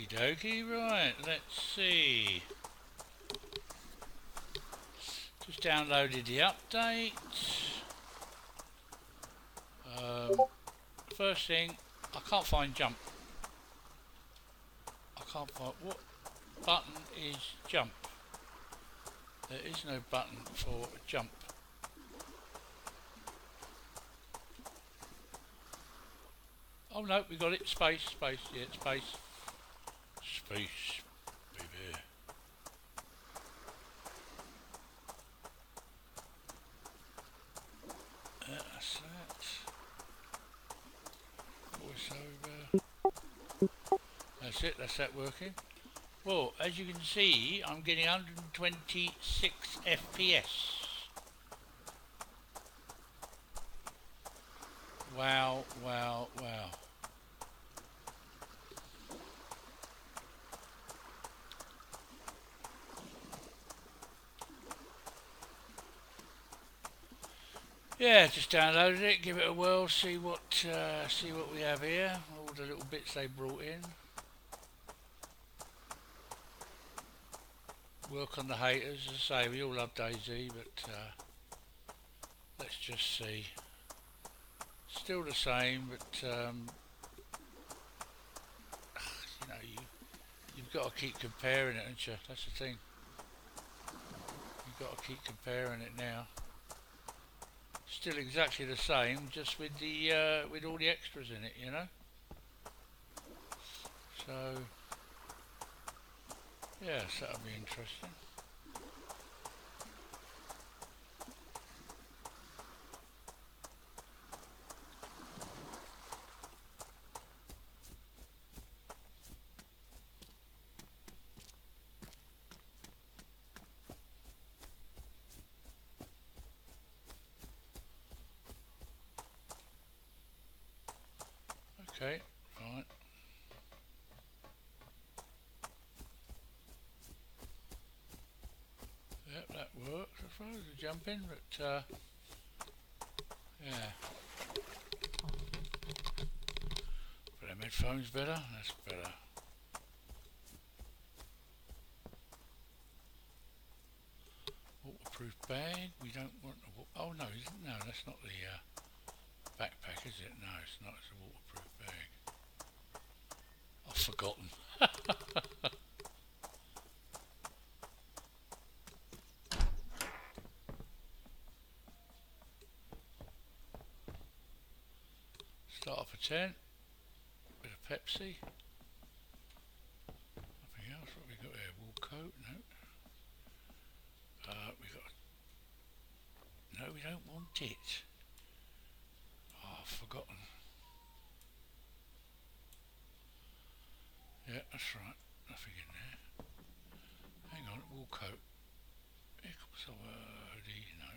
Okie dokie, right, let's see. Just downloaded the update. First thing, I can't find jump. I can't find, what button is jump? There is no button for jump. Oh no, we got it, space, yeah, space. Space, baby. That's that. Voiceover. That's it, that's that working. Well, as you can see, I'm getting 126 FPS. Wow, wow, wow. Yeah, just downloaded it, give it a whirl, see what we have here. All the little bits they brought in. Work on the haters, as I say, we all love DayZ, but let's just see. Still the same, but you know, you've got to keep comparing it, haven't you? That's the thing. You've got to keep comparing it now. Still exactly the same, just with the with all the extras in it, you know. So yes, that'll be interesting. Okay, right. Yep, that works, I suppose, the jumping, but yeah. But them headphones better, that's better. Waterproof bag, we don't want a oh no, no, that's not the backpack, is it? No, it's not, it's a waterproof bag. I've forgotten. Start off a tent, bit of Pepsi. Nothing else. What have we got here? Wool coat? No. We got. No, we don't want it. Oh, I've forgotten. Yeah, that's right. Nothing in there. Hang on, wool coat. Here comes a hoodie. No.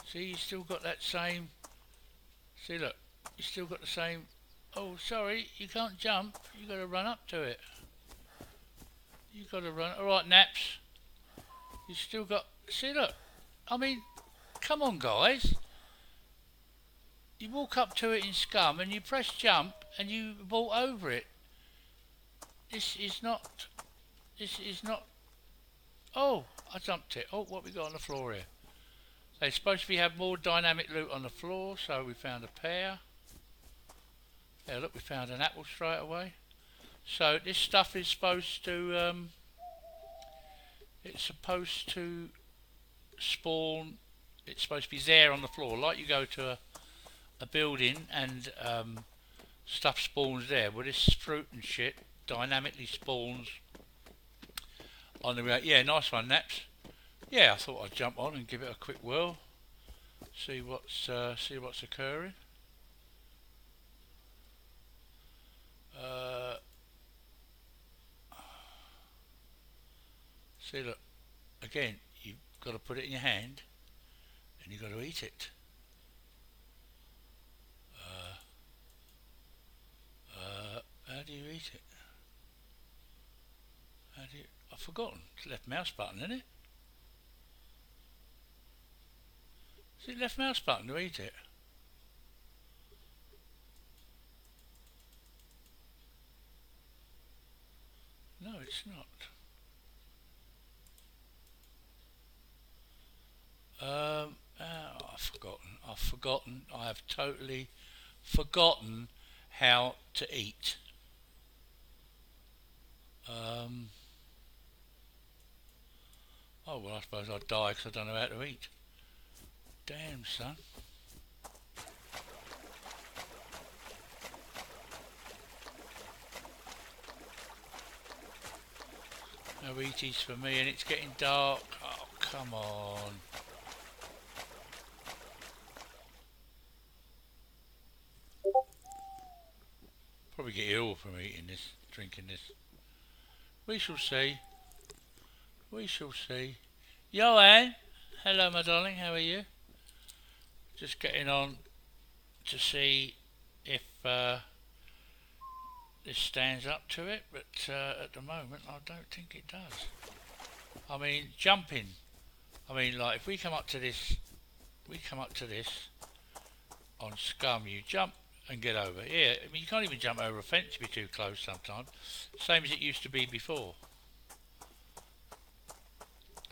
See, you still got that same. See, look, you still got the same. Oh, sorry, you can't jump. You got to run up to it. You got to run. All right, Naps. You still got. See, look. I mean, come on, guys. You walk up to it in Scum and you press jump and you vault over it. This is not. This is not. Oh, I jumped it. Oh, what we got on the floor here? They're supposed to have more dynamic loot on the floor, so we found a pear. Yeah, look, we found an apple straight away. So this stuff is supposed to. It's supposed to spawn. It's supposed to be there on the floor, like you go to a building and stuff spawns there. Well, this fruit and shit dynamically spawns on the way. Yeah, nice one, Naps. Yeah, I thought I'd jump on and give it a quick whirl, see what's occurring. See, look, again, you've got to put it in your hand and you've got to eat it. How do you eat it? How do you? I've forgotten. It's left mouse button, isn't it? Is it left mouse button to eat it? it's not. I've forgotten. I have totally forgotten how to eat. Oh well, I suppose I'd die because I don't know how to eat. Damn, son. No eaties for me, and it's getting dark. Oh, come on. Probably get ill from eating this, drinking this. We shall see. We shall see. Joanne, hello, my darling. How are you? Just getting on to see if this stands up to it, but at the moment I don't think it does. I mean, jumping. I mean, like if we come up to this, on Scum. You jump and get over. Yeah, I mean you can't even jump over a fence if you're too close sometimes. Same as it used to be before.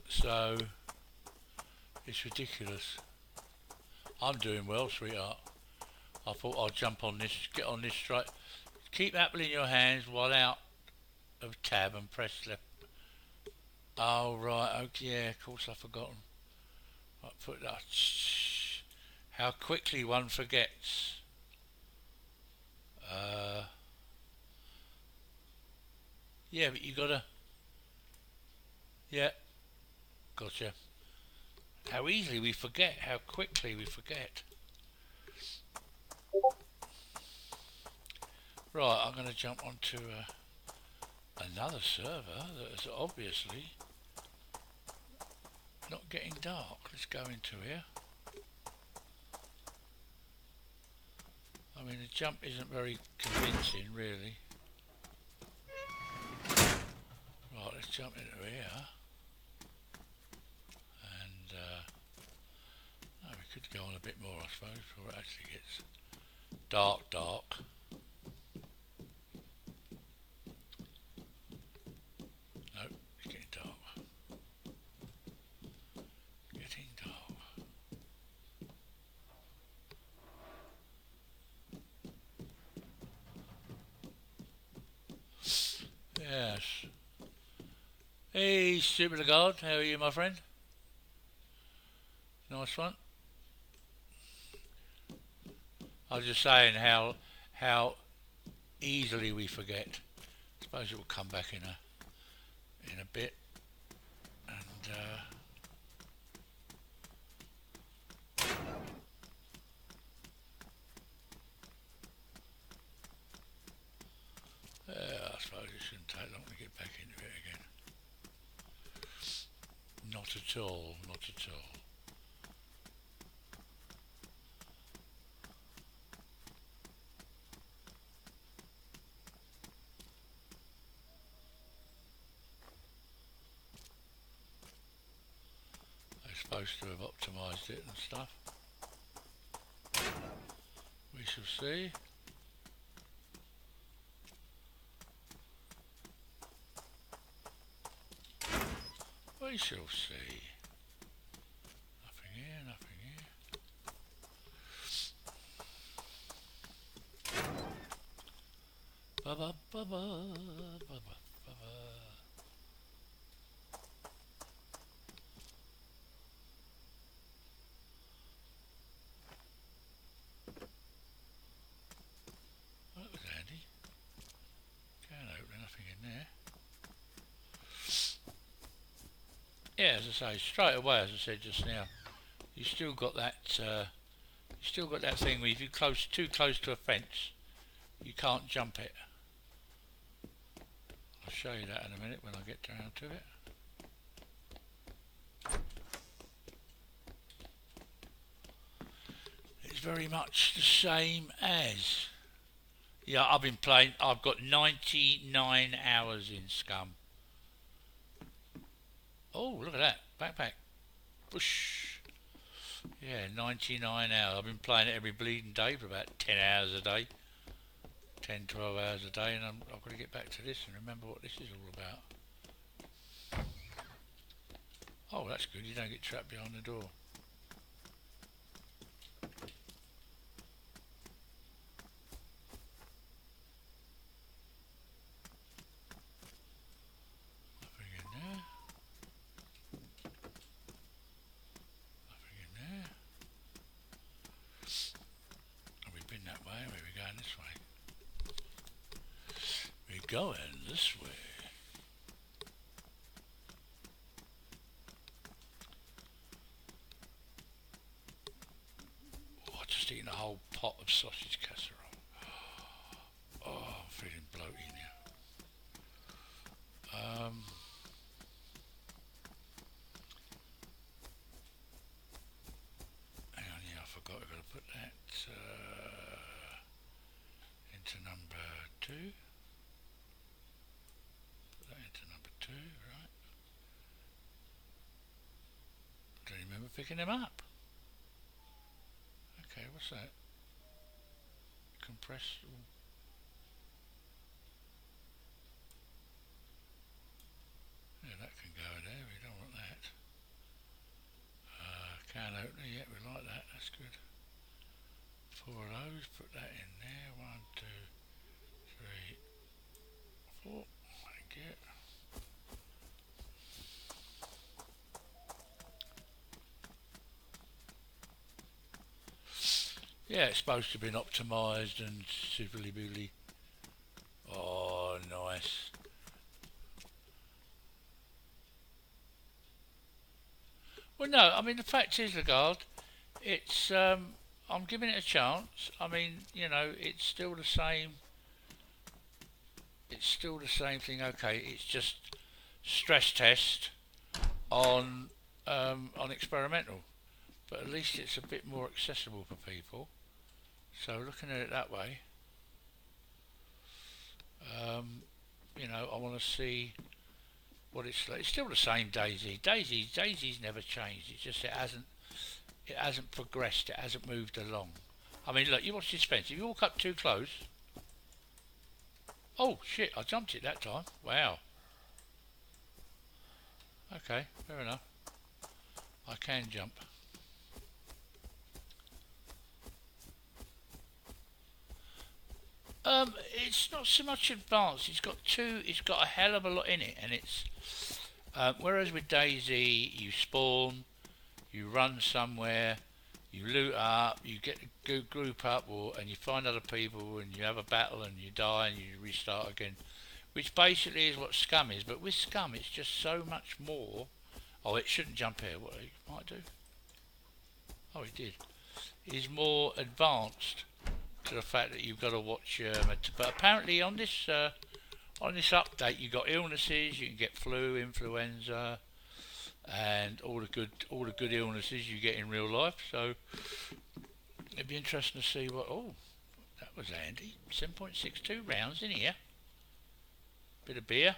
So it's ridiculous. I'm doing well, sweetheart. I thought I'll jump on this, get on this straight. Keep Apple in your hands while out of tab and press left. Oh right, okay, yeah, of course I've forgotten. I put that. How quickly one forgets. Yeah, but you gotta. Yeah, gotcha. How easily we forget, how quickly we forget. Right, I'm going to jump onto another server that is obviously not getting dark. Let's go into here. I mean, the jump isn't very convincing, really. Right, let's jump into here. And oh, we could go on a bit more, I suppose, before it actually gets dark. Nope, it's getting dark. Getting dark. Yes. Hey, stupid God, how are you, my friend? Nice one. I was just saying how easily we forget. I suppose it will come back in a bit. And I suppose it shouldn't take long to get back into it again. Not at all, not at all. They're supposed to have optimised it and stuff. We shall see. We shall see. Nothing here, nothing here. Ba ba ba ba ba ba ba ba. Well, that was handy. Can open, nothing in there. Yeah, as I say, straight away, as I said just now, you still got that. Thing where if you're too close to a fence, you can't jump it. I'll show you that in a minute when I get around to it. It's very much the same as. Yeah, I've been playing. I've got 99 hours in Scum. Oh, look at that backpack. Whoosh. Yeah, 99 hours. I've been playing it every bleeding day for about 10 hours a day. 10, 12 hours a day, and I've got to get back to this and remember what this is all about. Oh, that's good. You don't get trapped behind the door. Nothing in there. Nothing in there. And we've been that way. We're going this way. We're going this way. Oh, I've just eaten a whole pot of sausage casserole. Oh, I'm feeling bloated now. Hang on, yeah, I forgot I've got to put that into number 2. Put that into number 2, right. Don't remember picking them up. Okay, what's that? Compressed. Yeah, that can go there. We don't want that. Can opener. Yeah, we like that. That's good. 4 of those. Put that in there. 1, 2, 3, 4. Thank you. Yeah, it's supposed to have been optimised and superly boodly. Oh, nice. Well, no, I mean, the fact is, Lagarde, it's, I'm giving it a chance. I mean, you know, it's still the same. It's still the same thing. Okay, it's just stress test on experimental, but at least it's a bit more accessible for people. So looking at it that way, you know, I want to see what it's like. It's still the same DayZ. DayZ's never changed. It's just it hasn't progressed. It hasn't moved along. I mean, look, you watch this fence. If you walk up too close, oh shit! I jumped it that time. Wow. Okay, fair enough. I can jump. It's not so much advanced. It's got a hell of a lot in it, and it's whereas with DayZ, you spawn, you run somewhere, you loot up, you get a group up, and you find other people, and you have a battle, and you die, and you restart again, which basically is what Scum is. But with Scum, it's just so much more. Oh, it shouldn't jump here. What it might do? Oh, it did. It is more advanced to the fact that you've got to watch. But apparently on this update, you got illnesses. You can get flu, influenza, and all the good illnesses you get in real life. So it'd be interesting to see what. Oh, that was handy. 7.62 rounds in here. Bit of beer.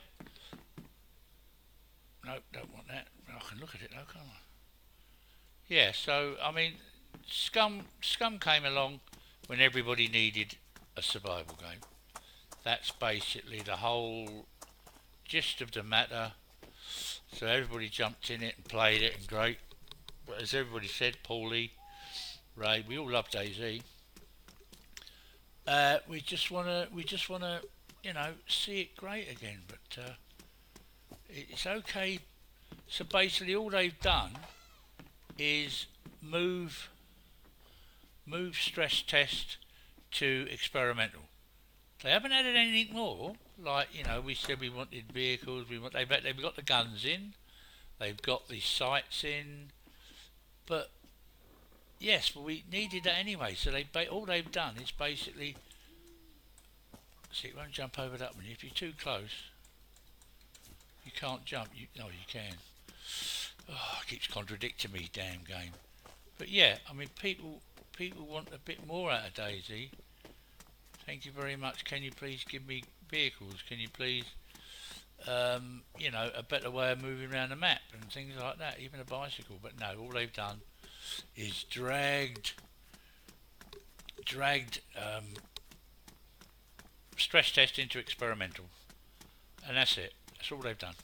Nope, don't want that. I can look at it though, can't I? Yeah. So I mean, Scum came along when everybody needed a survival game. That's basically the whole gist of the matter. So everybody jumped in it and played it, and great. But as everybody said, Paulie, Ray, we all love DayZ. We just wanna, you know, see it great again. But it's okay. So basically, all they've done is move stress test to experimental. They haven't added anything more. Like, you know, we said we wanted vehicles. They've got the guns in. They've got the sights in. But yes, but we needed that anyway. So all they've done is basically. See, it won't jump over that one. If you're too close, you can't jump. No, you can. Oh, it keeps contradicting me, damn game. But yeah, I mean, people want a bit more out of DayZ. Thank you very much. Can you please give me vehicles? Can you please, you know, a better way of moving around the map and things like that, even a bicycle. But no, all they've done is dragged stress test into experimental, and that's it. That's all they've done.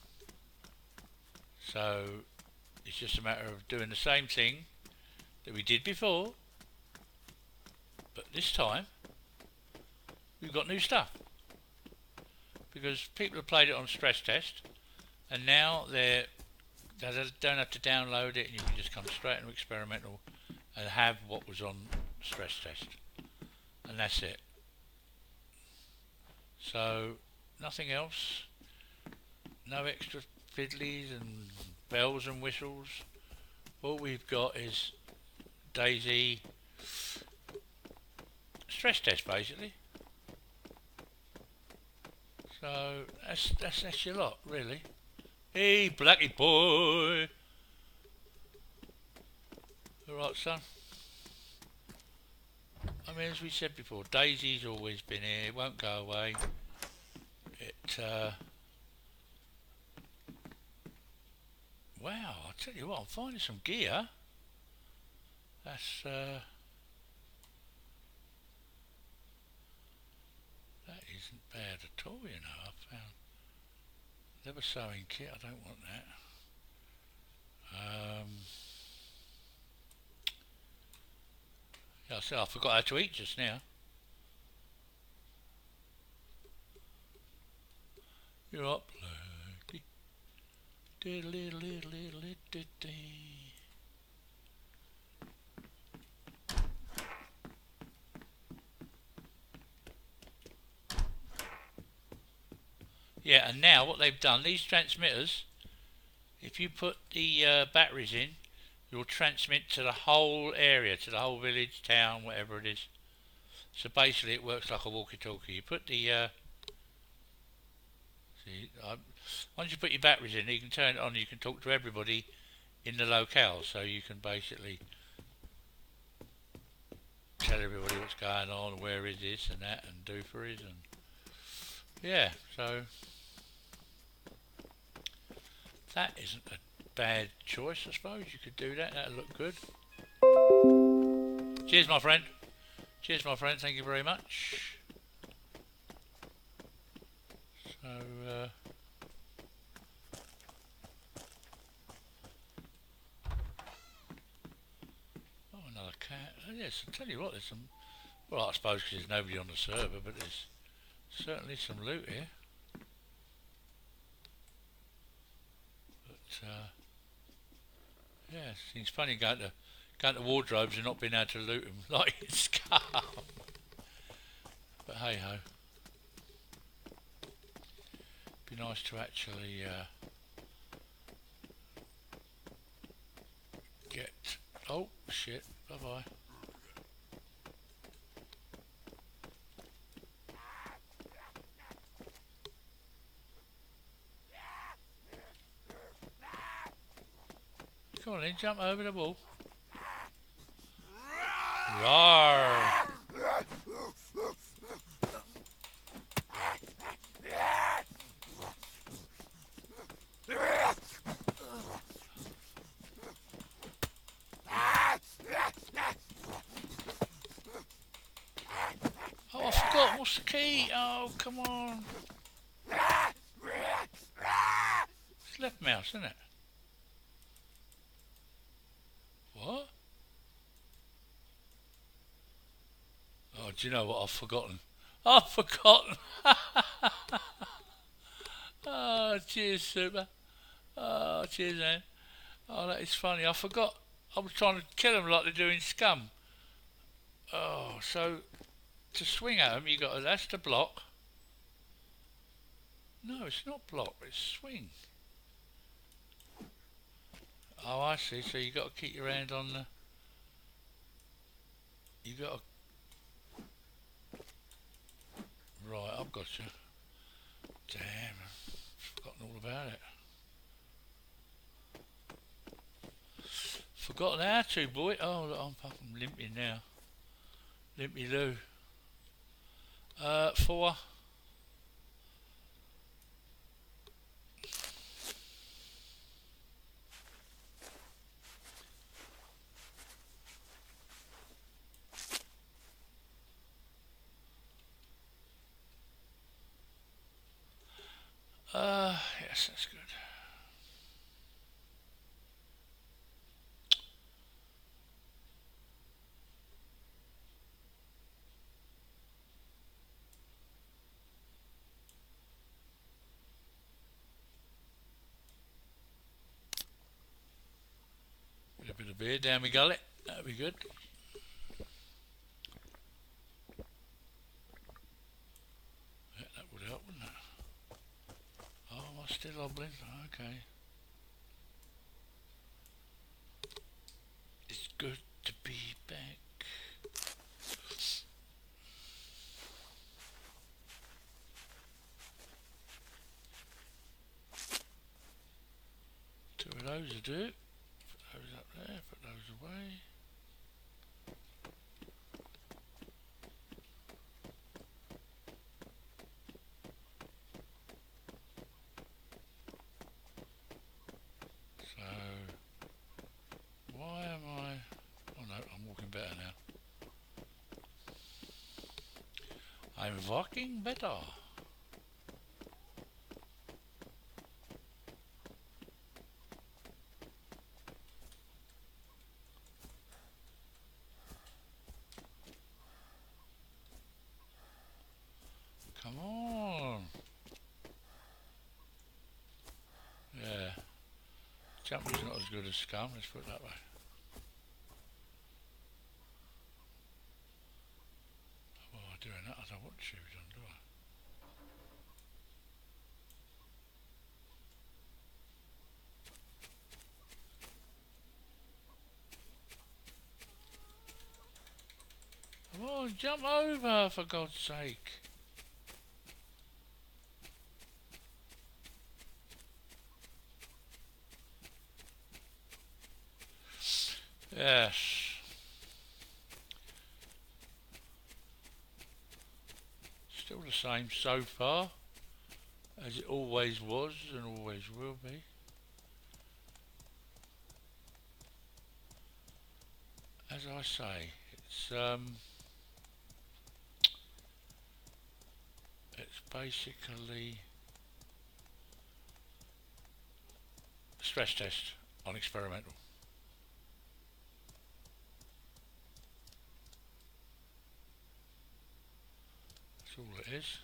So it's just a matter of doing the same thing that we did before, but this time we've got new stuff, because people have played it on stress test, and now they don't have to download it, and you can just come straight into experimental and have what was on stress test, and that's it. So nothing else, no extra fiddlies and bells and whistles. All we've got is DayZ stress test, basically. So that's your lot, really. Hey, Blackie boy. Alright, son. I mean, as we said before, DayZ's always been here. It won't go away. Wow, I tell you what, I'm finding some gear. That's that isn't bad at all, you know. I found leather sewing kit. I don't want that. Yeah, I forgot how to eat just now. You're up, Blackie. Yeah, and now what they've done, these transmitters, if you put the batteries in, you'll transmit to the whole area, to the whole village, town, whatever it is. So basically it works like a walkie-talkie. You put the once you put your batteries in, you can turn it on, you can talk to everybody in the locale, so you can basically tell everybody what's going on, where is this and that, and do for it, and yeah, so that isn't a bad choice, I suppose. You could do that, that'll look good. Cheers, my friend. Cheers, my friend, thank you very much. So, oh, another cat. Oh, yes, I'll tell you what, there's some, well, I suppose because there's nobody on the server, but there's certainly some loot here. But, yeah, it seems funny going to wardrobes and not being able to loot them like it's scum. But hey ho. Be nice to actually get. Oh shit! Bye bye. Come on then, jump over the wall. Roar! Oh, I forgot, what's the key? Oh, come on. It's left mouse, isn't it? What? Oh, do you know what? I've forgotten. I've forgotten. Oh, cheers, Super. Oh, cheers, man. Oh, that is funny. I forgot. I was trying to kill them like they do in Scum. Oh, so to swing at them, you got that's the block. No, it's not block. It's swing. Oh, I see. So you got to keep your hand on the. You got to. Right, I've got you. Damn, I've forgotten all about it. Forgotten how to, boy. Oh, look, I'm fucking limping now. Limpy Lou. 4. Yes, that's good. Get a bit of beer down my gullet. That'd be good. Yeah, that would help, wouldn't it? Oh, am I still hobbling? Okay. It's good to be back. Two of those will do. Put those up there, put those away. So, why am I... Oh no, I'm walking better now. I'm walking better. Come on. Yeah. Jumping's not as good as scum, let's put it that way. Well, doing that, I don't want shoes on, do I? Come on, jump over, for God's sake. Yes. Still the same so far, as it always was and always will be. As I say, it's basically a stress test on experimental. That's all it is.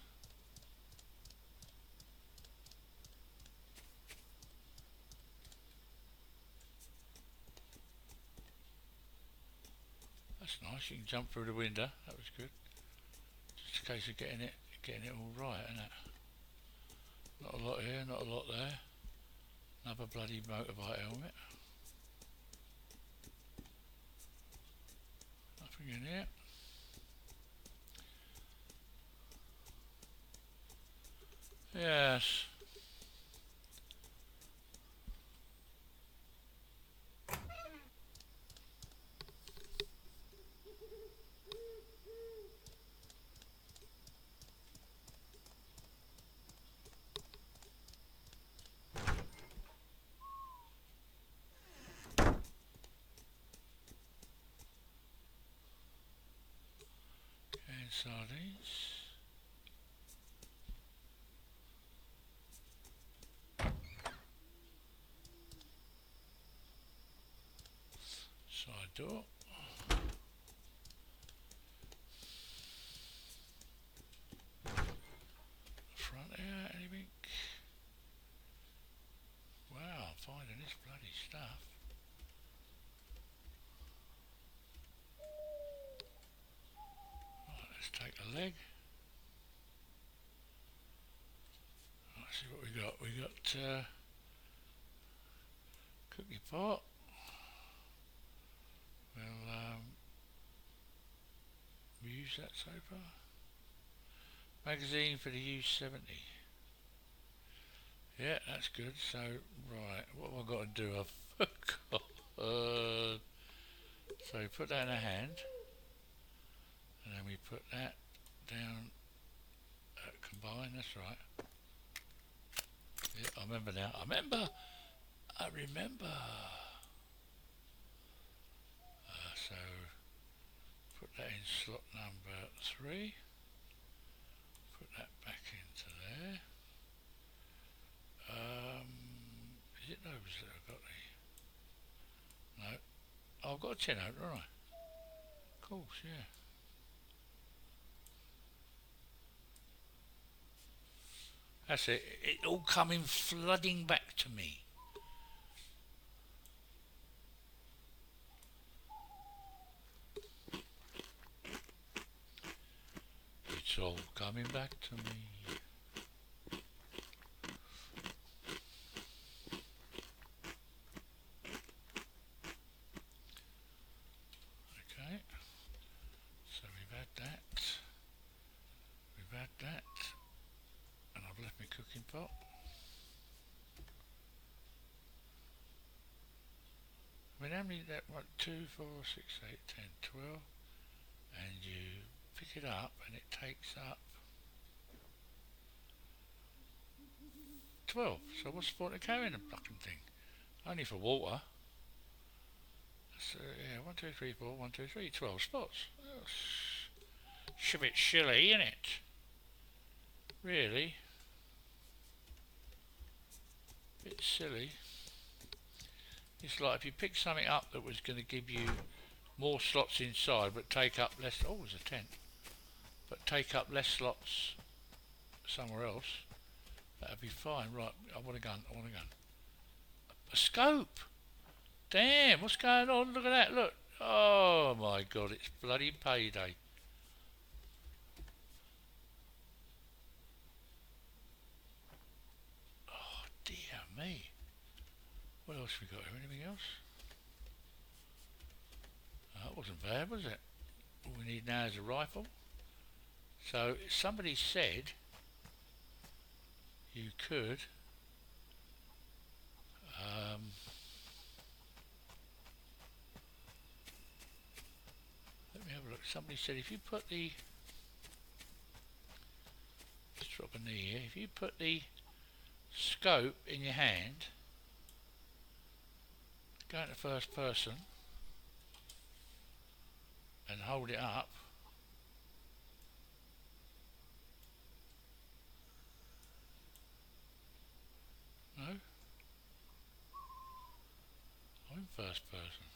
That's nice, you can jump through the window, that was good. Just a case of getting it all right, isn't it? Not a lot here, not a lot there. Another bloody motorbike helmet. Nothing in here. Yes. And sardines. Side door. Front here, anything? Wow, finding this bloody stuff. Right, let's take the leg. Let's see what we got. We got cookie pot. Well, we use that so far. Magazine for the U70. Yeah, that's good. So, right, what have I got to do? I forgot. So we put that in a hand, and then we put that down. Combine. That's right. Yeah, I remember now. I remember. So put that in slot number 3. Put that back into there. got a tin opener, right? Of course, yeah. That's it. It all coming flooding back to me. It's all coming back to me. Okay. So we've had that. We've had that. And I've left my cooking pot. I mean, how many that? What? 2, 4, 6, 8, 10, 12. And you pick it up and it takes up 12. So what's the point of carrying a fucking thing? Only for water. So yeah, 1, 2, 3, 4, 1, 2, 3, 12 spots. It's a bit silly, isn't it? Really? Bit silly. It's like if you pick something up that was going to give you more slots inside but take up less. Oh, there's a tent. But take up less slots somewhere else. That'd be fine. Right, I want a gun. I want a gun. A scope. Damn, what's going on? Look at that. Look. Oh my god, it's bloody payday. Oh dear me. What else we got here? Anything else? That wasn't bad, was it? All we need now is a rifle. So somebody said you could let me have a look. Somebody said if you put the, let's drop a knee here, if you put the scope in your hand, go into first person and hold it up, no, I'm in first person.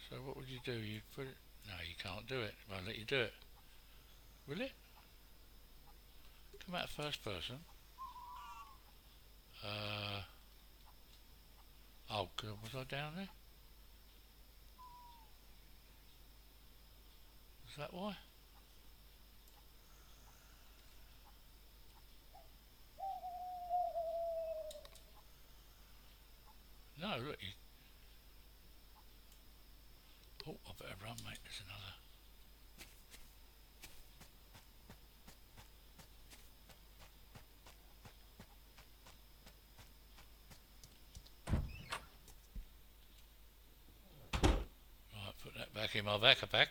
So what would you do? You'd put it, no, you can't do it. It won't let you do it. Will it? Come out of first person. Oh god, was I down there? Is that why? No, look, you, oh, I better run, mate, there's another. Right, put that back in my backpack,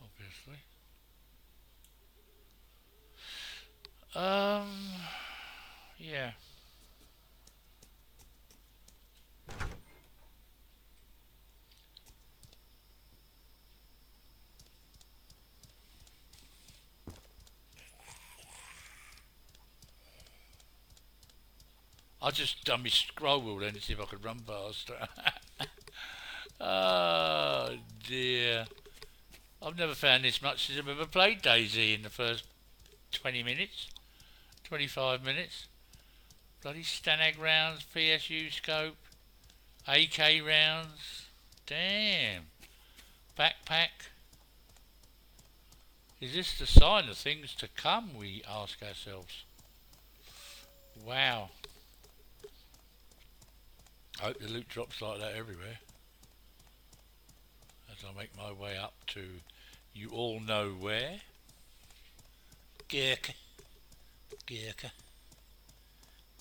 obviously. Yeah. I just done my scroll wheel then to see if I could run past. Oh dear. I've never found this much since I've ever played DayZ in the first 20 minutes, 25 minutes. Bloody Stanag rounds, PSU scope, AK rounds. Damn. Backpack. Is this the sign of things to come, we ask ourselves? Wow. I hope the loot drops like that everywhere. As I make my way up to you all know where. Gurkha. Gurkha.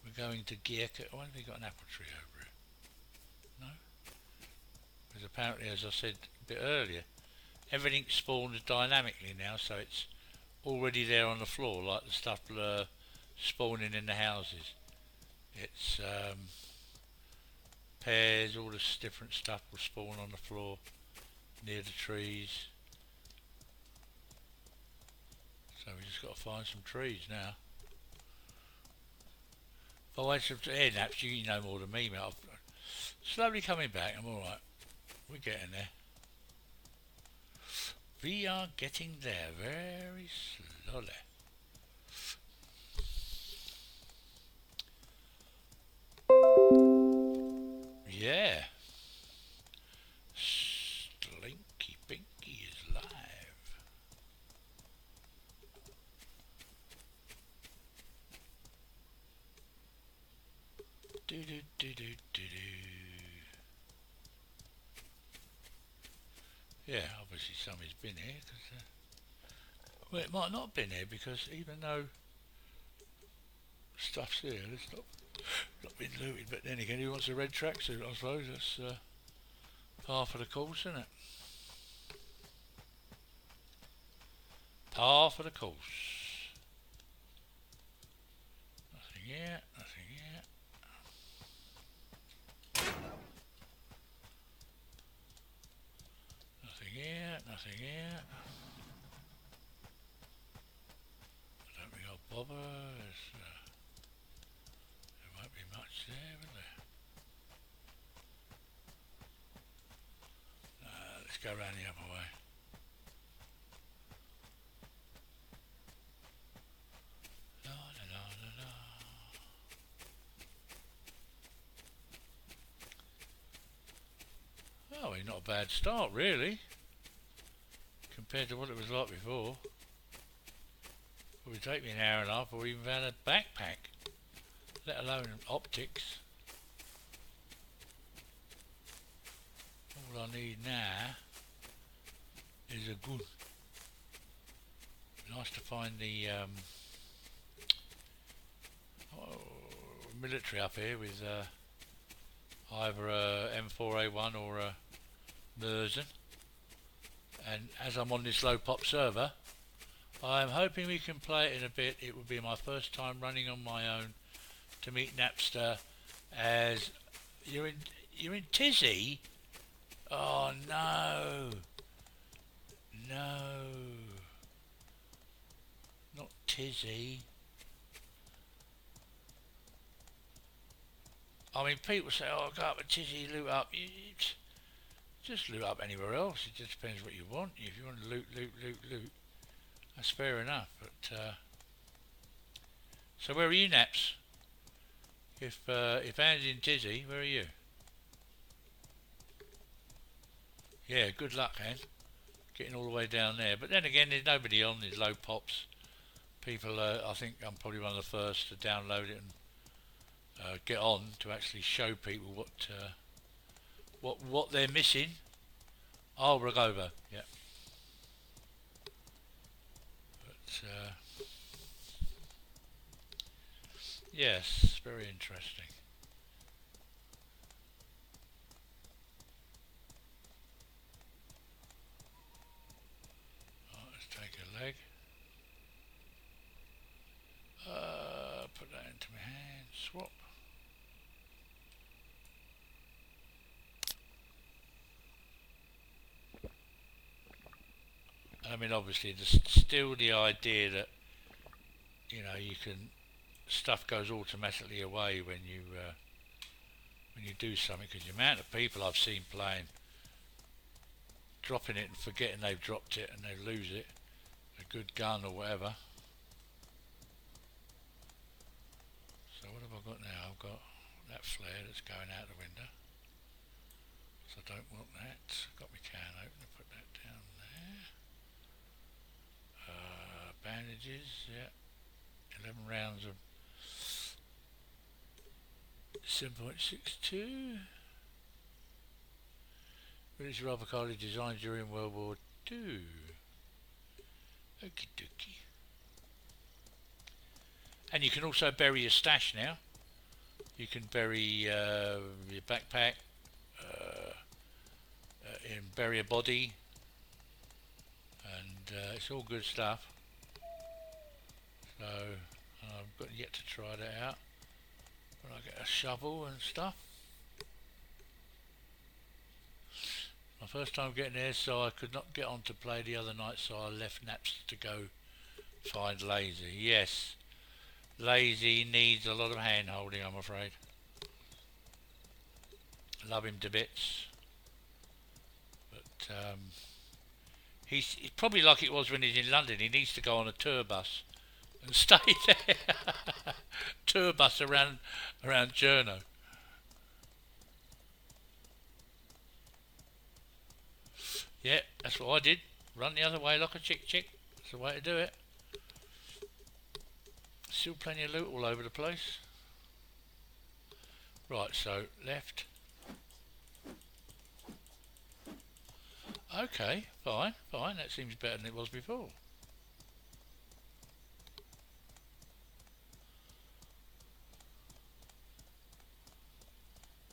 We're going to Gurkha. Oh, have we got an apple tree over it? No? Because apparently, as I said a bit earlier, everything spawns dynamically now, so it's already there on the floor, like the stuff spawning in the houses. It's pears, all this different stuff will spawn on the floor near the trees. So we just got to find some trees now. If I went to air naps, you know more than me, mate. I've Slowly coming back, I'm alright. We're getting there. We are getting there very slowly. Yeah. Slinky Pinky is live. Do do do do do do. Yeah, obviously somebody's been here. Well, it might not have been here because even though stuff's here, it's not been looted. But then again, who wants a red tracksuit? I suppose that's par for the course, isn't it? Par for the course. Nothing yet. Nothing yet. Nothing yet. Nothing yet. I don't think I'll bother. There won't be much there, will there? Let's go round the other way. La la la la la. Oh, not a bad start, really, compared to what it was like before. Probably take me an hour and a half or even found a backpack, let alone optics. All I need now is a gun. Nice to find the military up here with either a M4A1 or a Merzen. And as I'm on this low pop server, I'm hoping we can play it in a bit. It will be my first time running on my own to meet Napster. As you're in Tizzy. Oh no, no, not Tizzy. I mean, people say, "Oh, go up to Tizzy, loot up." You just loot up anywhere else. It just depends what you want. If you want to loot, that's fair enough. But so where are you, Naps? If Anne's in Tizzy, where are you? Yeah, good luck, Anne. Getting all the way down there. But then again, there's nobody on. There's low pops. People, I think I'm probably one of the first to download it and get on to actually show people what they're missing. Oh, Ragovo, yeah. But yes, very interesting. Right, let's take a leg. Put that into my hand. Swap. I mean, obviously, there's still the idea that you can stuff goes automatically away when you do something. Because the amount of people I've seen playing, dropping it and forgetting they've dropped it and they lose it, a good gun or whatever. So what have I got now? I've got that flare that's going out the window. So I don't want that. Got my can opener, put that down there. Bandages, yeah. 11 rounds of 7.62. British rubber cartridge designed during World War II. Okie dokie. And you can also bury your stash now. You can bury your backpack, and bury a body, and it's all good stuff. So I've got yet to try that out. When I get a shovel and stuff. My first time getting there, so I could not get on to play the other night, so I left Naps to go find DayZ. Yes, DayZ needs a lot of hand holding, I'm afraid. Love him to bits. But he's probably like it was when he's in London. He needs to go on a tour bus and stay there. Tour bus around Journo. Yeah, that's what I did. Run the other way like a chick. That's the way to do it. Still plenty of loot all over the place. Right, so left. Okay, fine. That seems better than it was before.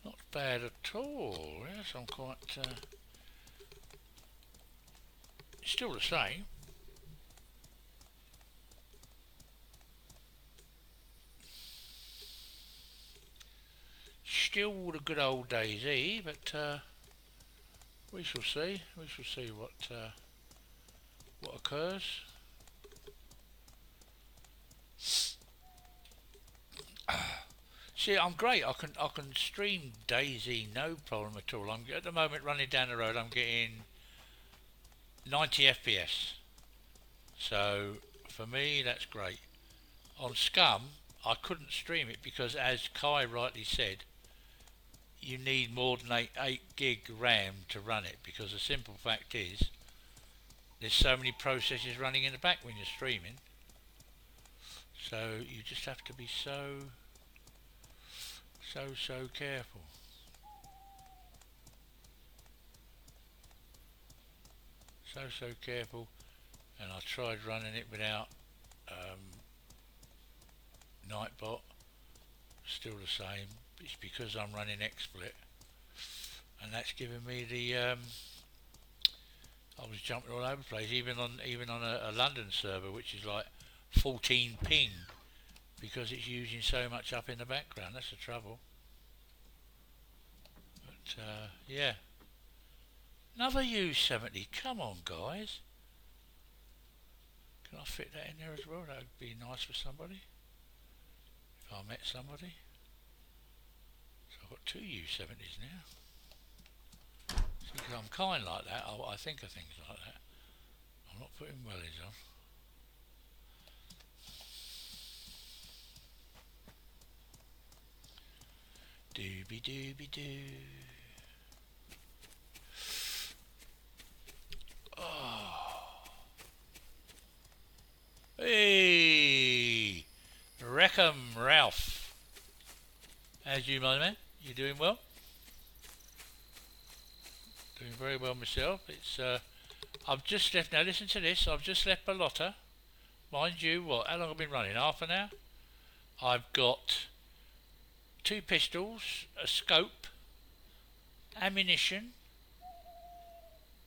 Not bad at all. Yes, I'm quite... still the same. Still the good old DayZ, but we shall see. We shall see what occurs. See, I'm great. I can stream DayZ no problem at all. I'm at the moment running down the road. I'm getting 90 FPS. So for me, that's great. On Scum, I couldn't stream it because, as Kai rightly said, you need more than 8 gig RAM to run it, because the simple fact is there's so many processes running in the back when you're streaming, so you just have to be so careful. So careful. And I tried running it without Nightbot, still the same. It's because I'm running XSplit, and that's giving me the I was jumping all over the place, even on a London server, which is like 14 ping, because it's using so much up in the background. That's the trouble. But yeah, another U70. Come on, guys. Can I fit that in there as well? That would be nice for somebody, if I met somebody. So I've got 2 U70s now. See, because I'm kind like that, I think of things like that. I'm not putting wellies on. Doobie doo. Oh. Hey! Wreckham Ralph. How's you, my man? You doing well? Doing very well myself. It's I've just left, now listen to this, I've just left Ballotta. Mind you, what, how long have I been running? Half an hour? I've got 2 pistols, a scope, ammunition.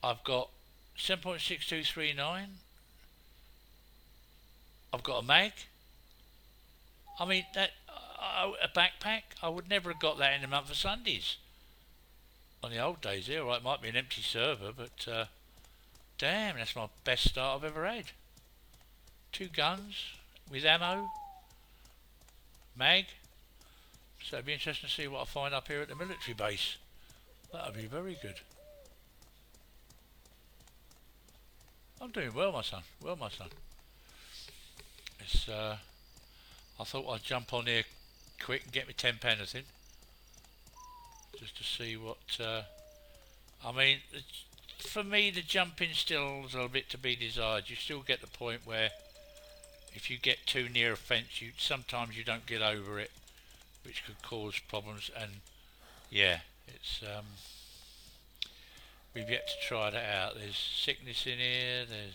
I've got 7.6239. I've got a mag. I mean, that a backpack. I would never have got that in the month of Sundays. On the old days, here, right, it might be an empty server, but damn, that's my best start I've ever had. 2 guns with ammo, mag. So it'd be interesting to see what I find up here at the military base. That'll be very good. I'm doing well, my son. It's I thought I'd jump on here quick and get me 10 penneth in, just to see what I mean. For me, the jumping still is a little bit to be desired. You still get the point where if you get too near a fence, sometimes you don't get over it, which could cause problems. And yeah, it's we've yet to try that out. There's sickness in here. There's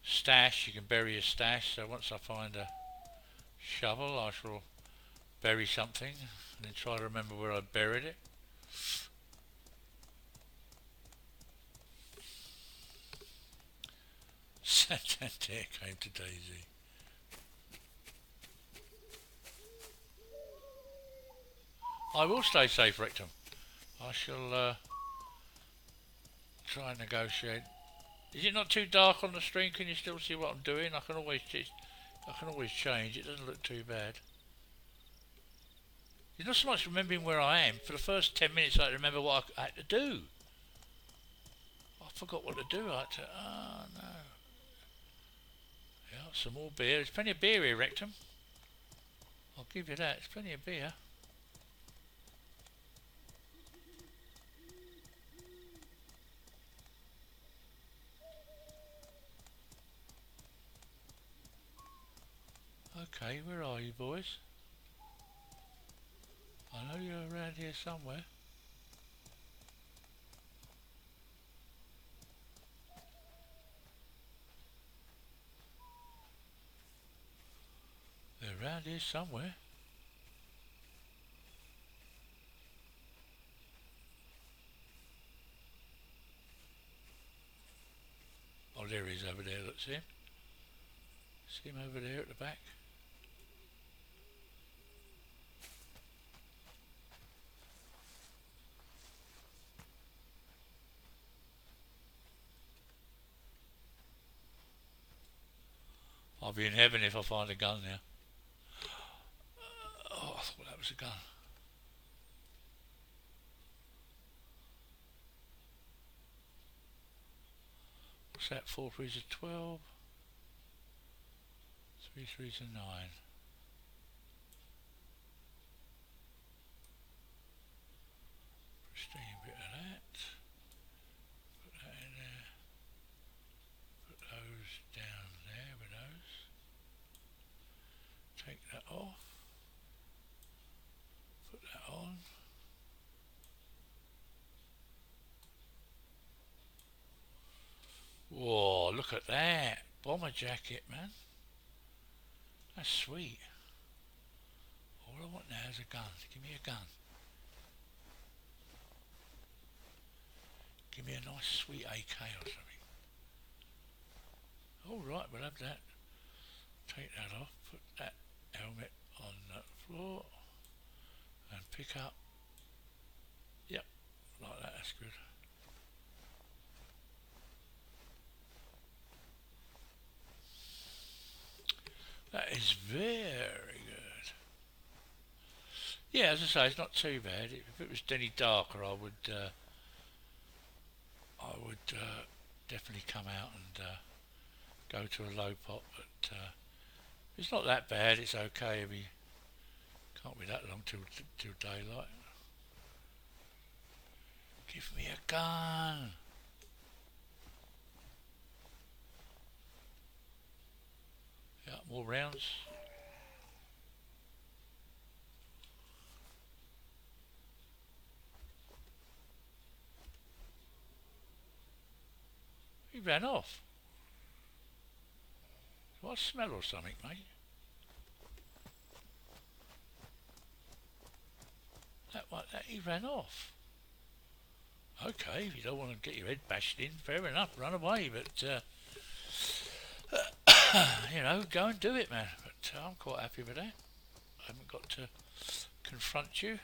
stash. You can bury a stash. So once I find a shovel, I shall bury something and then try to remember where I buried it. Santander came to DayZ. I will stay safe, Rectum. I shall try and negotiate. Is it not too dark on the stream? Can you still see what I'm doing? I can always change. It doesn't look too bad. It's not so much remembering where I am. For the first 10 minutes I remember what I had to do. I forgot what to do. I had to... Oh, no. Yeah, some more beer. There's plenty of beer here, Rectum. I'll give you that. There's plenty of beer. Okay, where are you, boys? I know you're around here somewhere. They're around here somewhere. Oh, there he is over there. Look, see him? See him over there at the back? I'll be in heaven if I find a gun now. Oh, I thought that was a gun. What's that? 4 3s are 12. 3 3s are 9. Pristine bit of that. Put that in there. Put those down there with those. Take that off. Put that on. Whoa, look at that. Bomber jacket, man. That's sweet. All I want now is a gun. Give me a gun. Give me a nice sweet AK or something. Alright, we'll have that. Take that off. Put that helmet on the floor. And pick up. Yep, like that. That's good. That is very good. Yeah, as I say, it's not too bad. If it was any darker, I would definitely come out and go to a low pot. But it's not that bad. It's okay. Can't be that long till daylight. Give me a gun. Yeah, more rounds. He ran off. What smell or something, mate? That he ran off. Okay, if you don't want to get your head bashed in, fair enough, run away. But you know, go and do it, man. But I'm quite happy with that. I haven't got to confront you.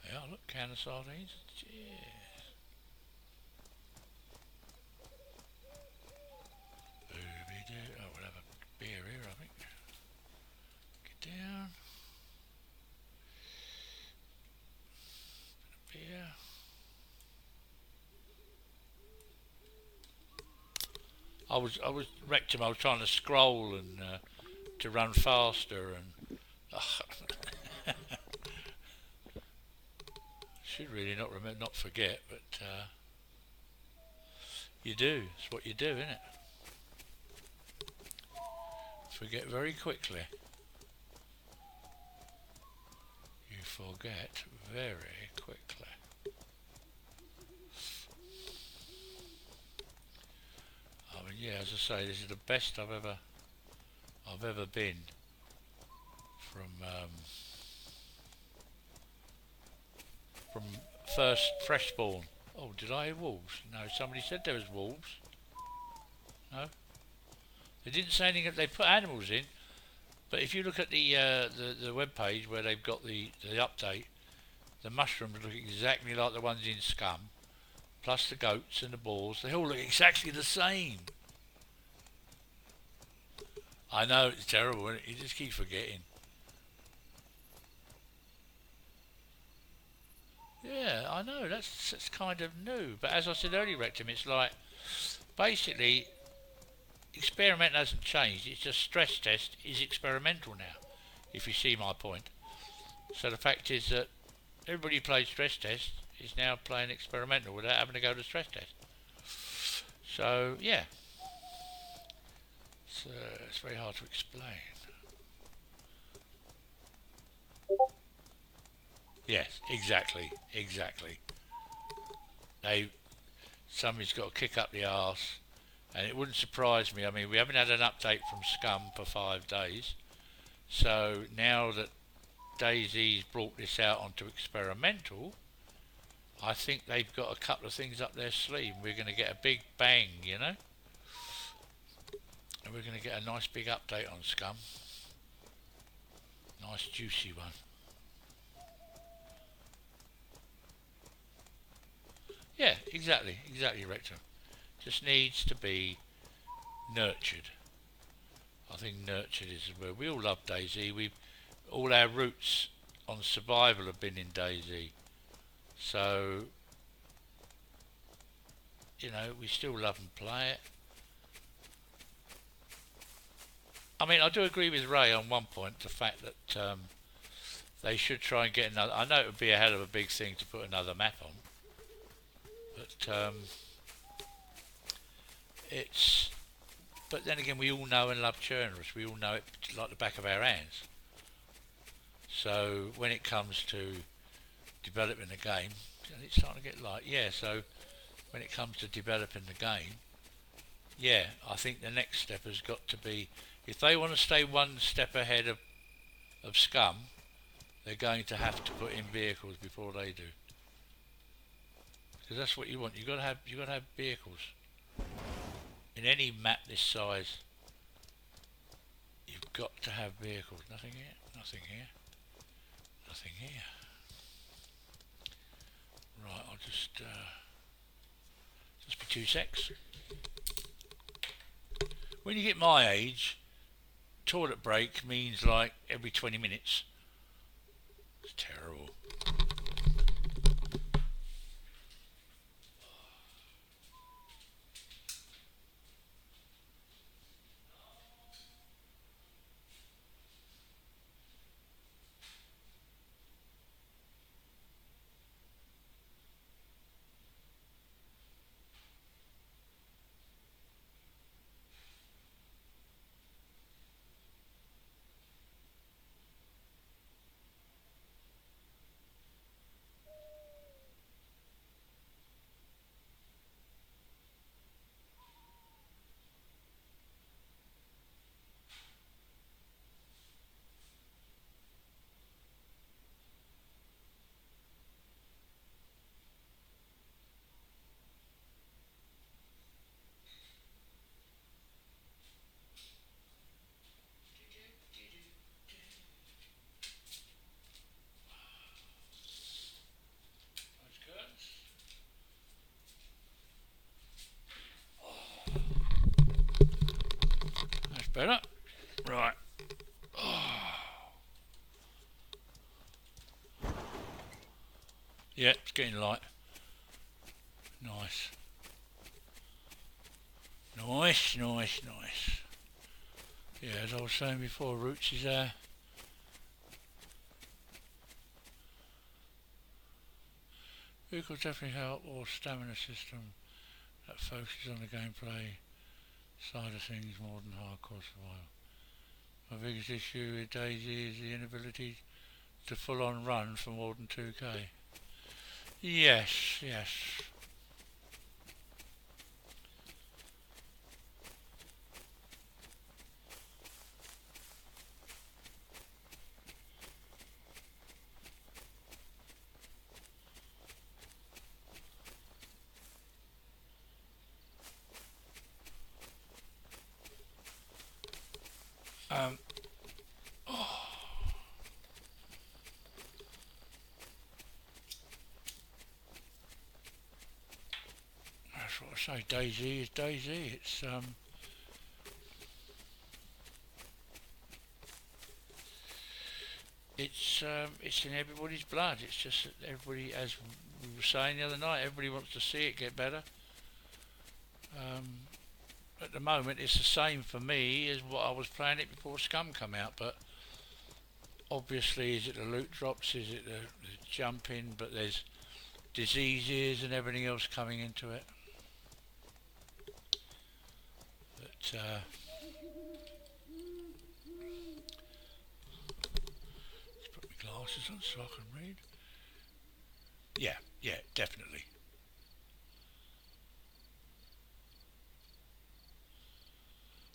Yeah, look, can of sardines. Cheers. Oh, we'll have a beer here, I think. Get down. Beer. I was wrecked him. I was trying to scroll and to run faster and. Should really not forget, but you do. It's what you do, isn't it? Forget very quickly. You forget very quickly. I mean, yeah, as I say, this is the best I've ever been from first fresh spawn. Oh, did I hear wolves? No, somebody said there was wolves. No, they didn't say anything. They put animals in, but if you look at the web page where they've got the update, the mushrooms look exactly like the ones in Scum, plus the goats and the boars, they all look exactly the same. I know, it's terrible, isn't it? You just keep forgetting. Yeah, I know, that's kind of new. But as I said earlier, Rectum, it's like, basically, experiment hasn't changed. It's just stress test is experimental now, if you see my point. So the fact is that everybody who played stress test is now playing experimental without having to go to stress test. So, yeah. It's very hard to explain. Yes, exactly. Somebody's got to kick up the arse, and it wouldn't surprise me. I mean, we haven't had an update from Scum for 5 days, so now that DayZ's brought this out onto experimental, I think they've got a couple of things up their sleeve. We're going to get a big bang, you know, and we're going to get a nice big update on Scum. Nice juicy one. Yeah, exactly, Rector. Just needs to be nurtured. I think nurtured is the word. We all love DayZ. All our roots on survival have been in DayZ. So, you know, we still love and play it. I mean, I do agree with Ray on one point, the fact that they should try and get another. I know it would be a hell of a big thing to put another map on, but it's. But then again, we all know and love Chernarus. We all know it like the back of our hands. So when it comes to developing the game, it's starting to get light. Yeah. So when it comes to developing the game, yeah, I think the next step has got to be, if they want to stay one step ahead of Scum, they're going to have to put in vehicles before they do, because that's what you want. You got to have vehicles in any map this size. You've got to have vehicles. Nothing here. Nothing here. Nothing here. Right, I'll just be 2 secs. When you get my age, toilet break means like every 20 minutes. It's terrible. That's better. Right. Yeah, it's getting light. Nice. Nice. Yeah, as I was saying before, Roots is vehicles definitely help, or stamina system that focuses on the gameplay side of things more than hardcore survival. My biggest issue with DayZ is the inability to full on run for more than 2k. Yes. say DayZ is DayZ. It's in everybody's blood. It's just that everybody, as we were saying the other night, everybody wants to see it get better. At the moment, it's the same for me as what I was playing it before Scum come out. But obviously, is it the loot drops? Is it the jumping? But there's diseases and everything else coming into it. But let's put my glasses on so I can read. Yeah, definitely.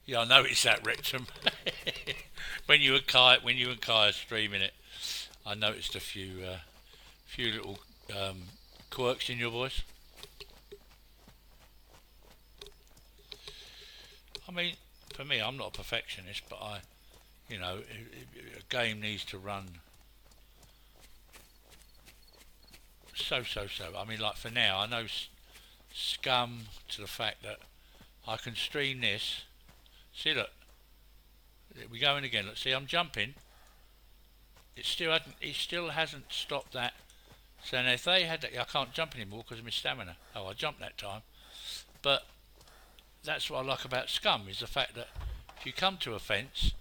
Yeah, I noticed that, Rectum. when you and Kai are streaming it, I noticed a few little quirks in your voice. I mean, for me, I'm not a perfectionist, but a game needs to run so. I mean, like for now, I know Scum to the fact that I can stream this. See, look, we're going again. Look, see, I'm jumping. It still hasn't stopped that. So now if they had that, I can't jump anymore because of my stamina. Oh, I jumped that time. But that's what I like about Scum, is the fact that if you come to a fence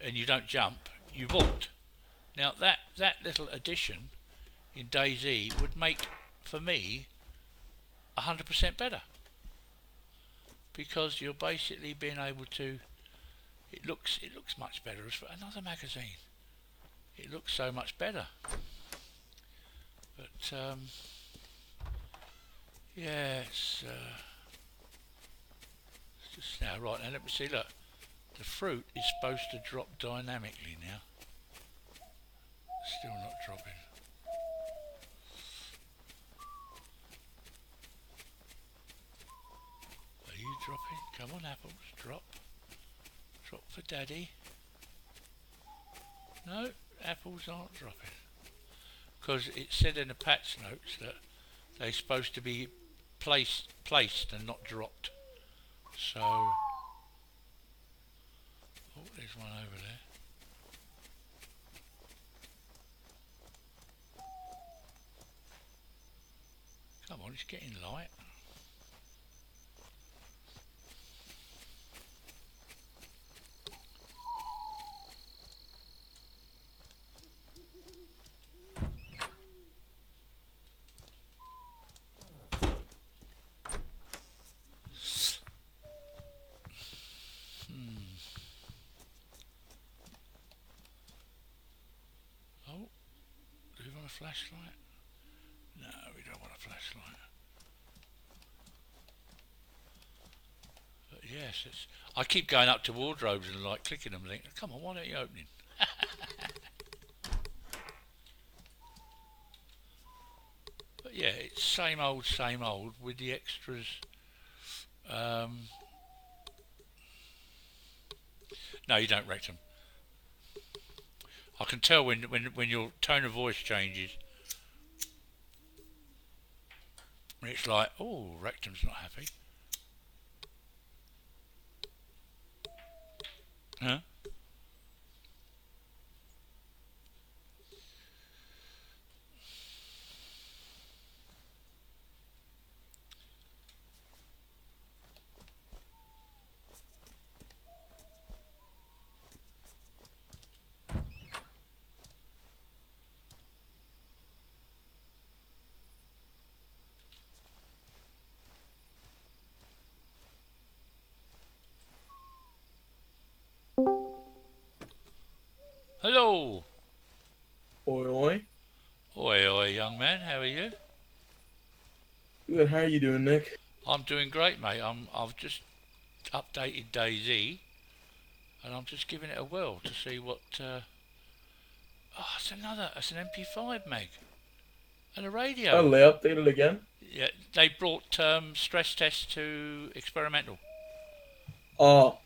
and you don't jump, you vault. Now that little addition in DayZ would make, for me, 100% better, because you're basically being able to. It looks much better as for another magazine. It looks so much better. But yeah, it's just now right now. Let me see. Look, the fruit is supposed to drop dynamically now. Still not dropping. Are you dropping? Come on, apples, drop. Drop for daddy. No, apples aren't dropping. Because it said in the patch notes that they're supposed to be placed and not dropped. So, oh, there's one over there. Come on, it's getting light. Oh, do we want a flashlight? No, we don't want a flashlight. But yes, I keep going up to wardrobes and like clicking them and thinking, come on, why aren't you opening? But yeah, it's same old with the extras. No, you don't Rectum. I can tell when your tone of voice changes. It's like, oh, Rectum's not happy. Huh? Hello. Oi, oi. Oi, young man. How are you? Good. How are you doing, Nick? I'm doing great, mate. I've just updated DayZ, and I'm just giving it a whirl to see what. Oh, it's an MP5 mag, and a radio. Oh, they updated again? Yeah, they brought stress test to experimental. Oh.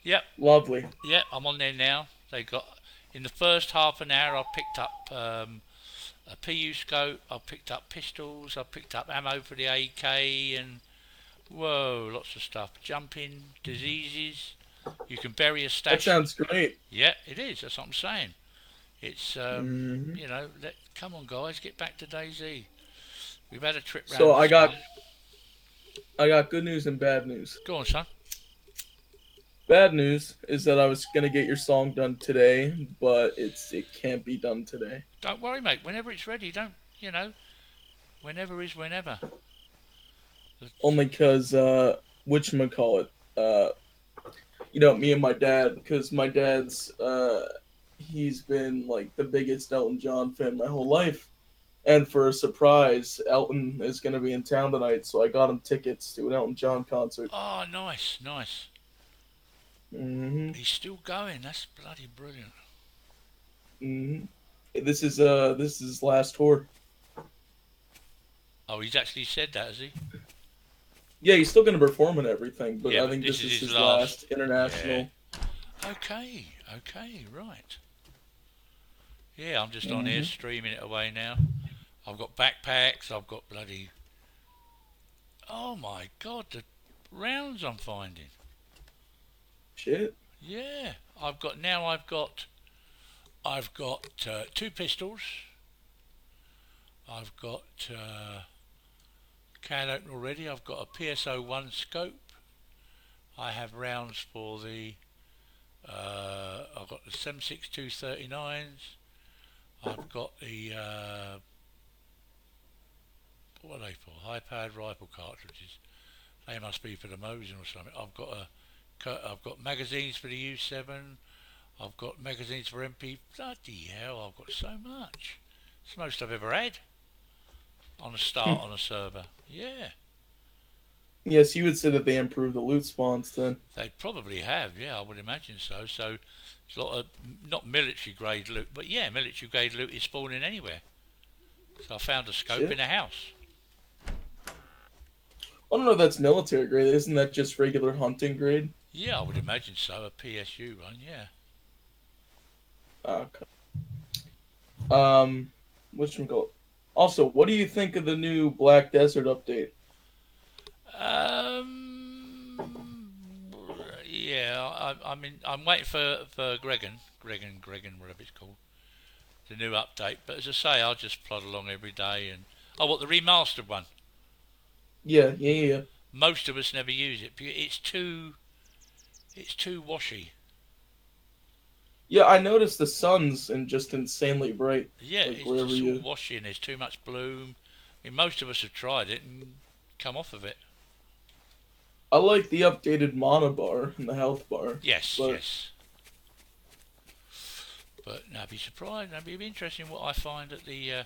Yep. Lovely. Yep, I'm on there now. They got, in the first half an hour I picked up a PU scope. I picked up pistols. I picked up ammo for the AK, and whoa, lots of stuff. Jumping, diseases. You can bury a That stash. sounds great. Yeah, it is. That's what I'm saying. It's Hmm. you know, come on guys, get back to DayZ. We've had a trip So round the slum. I got good news and bad news. Go on, son. Bad news is that I was gonna get your song done today, but it can't be done today. Don't worry, mate. Whenever it's ready, don't you know? Whenever is whenever. Only because whatchamacallit, me and my dad, because my dad's he's been like the biggest Elton John fan my whole life. And for a surprise, Elton is going to be in town tonight, so I got him tickets to an Elton John concert. Oh, nice, nice. Hmm. He's still going. That's bloody brilliant. Hmm. This is his last tour. Oh, he's actually said that, has he? Yeah, he's still going to perform and everything, but Yeah, I but think this this is is his his last. last international. Okay, okay, right. Yeah, I'm just on here Hmm. streaming it away now. I've got backpacks. I've got bloody. Oh my god, the rounds I'm finding. Shit. Yeah, I've got two pistols. I've got can opener already. I've got a PSO1 scope. I have rounds for the. I've got the 7.62 39s. I've got the what are they for? High-powered rifle cartridges. They must be for the Mosin or something. I've got magazines for the U7. I've got magazines for MP. Bloody hell! I've got so much. It's the most I've ever had on a start on a server. Yeah, Yes, you would say that they improved the loot spawns then. they probably have. Yeah, I would imagine so. So it's a lot of not military grade loot, but yeah, military grade loot is spawning anywhere. So I found a scope Shit. in a house. I don't know if that's military grade. Isn't that just regular hunting grade? Yeah, I would imagine so. A PSU one. Yeah. Okay. Whatchamacallit? Also, what do you think of the new Black Desert update? Yeah, I mean, I'm waiting for Gregan, whatever it's called, the new update. But as I say, I'll just plod along every day. And oh, what the remastered one? Yeah, yeah, yeah. Most of us never use it because it's too washy. Yeah, I noticed the sun's and just insanely bright. Yeah, Like it's wherever just all you. washy and there's too much bloom. I mean, most of us have tried it and come off of it. I like the updated mana bar and the health bar, Yes, but yes. But no, I'd be surprised. It'd be interesting what I find at the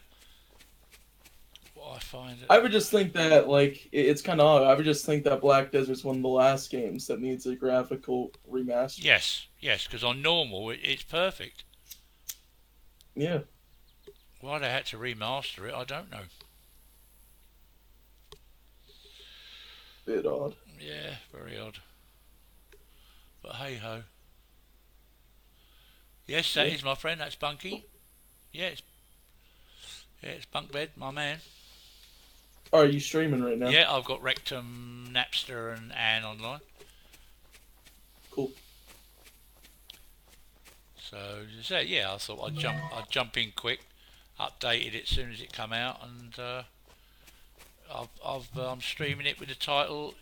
what I find at. I would just think that like it's kind of odd. I would just think that Black Desert's one of the last games that needs a graphical remaster. Yes, yes, because on normal it's perfect. Yeah, Why they had to remaster it, I don't know. bit odd. Yeah, very odd. But hey ho. Yes, that Yeah. is my friend. That's Bunky. Yeah, it's Bunk Bed, my man. Are you streaming right now? Yeah, I've got Rectum, Napster, and Anne online. Cool. So yeah, I thought I'd jump in quick, updated it as soon as it come out, and I'm streaming it with the title.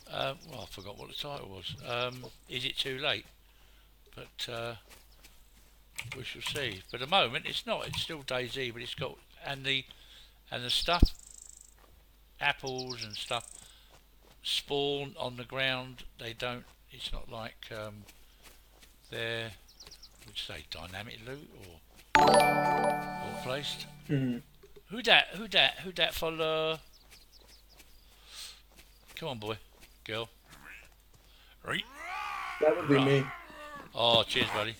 Well, I forgot what the title was. Is it too late? But we shall see. For the moment, it's not. It's still DayZ, but it's got and the stuff, apples and stuff, spawn on the ground. They don't. It's not like they're, would you say, dynamic loot or placed. Hmm. Who that follow? Come on, boy, girl. Right. That would be me. Oh, cheers, buddy.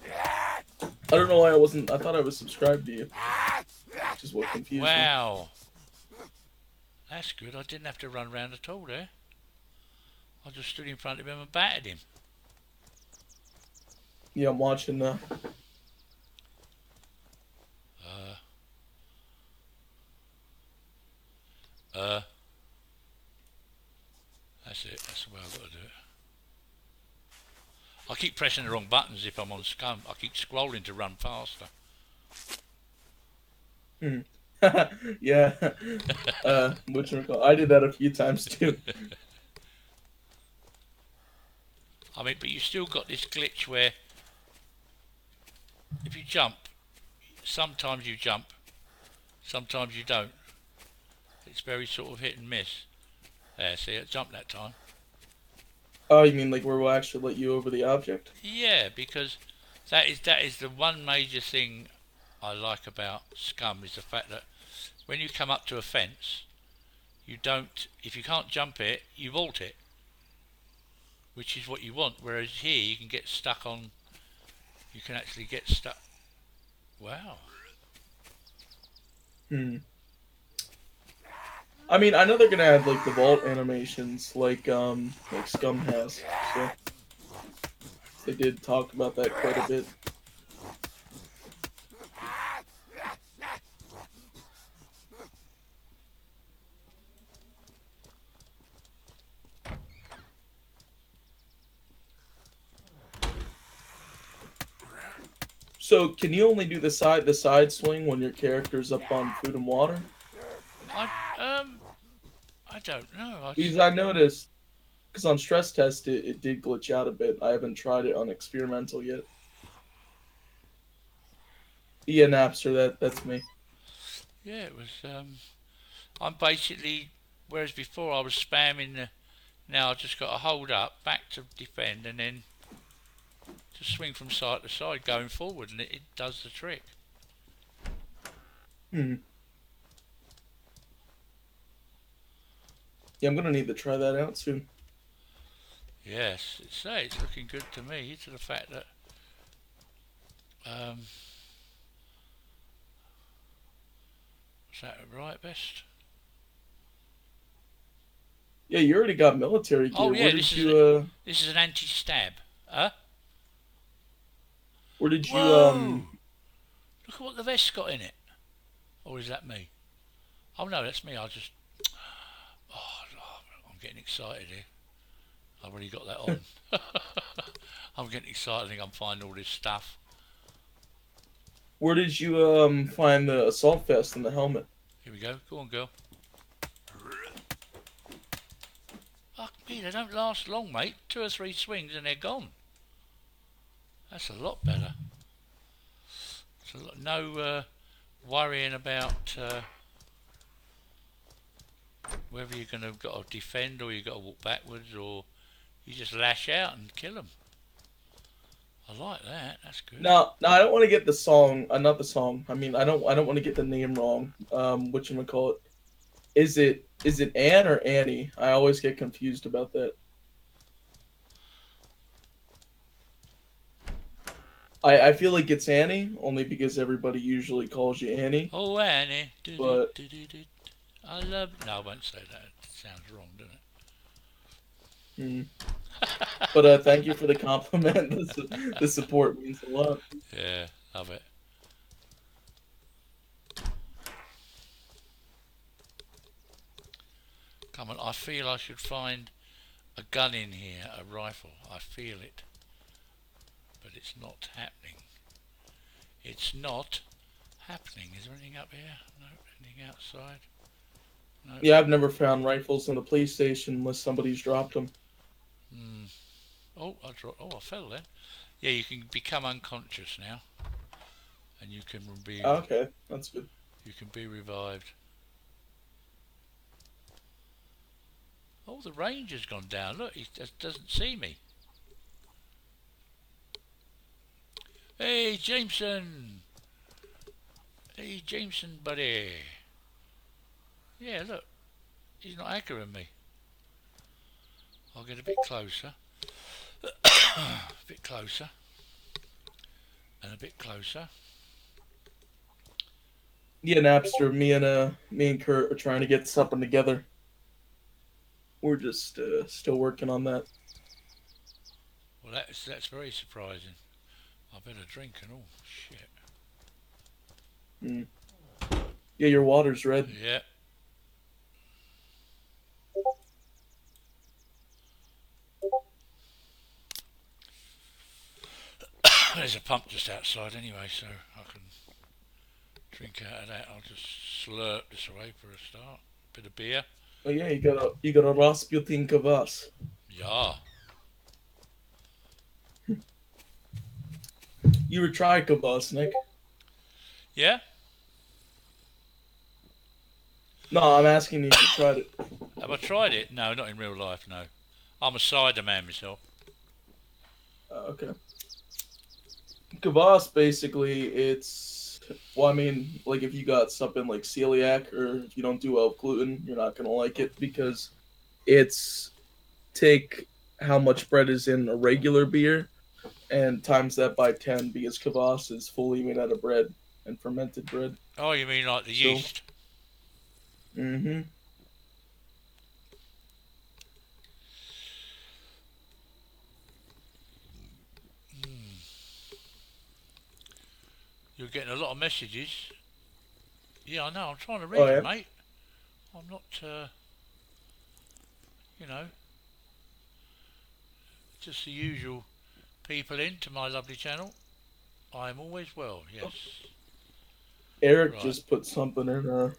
I don't know why I wasn't. I thought I was subscribed to you. Which is what confused me. Wow. That's good. I didn't have to run round at all there. I just stood in front of him and battered him. Yeah, I'm watching now. That's it. That's the way I've got to do it. I keep pressing the wrong buttons if I'm on scum. I keep scrolling to run faster. Hmm. Yeah. I did that a few times too. I mean, but you still got this glitch where if you jump, sometimes you jump, sometimes you don't. It's very sort of hit and miss. There, see, it jumped that time. Oh, you mean like where we'll actually let you over the object? Yeah, because that is the one major thing I like about Scum is the fact that when you come up to a fence, you don't. If you can't jump it, you vault it, which is what you want. Whereas here, you can get stuck on. You can actually get stuck. Wow. Hmm. I mean, I know they're gonna add like the vault animations, like Scum has. So they did talk about that quite a bit. So can you only do the side swing when your character's up on food and water? I um I don't know. Because I noticed, because on stress test it did glitch out a bit. I haven't tried it on experimental yet. Yeah, Napster, that's me. Yeah, it was. I'm basically. Whereas before I was spamming the. Now I just got to hold up, back to defend, and then just swing from side to side going forward, and it does the trick. Hmm. Yeah, I'm gonna need to try that out soon. Yes, it's looking good to me. To the fact that um, is that right, best? Yeah, you already got military Oh gear. yeah, Where did you this is an anti-stab. Huh? where did you Whoa! Look at what the vest's got in it. Or is that me? Oh no, that's me. I just. I'm getting excited here. I've already got that on. I'm getting excited. I think I'm finding all this stuff. where did you find the assault vest and the helmet? Here we go. Go on, girl. Fuck me, they don't last long, mate. 2 or 3 swings and they're gone. That's a lot better. No worrying about whether you're going to got to defend or you got to walk backwards or you just lash out and kill them. I like that. That's good. No, I don't want to get the song. Not the song. I mean, I don't want to get the name wrong. Whatchamacallit. Is it Anne or Annie? I always get confused about that. I feel like it's Annie only because everybody usually calls you Annie. Oh, Annie. But I love. No, I won't say that. It sounds wrong, doesn't it? hmm. But thank you for the compliment. The support means a lot. Yeah, love it. Come on, I feel I should find a gun in here, a rifle. I feel it. But it's not happening. It's not happening. Is there anything up here? No. Anything outside? No. Yeah, I've never found rifles in the police station unless somebody's dropped them. Hmm. Oh, I fell then. Yeah, you can become unconscious now, and you can be Okay, that's good. revived. Oh, the range has gone down. Look, he just doesn't see me. Hey, Jameson. Hey, Jameson, buddy. Yeah, look, he's not anchoring me. I'll get a bit closer. A bit closer. And a bit closer. Yeah, Napster. Me and Kurt are trying to get something together. We're just still working on that. Well, that's very surprising. I better drink and oh shit. Mm. Yeah, your water's red. Yeah. There's a pump just outside anyway, so I can drink out of that. I'll just slurp this away for a start. Bit of beer. Oh yeah, you got a Rasputin kvass. Yeah. You would try kvass, Nick. Yeah? No, I'm asking you if you tried it. Have I tried it? No, not in real life, no. I'm a cider man myself. Okay. Kvass, basically, well, I mean, like if you got something like celiac or if you don't do well with gluten, you're not gonna like it because it's take how much bread is in a regular beer and times that by 10 because kvass is fully made out of bread and fermented bread. Oh, you mean like the So, yeast? mm-hmm. You're getting a lot of messages. Yeah, I know. I'm trying to Oh read yeah. them, mate. I'm not, you know, just the usual people into my lovely channel. I am always well, yes. Eric Right. just put something in.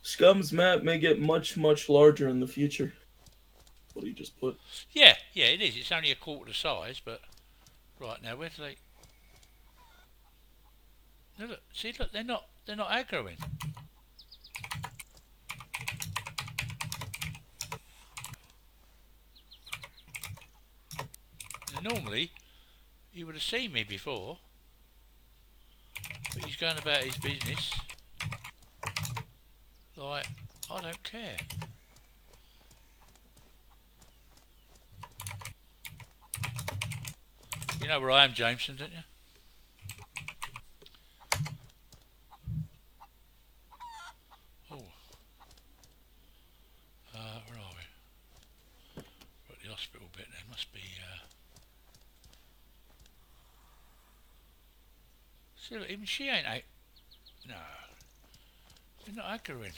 Scum's map may get much, much larger in the future. What he just put. Yeah, it is. It's only a quarter the size, but right now, where do they? No, look, see, look, they're not aggroing. Normally, he would have seen me before, but he's going about his business like I don't care. You know where I am, Jameson, don't you? Oh, where are we? We're at the hospital bit. There must be. See, look, even she ain't. No, they're not aggroing.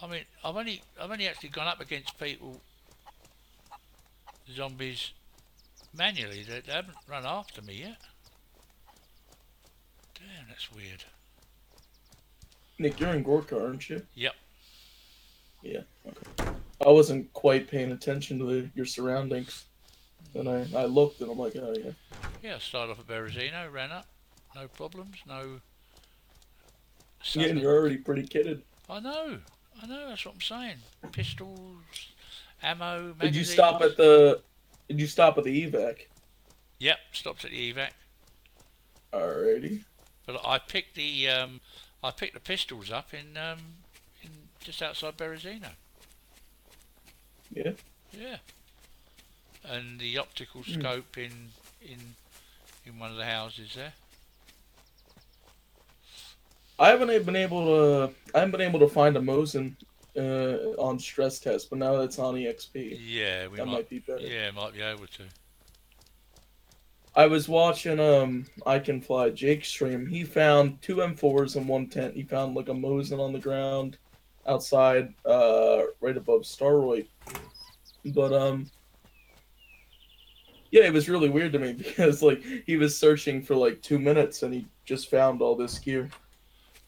I mean, I've only actually gone up against people, zombies, manually. They haven't run after me yet. Damn, that's weird. Nick, you're in Gorka, aren't you? Yep. Yeah. Okay. I wasn't quite paying attention to your surroundings. And I looked and I'm like, oh yeah. Yeah, I started off at Berezino, ran up, no problems, no. Yeah, and you're already pretty kitted. I know, that's what I'm saying. Pistols, ammo, magazines. Did you stop at the evac? Yep, stopped at the evac. Alrighty. But I picked the pistols up in just outside Berezino. Yeah. Yeah. And the optical scope in one of the houses there. I haven't been able to find a Mosin on stress test, but now that's on EXP. Yeah, that might be better. Yeah, might be able to. I was watching I Can Fly Jake's stream. He found 2 M4s and 1 tent. He found like a Mosin on the ground outside, right above Starroyd. But yeah, it was really weird to me because like he was searching for like 2 minutes and he just found all this gear.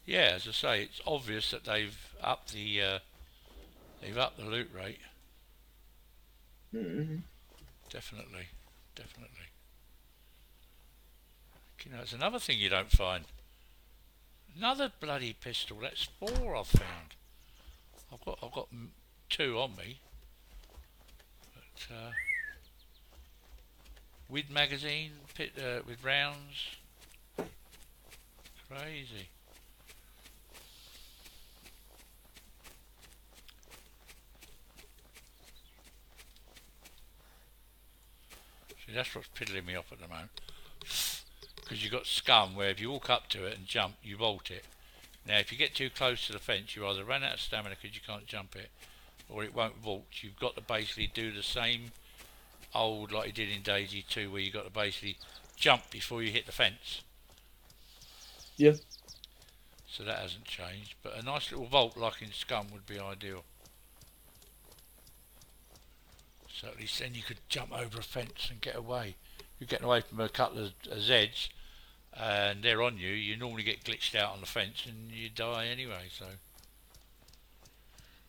Yeah, as I say, it's obvious that they've upped the loot rate. Mm-hmm. Definitely. You know, it's another thing you don't find. Another bloody pistol. That's 4 I've found. I've got 2 on me. But with magazine, with rounds. Crazy. See, that's what's piddling me off at the moment. Because you've got scum where if you walk up to it and jump, you vault it. Now, if you get too close to the fence, you either run out of stamina because you can't jump it, or it won't vault. You've got to basically do the same old like you did in DayZ 2, where you got to basically jump before you hit the fence. Yeah. So that hasn't changed, but a nice little vault like in Scum would be ideal. So at least then you could jump over a fence and get away. You're getting away from a couple of Zeds, and they're on you. You normally get glitched out on the fence and you die anyway. So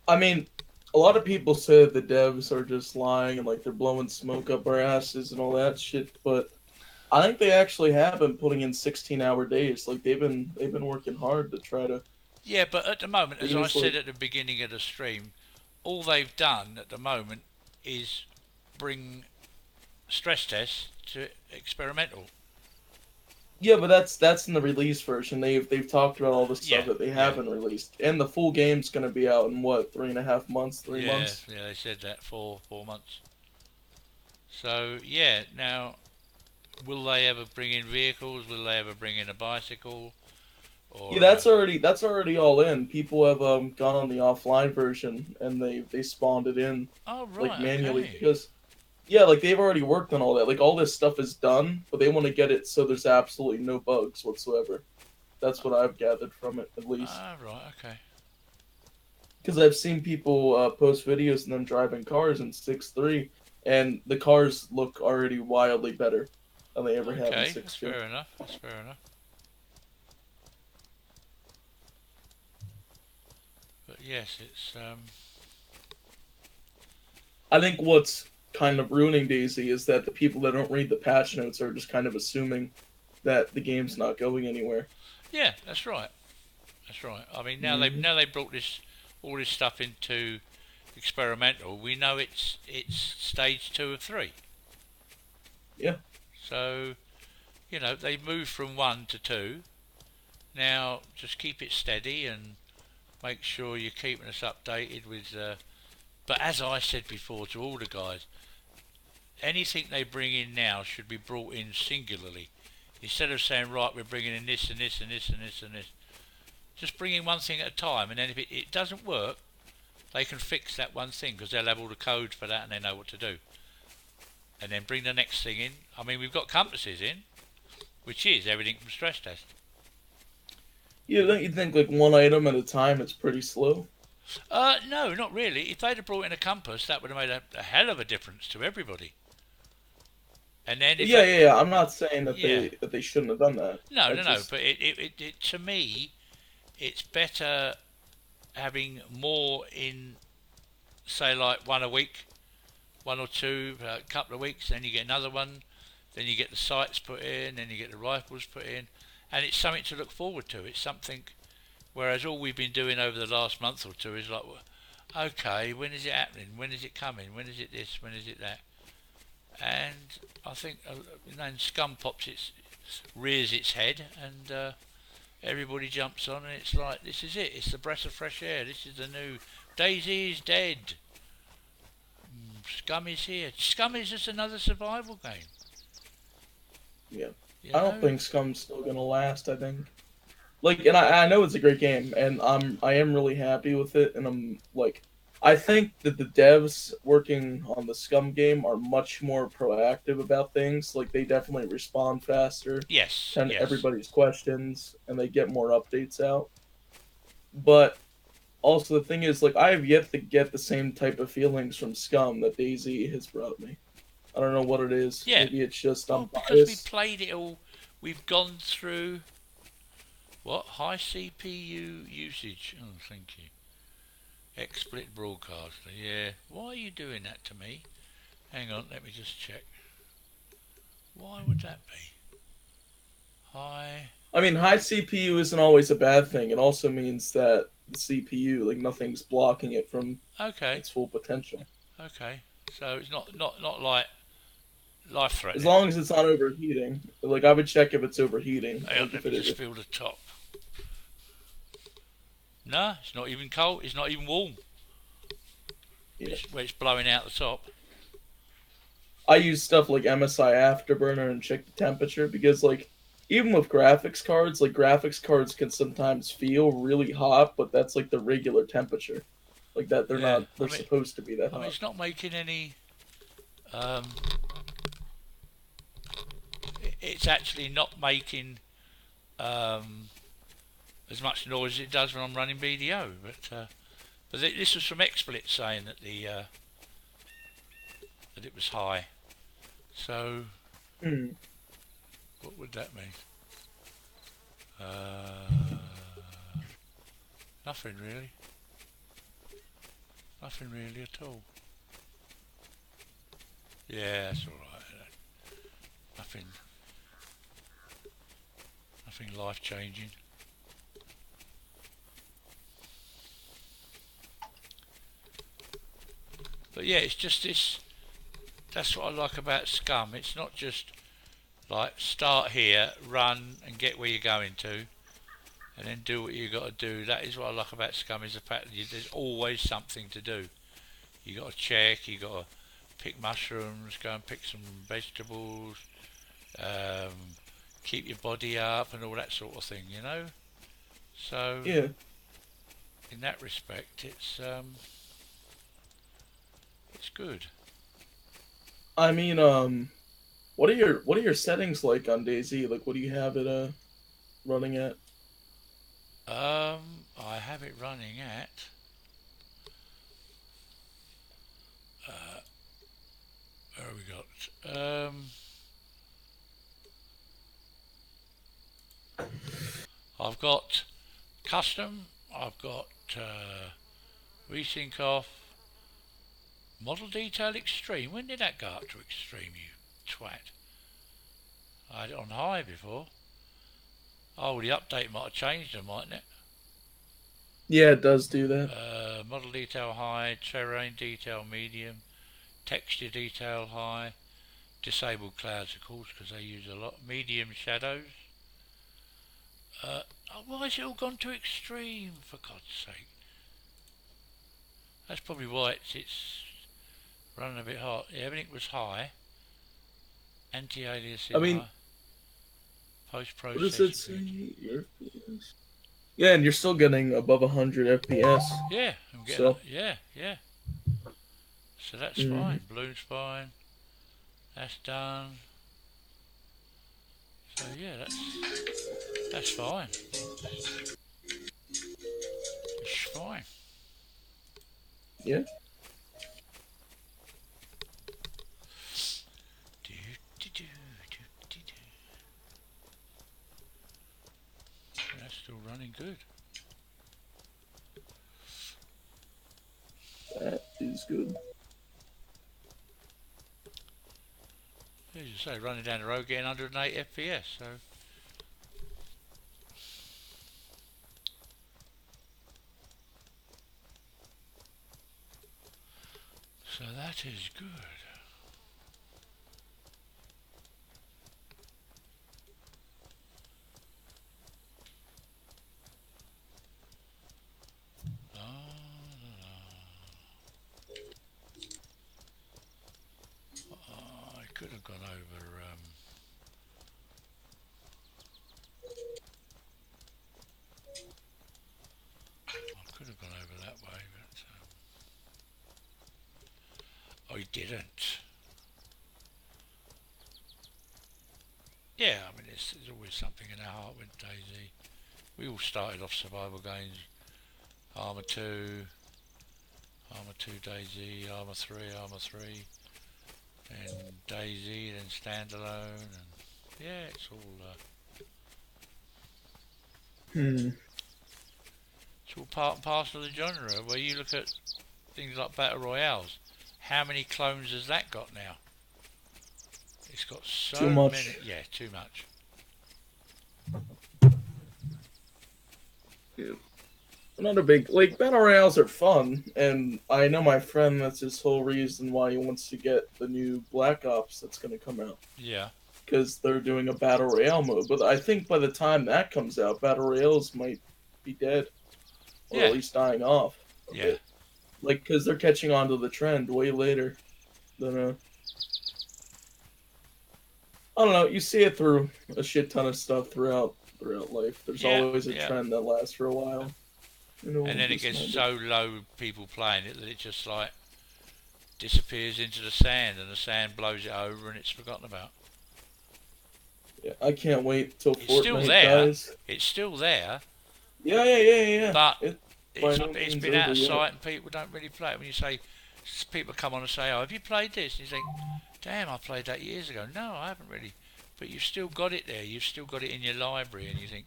I mean, a lot of people say the devs are just lying and like they're blowing smoke up our asses and all that shit, but I think they actually have been putting in 16-hour days. Like they've been working hard to try to. yeah, but at the moment, as I Because said like at the beginning of the stream, all they've done at the moment is bring stress tests to experimental. yeah, but that's in the release version. They've talked about all the stuff Yeah, that they yeah, haven't released, and the full game's gonna be out in what 3.5 months, 3 months. yeah. They said that 4 months. So yeah, now will they ever bring in vehicles? Will they ever bring in a bicycle? Yeah, Or that's already all in. People have gone on the offline version and they spawned it in oh like right, manually okay. because yeah, like they've already worked on all that. Like all this stuff is done, but they want to get it so there's absolutely no bugs whatsoever. That's what I've gathered from it at least. Ah right, okay. Because I've seen people post videos of them driving cars in 6.3, and the cars look already wildly better than they ever have in Okay, that's 6.2. fair enough. That's fair enough. But yes, it's I think what's kind of ruining DayZ is that the people that don't read the patch notes are just kind of assuming that the game's not going anywhere. yeah, that's right. That's right. I mean, Hmm. now they brought this all this stuff into experimental. We know it's stage 2 of 3. Yeah. So you know they've moved from 1 to 2. Now just keep it steady and make sure you're keeping us updated with. But as I said before to all the guys, anything they bring in now should be brought in singularly. Instead of saying, right, we're bringing in this and this and this and this and this, just bring in one thing at a time. And then if it doesn't work, they can fix that one thing because they'll have all the code for that and they know what to do. And then bring the next thing in. I mean, we've got compasses in, which is everything from stress test. You don't you think like one item at a time it's pretty slow? No, not really. If they'd have brought in a compass, that would have made a hell of a difference to everybody. And then if Yeah, that, yeah, yeah. I'm not saying that yeah, they shouldn't have done that. no, I no, no. just But it to me, it's better having more in, say, like one a week, one or two, a couple of weeks, then you get another one, then you get the sights put in, then you get the rifles put in, and it's something to look forward to. It's something, whereas all we've been doing over the last month or two is like, okay, when is it happening? When is it coming? When is it this? When is it that? And I think, then Scum pops rears its head, and everybody jumps on, and it's like, this is it. It's the breath of fresh air. This is the new DayZ is dead. Scum is here. Scum is just another survival game. yeah. You I don't know? think Scum's still gonna last. I think like, and I know it's a great game, and I am really happy with it, and I'm like, I think that the devs working on the Scum game are much more proactive about things. Like they definitely respond faster Yes, to yes. everybody's questions, and they get more updates out. But also the thing is, like, I have yet to get the same type of feelings from Scum that DayZ has brought me. I don't know what it is. Yeah. Maybe it's just I'm Well, because we biased. played it all, we've gone through what high CPU usage. Oh, thank you. XSplit broadcaster. Yeah. Why are you doing that to me? Hang on, let me just check. Why would that be? High. I mean, high CPU isn't always a bad thing. It also means that the CPU, like, nothing's blocking it from Okay. its full potential. Okay. So it's not like life As threatening. long as it's not overheating. Like, I would check if it's overheating. Hang on, Like, let if me it just is. feel the top. No, it's not even cold. It's not even warm. Yeah. It's blowing out the top. I use stuff like MSI Afterburner and check the temperature because, like, even with graphics cards, like, graphics cards can sometimes feel really hot, but that's, like, the regular temperature. Like, that they're Yeah. not, they're supposed to be that hot. It's not making any. Um, it's actually not making um, as much noise as it does when I'm running BDO. But this was from XSplit saying that that it was high. So, Hmm. what would that mean? Nothing really. Nothing really at all. Yeah, that's alright. Nothing life changing. But yeah, it's just this. That's what I like about Scum. It's not just like start here, run and get where you're going to, and then do what you got to do. That is what I like about Scum, is the fact that there's always something to do. You got to check, you got to pick mushrooms, go and pick some vegetables, keep your body up and all that sort of thing, you know. So Yeah. in that respect, it's good. I mean, what are your settings like on DayZ? Like, what do you have it running at? I have it running at where have we got? I've got custom. I've got resync off. Model detail extreme. When did that go up to extreme, you twat? I had it on high before. Oh, the update might have changed them, mightn't it? Yeah, it does do that. Model detail high, terrain detail medium, texture detail high, disabled clouds of course because they use a lot, medium shadows. Oh, why has it all gone to extreme, for God's sake? That's probably why it's running a bit hot. Yeah, everything was high. Anti-aliasing I mean, high. what does it Post-process say? good. Your FPS? Yeah, and you're still getting above 100 FPS. Yeah, I'm getting So, yeah. So that's mhm. fine. Balloon's fine. That's done. So yeah, that's fine. It's fine. Yeah. Do, do, do, do, do, do. That's still running good. That is good. As you say, running down the road getting 108 FPS. So that is good. I could have gone over. I could have gone over that way, but I didn't. Yeah, I mean, there's always something in our heart with DayZ. We all started off survival games. Armour 2, Armour 2 DayZ, Armour 3, Armour 3, and DayZ, then standalone, and yeah, it's all it's all part and parcel of the genre. Where you look at things like battle royales, how many clones has that got now? It's got so Too much. many. Yeah, too much. Yeah. Another big, like, battle royales are fun, and I know my friend, that's his whole reason why he wants to get the new Black Ops that's going to come out. Yeah. Because they're doing a battle royale mode. But I think by the time that comes out, battle royales might be dead, or Yeah. at least dying off. Yeah. Bit. Like, because they're catching on to the trend way later than I don't know. You see it through a shit ton of stuff throughout life. There's always a trend that lasts for a while. And then it gets so low, people playing it, that it just like disappears into the sand, and the sand blows it over, and it's forgotten about. Yeah, I can't wait till It's Fortnite still there. dies. It's still there. Yeah. But It's it's been out of sight, and people don't really play it. When you say People come on and say, "Oh, have you played this?" And you think, "Damn, I played that years ago." No, I haven't really. But you've still got it there. You've still got it in your library, and you think,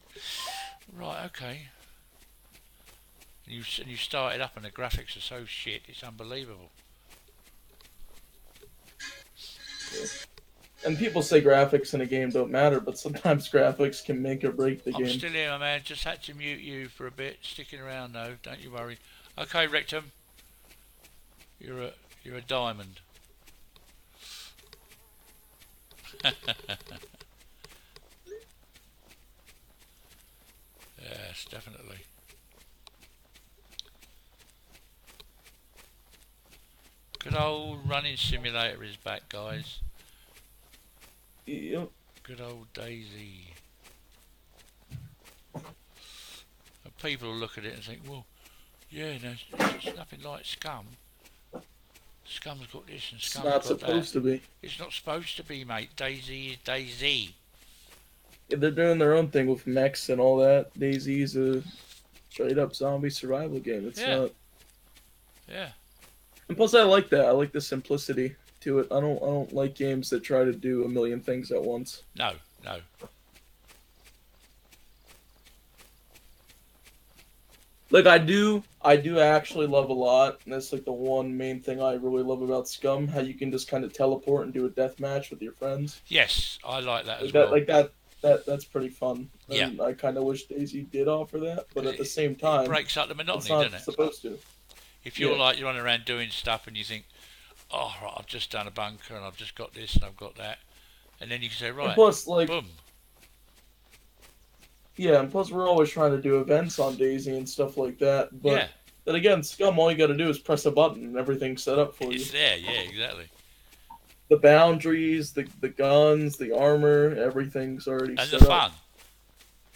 right, okay. And you start it up, and the graphics are so shit, it's unbelievable. And people say graphics in a game don't matter, but sometimes graphics can make or break the I'm game. still here, my man. Just had to mute you for a bit. Sticking around though, don't you worry. Okay, Rectum, you're a diamond. Yes, definitely. Good old running simulator is back, guys. Yep. Good old DayZ. And people will look at it and think, well, yeah, no, it's nothing like Scum. Scum's got this and It's Scum's not got that. supposed to be. It's not supposed to be, mate. DayZ is DayZ. Yeah, they're doing their own thing with mechs and all that. DayZ's a straight up zombie survival game. It's Yeah. not. Yeah. And plus, I like that. I like the simplicity to it. I don't like games that try to do a million things at once. No, no. Like I do actually love a lot, and that's like the one main thing I really love about Scum. How you can just kind of teleport and do a death match with your friends. Yes, I like that as Like that, well. that's pretty fun. Yeah. And I kind of wish DayZ did offer that, but at the same time, It breaks up the it's monotony, not doesn't it? supposed to. If you're Yeah. like you're running around doing stuff and you think, oh, right, I've just done a bunker and I've just got this and I've got that, and then you can say, And right, plus, like, boom. yeah, and plus we're always trying to do events on DayZ and stuff like that. But Yeah, then again, Scum, all you got to do is press a button and everything's set up for you. it's there. Yeah, exactly. The boundaries, the guns, the armor, everything's already And set the up.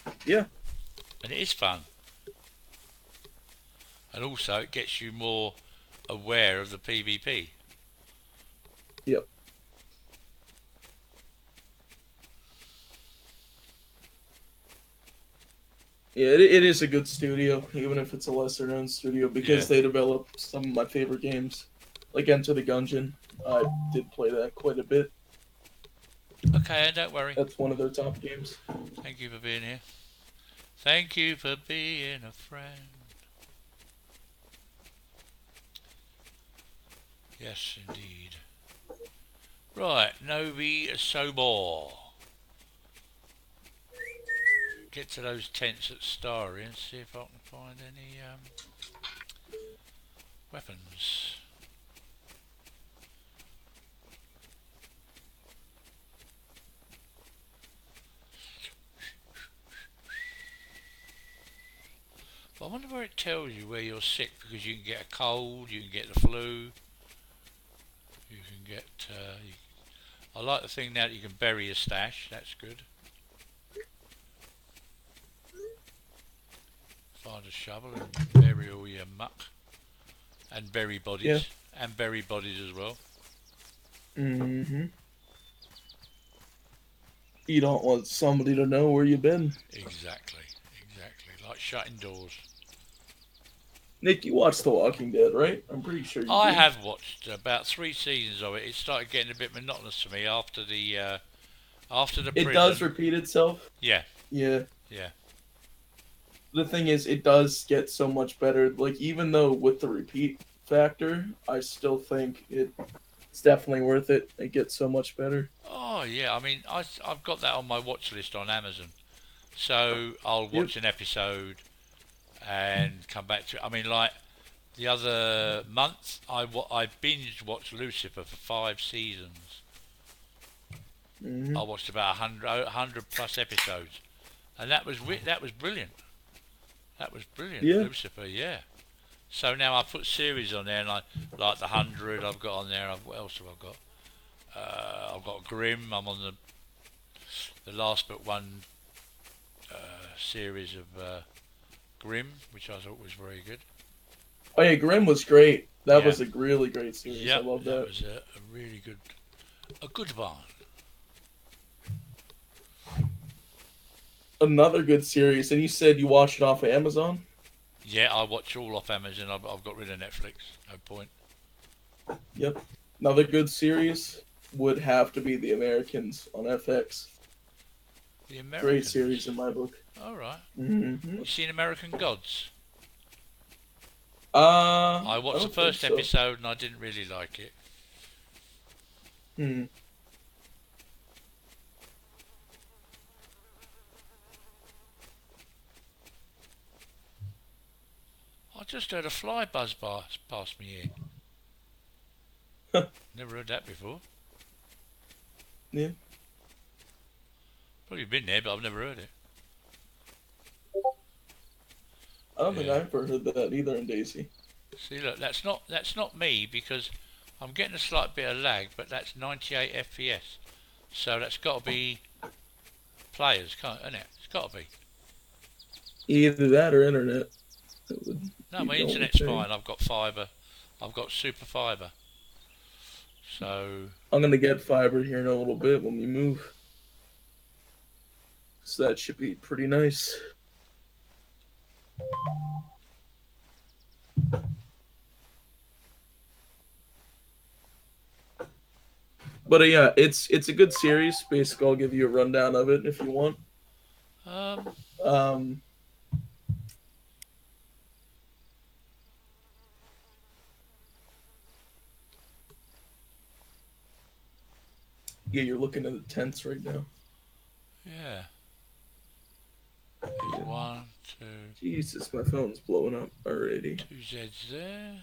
fun. Yeah. And it is fun. And also, it gets you more aware of the PvP. Yep. Yeah, it is a good studio, even if it's a lesser known studio, because Yeah. they develop some of my favorite games. Like Enter the Gungeon. I did play that quite a bit. Okay, and don't worry. That's one of their top games. Thank you for being here. Thank you for being a friend. Yes, indeed. Right, Novi Sobor. Get to those tents at Starry and see if I can find any weapons. But I wonder where it tells you where you're sick, because you can get a cold, you can get the flu, you can get. I like the thing now that you can bury your stash. That's good. Find a shovel and bury all your muck, and bury bodies, Yeah. and bury bodies as well. Mm-hmm. You don't want somebody to know where you've been. Exactly, exactly. Like shutting doors. Nick, you watched The Walking Dead, right? I'm pretty sure you I did. have watched about 3 seasons of it. It started getting a bit monotonous to me after the prison. It does repeat itself. Yeah, Yeah. yeah. The thing is, it does get so much better. Like, even though with the repeat factor, I still think it's definitely worth it. It gets so much better. Oh yeah. I mean, I've got that on my watch list on Amazon. So I'll watch an episode and come back to it. I mean, like the other month, I binge watched Lucifer for 5 seasons. Mm-hmm. I watched about 100 plus episodes, and that was brilliant. That was brilliant, Yeah. Lucifer. Yeah. So now I put series on there, and I like the 100 I've got on there. What else have I got? I've got Grimm. I'm on the last but one series of Grimm, which I thought was very good. Oh yeah, Grimm was great. That Yeah. was a really great series. Yeah, I love that that. was a really good one. Another good series, and you said you watched it off of Amazon? Yeah, I watch all off Amazon. I've got rid of Netflix. No point. Yep. Another good series would have to be The Americans on FX. The Great Americans. series in my book. Alright. Mm-hmm. You seen American Gods? I I watched the don't think first so. episode and I didn't really like it. Hmm. I just heard a fly buzz past me here. Never heard that before. Yeah. Probably been there, but I've never heard it. I don't think Yeah. I've ever heard that either in DayZ. See, look, that's not me because I'm getting a slight bit of lag, but that's 98 FPS. So that's got to be players, isn't it? It's got to be. Either that or internet. That would No, be my the only internet's thing. fine. I've got fibre. I've got super fibre. So I'm gonna get fiber here in a little bit when we move. So that should be pretty nice. But yeah, it's a good series. Basically, I'll give you a rundown of it if you want. um, Um, yeah, you're looking at the tents right now. yeah. There's one, two, Jesus, my phone's blowing up already. two Zs there.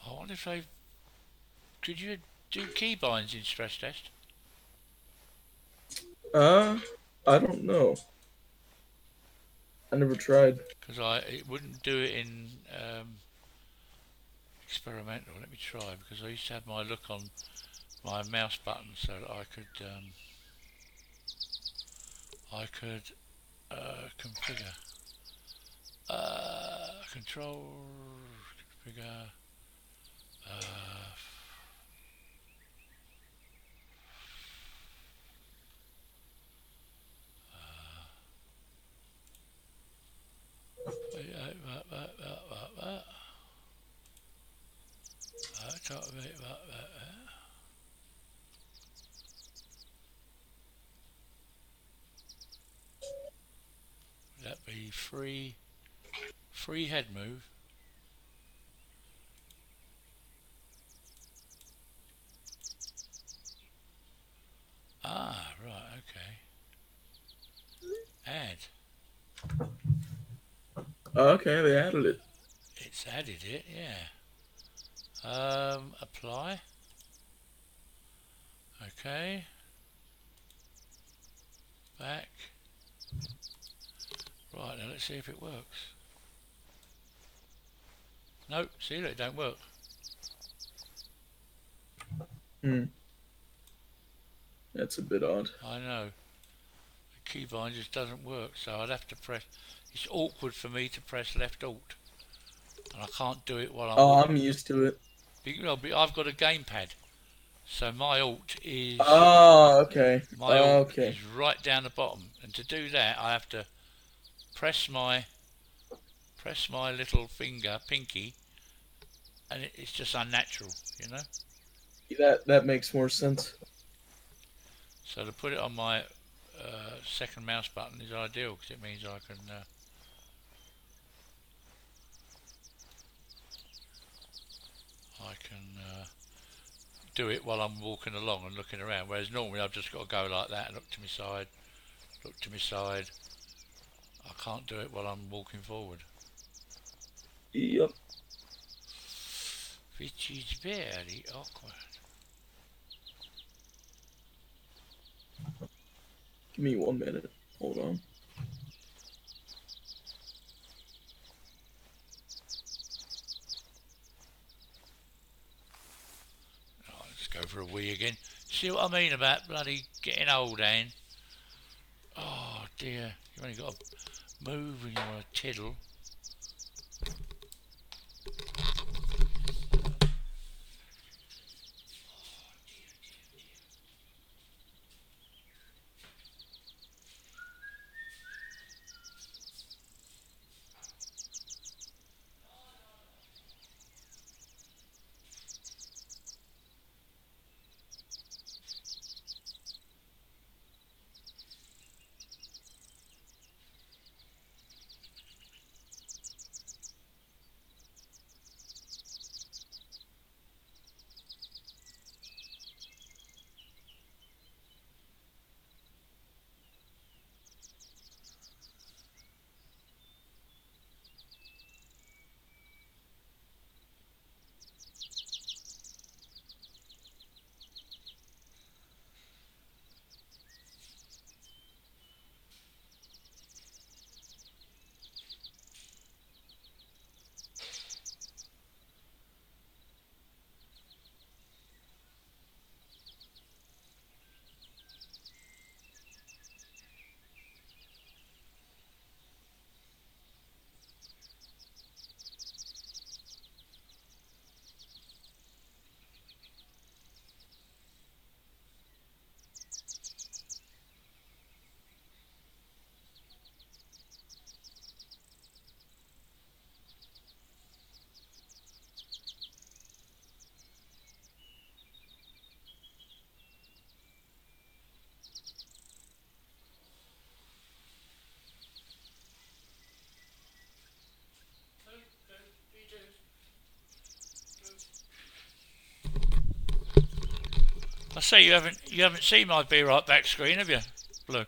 I wonder if they could you do keybinds in stress test? Uh, I don't know. I never tried. Because it wouldn't do it in experimental. Let me try because I used to have my look on my mouse button so that I could configure control configure that be free head move. Ah, right, okay. Add. Okay, they added it. It's added it, yeah. Apply. Okay. Back. Right, now let's see if it works. Nope, see, look, it don't work. That's a bit odd. I know. The keybind just doesn't work, so I'd have to press. It's awkward for me to press left alt, and I can't do it while I'm. Oh, I'm used to it. I've got a gamepad, so my alt is. Oh, okay. My alt Okay. is right down the bottom, and to do that, I have to press my little finger, pinky, and it's just unnatural, you know. That makes more sense. So to put it on my second mouse button is ideal because it means I can do it while I'm walking along and looking around. Whereas normally I've just got to go like that and look to my side, look to my side. I can't do it while I'm walking forward. Yep. Which is very awkward. Give me 1 minute. Hold on. Right, let's go for a wee again. See what I mean about bloody getting old, Anne? Oh dear, you've only got to move when you want to tiddle. say you haven't seen my Be Right Back screen, have you, Blue?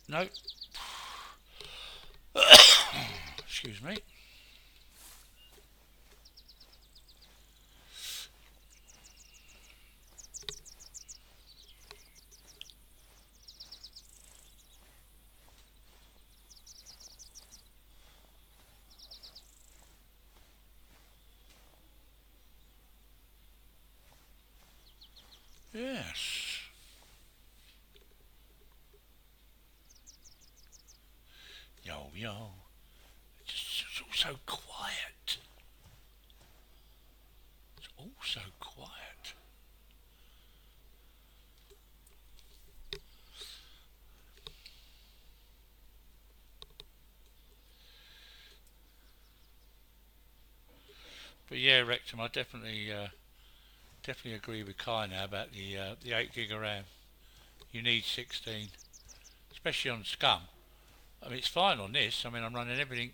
No. Excuse me. Yes. Yo, yo. It's all so quiet. It's all so quiet. But yeah, Rectum, I definitely agree with Kai now about the 8 gig of RAM. You need 16, especially on Scum. I mean, it's fine on this. I mean, I'm running everything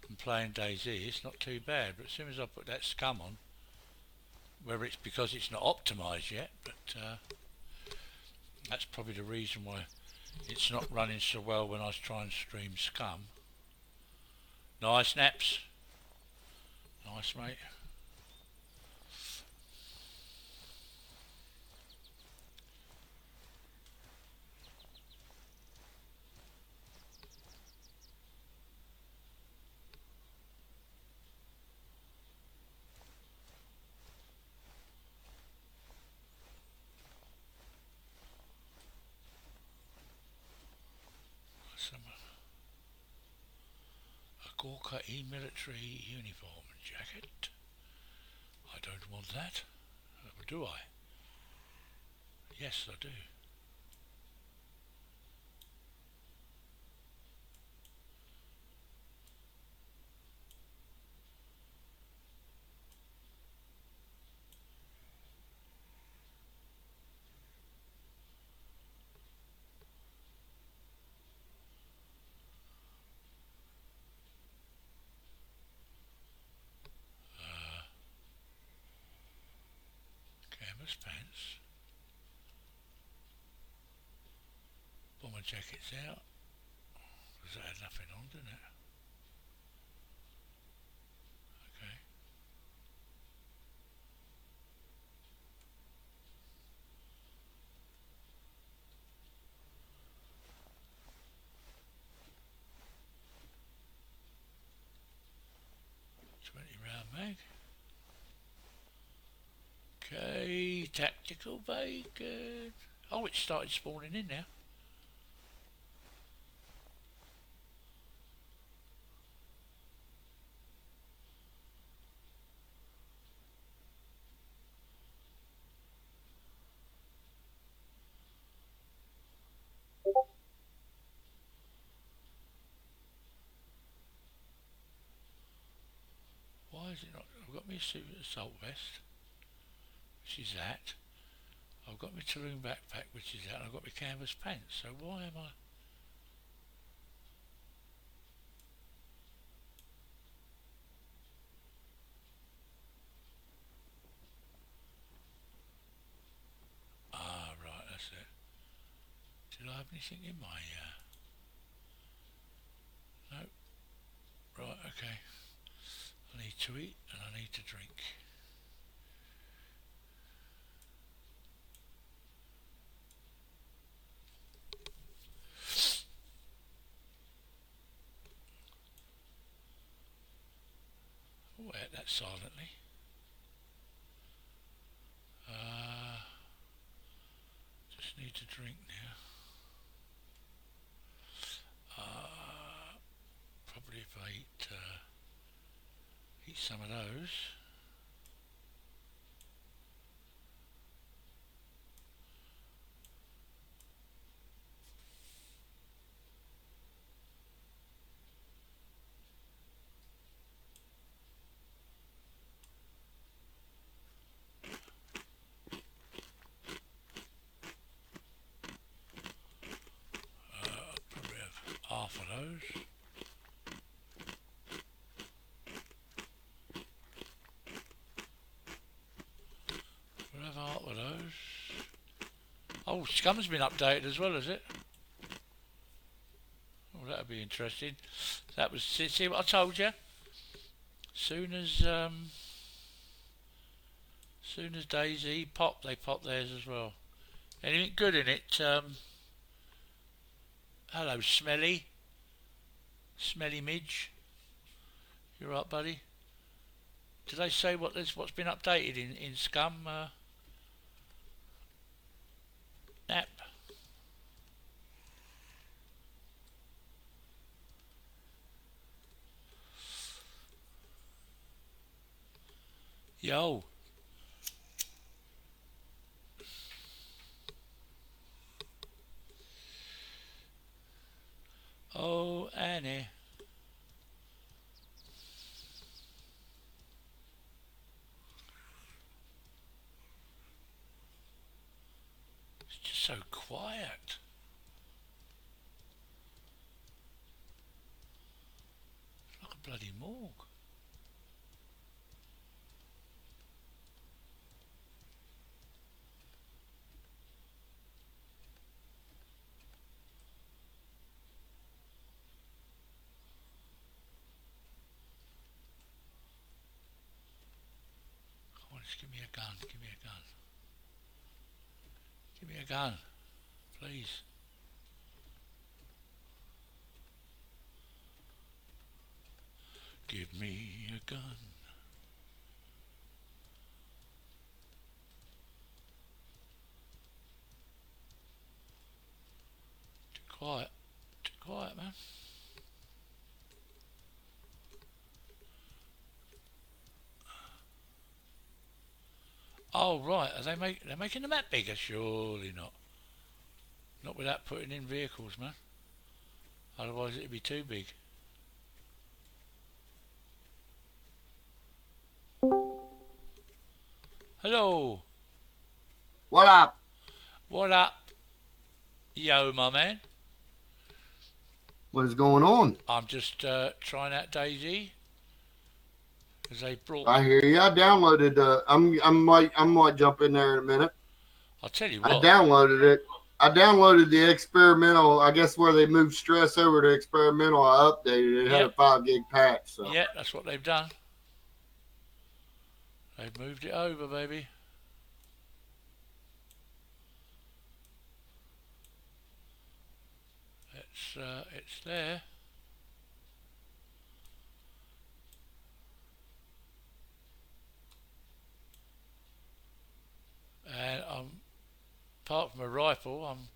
and playing DayZ. It's not too bad. But as soon as I put that Scum on, whether it's because it's not optimised yet, but that's probably the reason why it's not running so well when I was trying to stream Scum. Nice, Naps. Nice, mate. A Gorka E-military uniform and jacket. I don't want that. Do I? Yes, I do. Canvas pants. Bomber jacket's out. Because that had nothing on, didn't it? Okay. Round mag. Okay, tactical bacon. Oh, it started spawning in now. Why is it not? I've got my suit assault vest, which is that. I've got my Tulum backpack, which is that. And I've got my canvas pants. So why am I? Ah, right, that's it. Did I have anything in my? No. Right, okay. I need to eat and I need to drink. Oh, I ate that silently. Just need to drink now. Probably if I eat some of those. Probably have half of those. Oh, Scum's been updated as well, has it? Oh, that'll be interesting. That was see what I told you. Soon as DayZ pop, they pop theirs as well. Anything good in it? Hello, Smelly Midge. You right, buddy? Did they say what's been updated in Scum? Nap. Yo. Oh, Annie. It's just so quiet. It's like a bloody morgue. Come on, just give me a gun. Give me a gun. Give me a gun, please. Give me a gun. Too quiet, man. Oh right, they're making the map bigger? Surely not. Not without putting in vehicles, man. Otherwise it'd be too big. Hello. What up? What up? Yo, my man. What is going on? I'm just trying out DayZ because they brought. I hear you. I downloaded. I might jump in there in a minute. I'll tell you what. I downloaded it. I downloaded the experimental. I guess where they moved stress over to experimental. I updated it. It had a 5 gig patch. So. Yeah, that's what they've done. They've moved it over, baby. It's there. And apart from a rifle, I'm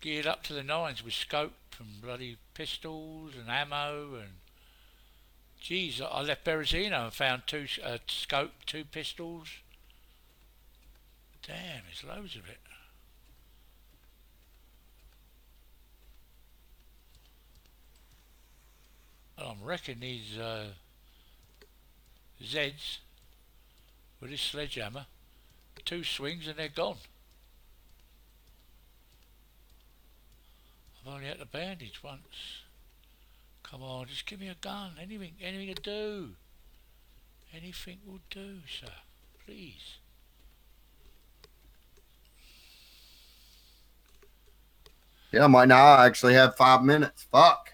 geared up to the nines with scope and bloody pistols and ammo and. Geez, I left Berezino and found 2 scope, 2 pistols. Damn, there's loads of it. I'm wrecking these Zeds with this sledgehammer. 2 swings and they're gone. I've only had to bandage once. Come on, just give me a gun. Anything will do. Anything will do, sir. Please. Yeah, I might now actually have 5 minutes. Fuck.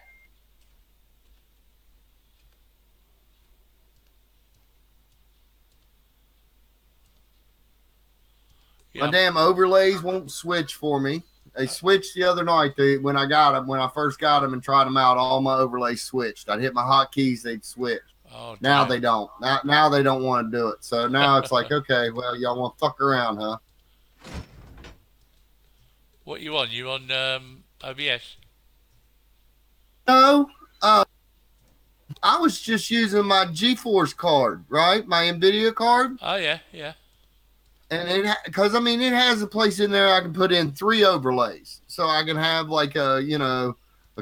Yeah. My damn overlays won't switch for me. They switched the other night when I got them. When I first got them and tried them out, all my overlays switched. I'd hit my hotkeys, they'd switch. Oh, now damn. they don't. Now they don't want to do it. So now it's like, okay, well, y'all want to fuck around, huh? What you on? You on OBS? No. I was just using my GeForce card, right? My NVIDIA card. Oh, yeah, yeah. And because it has a place in there I can put in 3 overlays, so I can have like a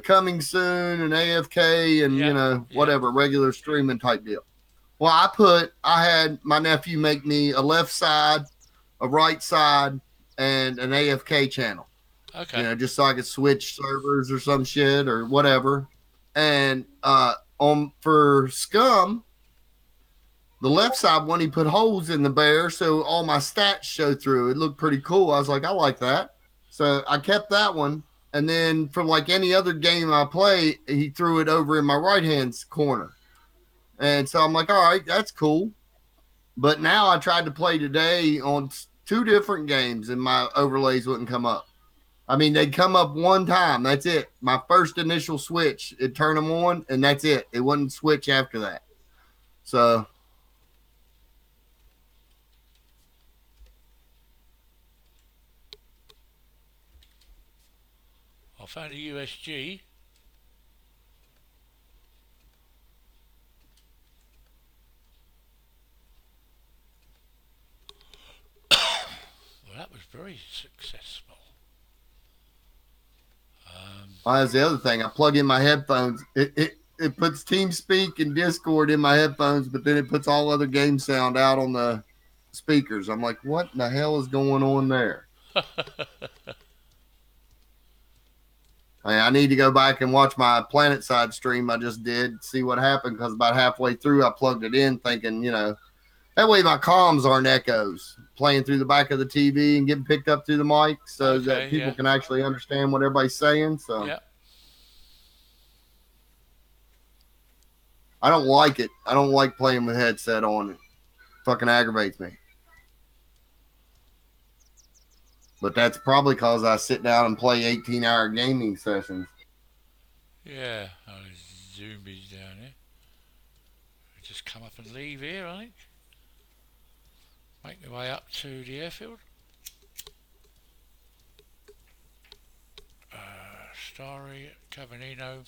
coming soon, an AFK, and whatever regular streaming type deal. Well, I had my nephew make me a left side, a right side, and an AFK channel. Okay. Just so I could switch servers or some shit or whatever. And for Scum, the left side one, he put holes in the bear so all my stats show through. It looked pretty cool. I was like, I like that. So I kept that one. And then for like any other game I play, he threw it over in my right hand corner. And so I'm like, all right, that's cool. But now I tried to play today on 2 different games and my overlays wouldn't come up. I mean, they'd come up one time. That's it. My first initial switch, it turned them on, and that's it. It wouldn't switch after that. So I found a USG. Well, that was very successful. that's the other thing. I plug in my headphones. It puts TeamSpeak and Discord in my headphones, but then it puts all other game sound out on the speakers. I'm like, what the hell is going on there? I need to go back and watch my Planet Side stream I just did, see what happened, because about halfway through I plugged it in thinking, that way my comms aren't echoes playing through the back of the TV and getting picked up through the mic so that people can actually understand what everybody's saying. So yeah. I don't like it. I don't like playing with headset on. It fucking aggravates me. But that's probably because I sit down and play 18-hour gaming sessions. Yeah. Oh, there's zombies down here. Just come up and leave here, I think. Make my way up to the airfield. Starry, Cavernino.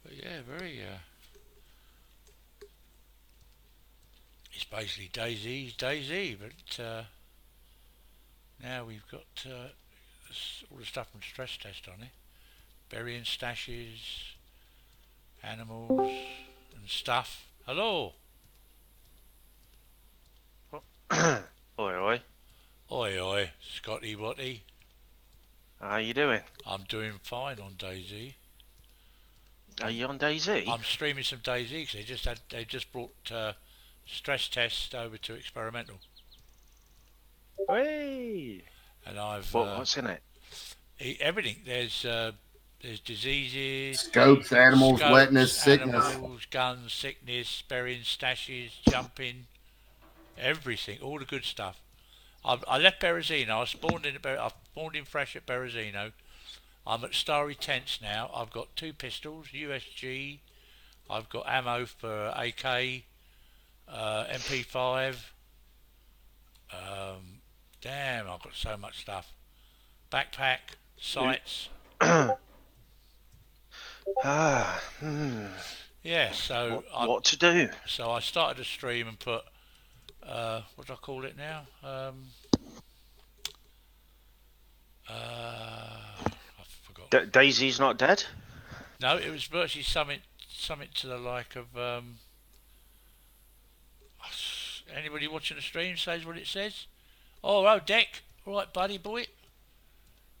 But yeah, very... it's basically DayZ, but now we've got all the stuff from stress test on it. Burying stashes, animals and stuff. Hello. Oi, oi. Oi, oi, Scotty Watty. How you doing? I'm doing fine on DayZ. Are you on DayZ? I'm streaming some DayZ because they just brought stress test over to experimental. Hey. And I've what's in it? Everything. There's diseases, scopes, animals, wetness, sickness, animals, guns, sickness, burying stashes, jumping, everything, all the good stuff. I left Berezino. I spawned in fresh at Berezino. I'm at Starry Tents now. I've got 2 pistols, USG. I've got ammo for AK, MP5. Damn, I've got so much stuff. Backpack, sights. Yeah, so what to do? So I started a stream and put what do I call it now? I forgot. DayZ's not dead? No, it was virtually something to the like of anybody watching the stream says what it says. Oh, Deck. All right, buddy boy.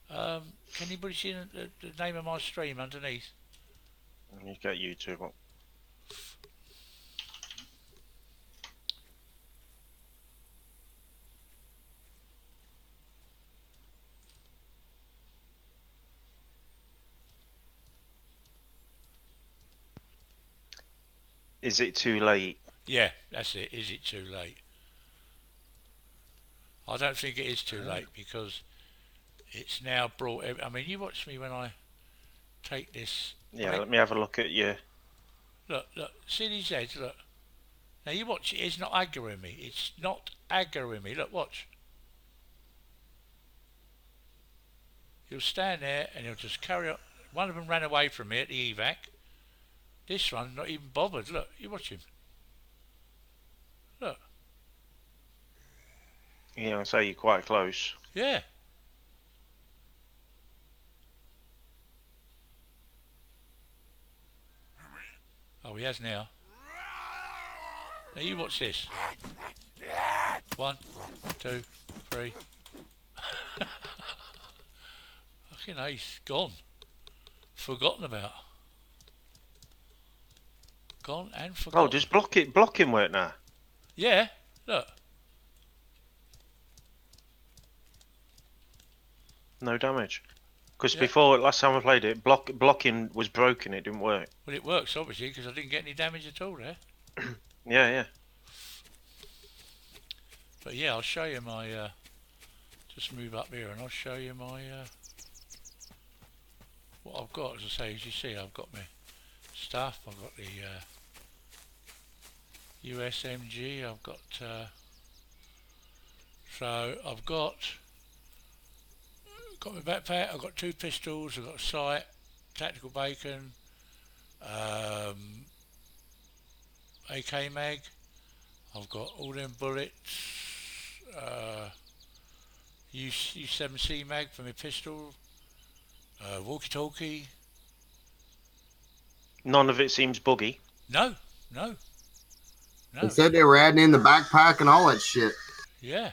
Can anybody see the name of my stream underneath? You got YouTube up. Is it too late? Yeah, that's it. Is it too late? I don't think it is too late because it's now brought... I mean, you watch me when I take this... Yeah, let me have a look at you. Look, see these heads, look. Now you watch, it's not aggroing me. It's not aggroing me. Look, watch. He'll stand there and he'll just carry on. One of them ran away from me at the evac. This one not even bothered. Look, you watch him. Look. Yeah, I say you're quite close. Yeah. Oh, he has now. Now you watch this. 1, 2, 3. Fucking hell, he's gone. Forgotten about. Gone and forgotten. Oh, does blocking work now? Yeah, look. No damage. Because Yeah. before, last time I played it, blocking was broken. It didn't work. Well, it works obviously because I didn't get any damage at all there. Yeah. But yeah, I'll show you my. Just move up here and I'll show you my. What I've got, as I say, as you see, I've got my stuff. I've got the USMG. I've got. So I've got my backpack. I've got 2 pistols. I've got a sight, tactical bacon, AK mag. I've got all them bullets. U7C mag for my pistol. Walkie-talkie. None of it seems buggy. No. They said they were adding in the backpack and all that shit. Yeah.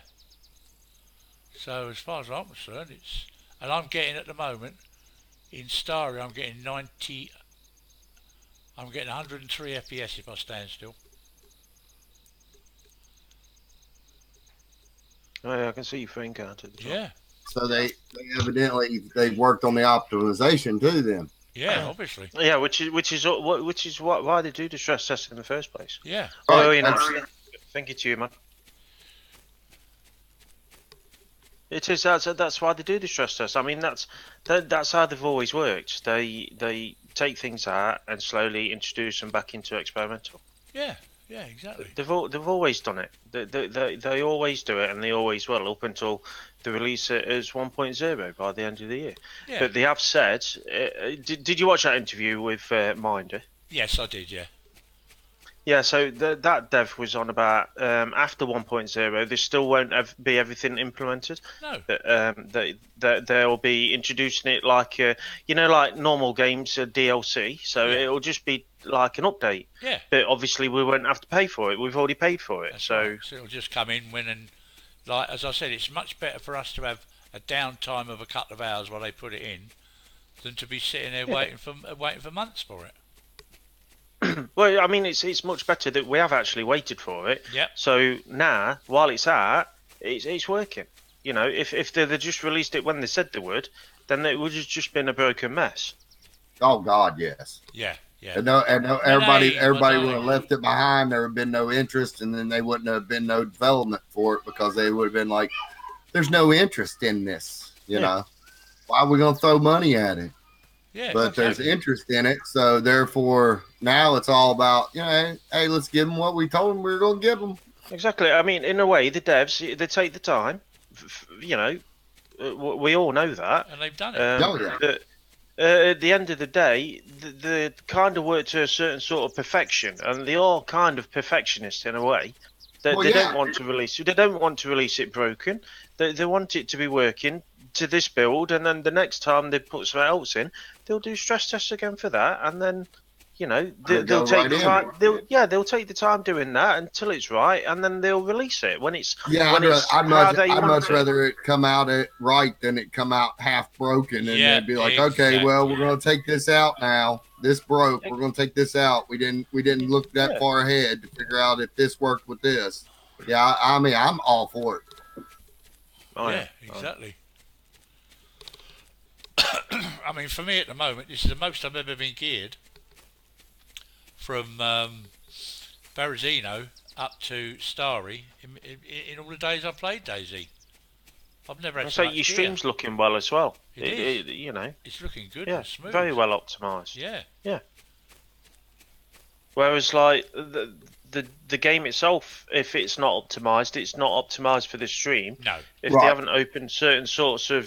So as far as I'm concerned, and I'm getting at the moment in Starry, I'm getting 103 FPS if I stand still. Oh, yeah, I can see your frame count at the top. Yeah. So they evidently they've worked on the optimization too. Then. Yeah, obviously. Yeah, which is why they do the stress test in the first place. Yeah. Oh, Right, you know, thank you to you, man. It is that's why they do the stress test. I mean, that's how they've always worked. They take things out and slowly introduce them back into experimental. Yeah, exactly. They've always done it. They always do it, and they always will up until they release it as 1.0 by the end of the year. Yeah. But they have said. Did you watch that interview with Minder? Yes, I did, yeah. Yeah, so that dev was on about after 1.0, there still won't be everything implemented. No. They'll be introducing it like like normal games DLC. So Yeah. it'll just be like an update. Yeah. But obviously we won't have to pay for it. We've already paid for it. That's So right. So it'll just come in when and like as I said, it's much better for us to have a downtime of a couple of hours while they put it in than to be sitting there waiting for months for it. well, I mean, it's much better that we have actually waited for it. Yep. So now, while it's out, it's working. You know, if they just released it when they said they would, then it would have just been a broken mess. Oh God, yes. Yeah. And everybody Renee. would have left it behind. There would have been no interest, and then they wouldn't have been no development for it because they would have been like, "There's no interest in this." You know, why are we gonna throw money at it? Yeah. But there's interest in it, so therefore now it's all about hey, let's give them what we told them we were gonna give them. Exactly. I mean, in a way, the devs they take the time. We all know that. And they've done it. But, at the end of the day, they kind of work to a certain sort of perfection, and they are kind of perfectionists in a way. They don't want to release it. They don't want to release it broken. They want it to be working to this build, and then the next time they put something else in, they'll do stress tests again for that, and then they'll take the time. They'll take the time doing that until it's right, and then they'll release it when it's. I'd much rather it come out right than it come out half broken, and they'd be like, okay, well, we're gonna take this out now. This broke. We're gonna take this out. We didn't look that far ahead to figure out if this worked with this. Yeah, I mean, I'm all for it. Oh, yeah, exactly. I mean, for me at the moment, this is the most I've ever been geared. From Berezino up to Starry in all the days I've played DayZ. I've never had so much your gear. stream's looking well as well. It is. It's looking good yeah, and smooth. very well optimized. Yeah. Whereas like the game itself, if it's not optimized, it's not optimized for the stream. No. If they haven't opened certain sorts of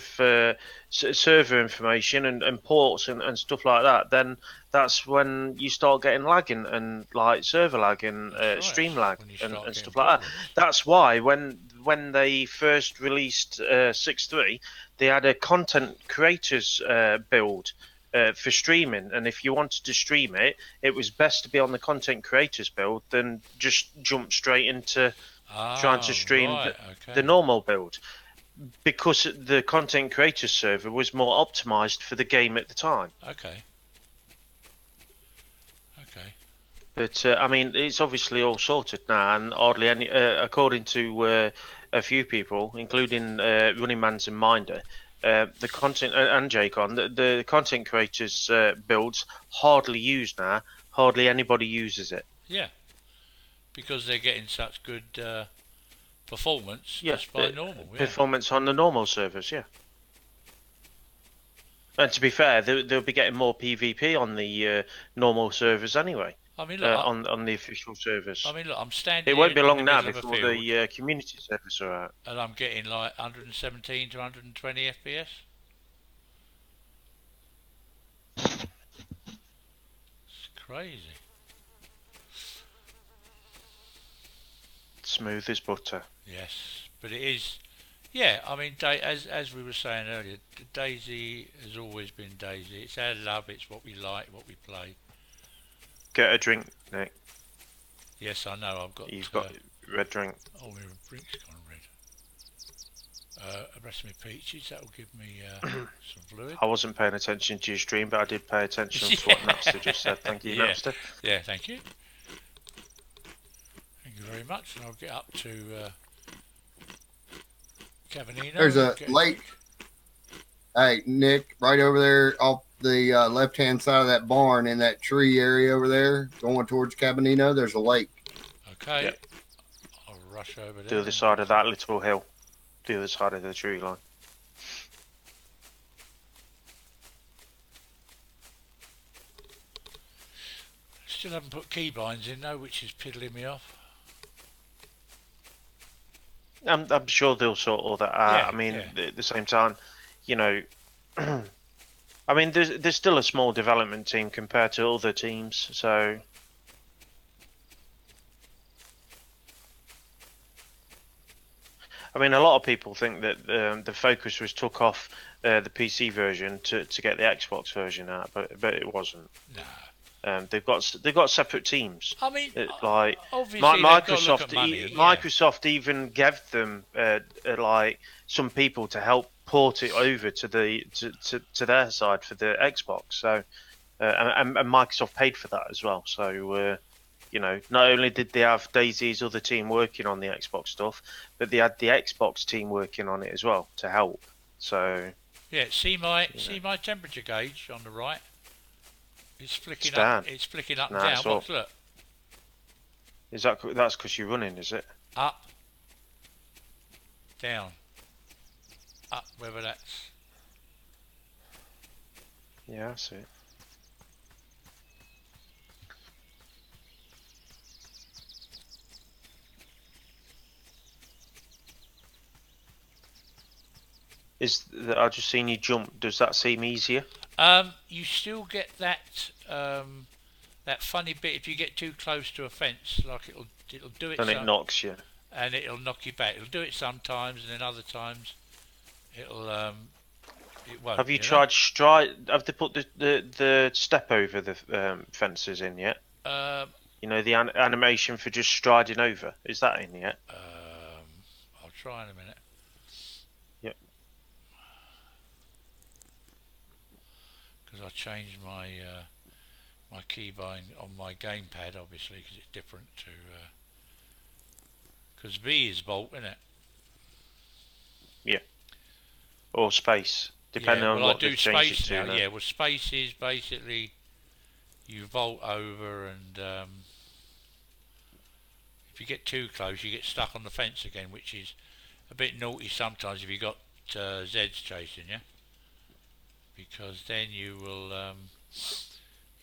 server information and ports and stuff like that, then that's when you start getting lag and like server lag and stream lag and stuff like that. That's why when they first released 6.3, they had a content creators build for streaming, and if you wanted to stream it, it was best to be on the content creators build than just jump straight into trying to stream the normal build, because the content creators server was more optimized for the game at the time. Okay. But I mean, it's obviously all sorted now, and hardly any, according to a few people, including Running Man's and Minder, the content and Jacon, the content creators builds hardly used now. Hardly anybody uses it. Yeah, because they're getting such good performance Yeah, just by normal. Yeah. Performance on the normal servers. Yeah. And to be fair, they'll be getting more PvP on the normal servers anyway. I mean, look, on the official servers. I mean, look, I'm standing. It won't be in long the now middle of a before field, the community servers are out. and I'm getting like 117 to 120 FPS. It's crazy. Smooth as butter. Yes, but it is. Yeah, I mean, as we were saying earlier, DayZ has always been DayZ. It's our love. It's what we like, what we play. Get a drink, Nick. Yes, I know. You've got red drink. Oh, my drink's gone red. A rest of my peaches. That'll give me some fluid. I wasn't paying attention to your stream, but I did pay attention to what Napster just said. Thank you, Napster. Yeah, thank you. Thank you very much. And I'll get up to Cavanino. There's a lake. Hey, Nick, right over there off the left-hand side of that barn in that tree area over there, going towards Cabanino, there's a lake. Okay. Yep. I'll rush over there. The other side of that little hill. The other side of the tree line. Still haven't put keybinds in though, which is piddling me off. I'm sure they'll sort all that out. I mean, at the same time, you know, I mean, there's still a small development team compared to other teams, so. I mean, a lot of people think that the focus was took off the PC version to get the Xbox version out, but it wasn't. No. They've got separate teams. I mean, like obviously Microsoft even gave them like some people to help port it over to their side for the Xbox. So and Microsoft paid for that as well. So you know, not only did they have DayZ's other team working on the Xbox stuff, but they had the Xbox team working on it as well to help. So yeah, see my temperature gauge on the right. It's flicking up. It's flicking up and down. Watch, look. Is that's because you're running? Is it? Up, down, up. Whether that's. Yeah, I see. I've just seen you jump. Does that seem easier? You still get that that funny bit if you get too close to a fence. Like it'll do it. And it knocks you. And it'll knock you back. It'll do it sometimes, and then other times, it'll it won't. Have you tried stride? Have they put the step over the fences in yet? You know the animation for just striding over. Is that in yet? I'll try in a minute. Yep. Because I changed my my keybind on my gamepad, obviously, because it's different to. Because V is Volt, isn't it? Yeah. Or space, depending on what they've changed it to. Now. Yeah, well, space is basically you Volt over, and if you get too close, you get stuck on the fence again, which is a bit naughty sometimes if you got Zeds chasing you, because then you will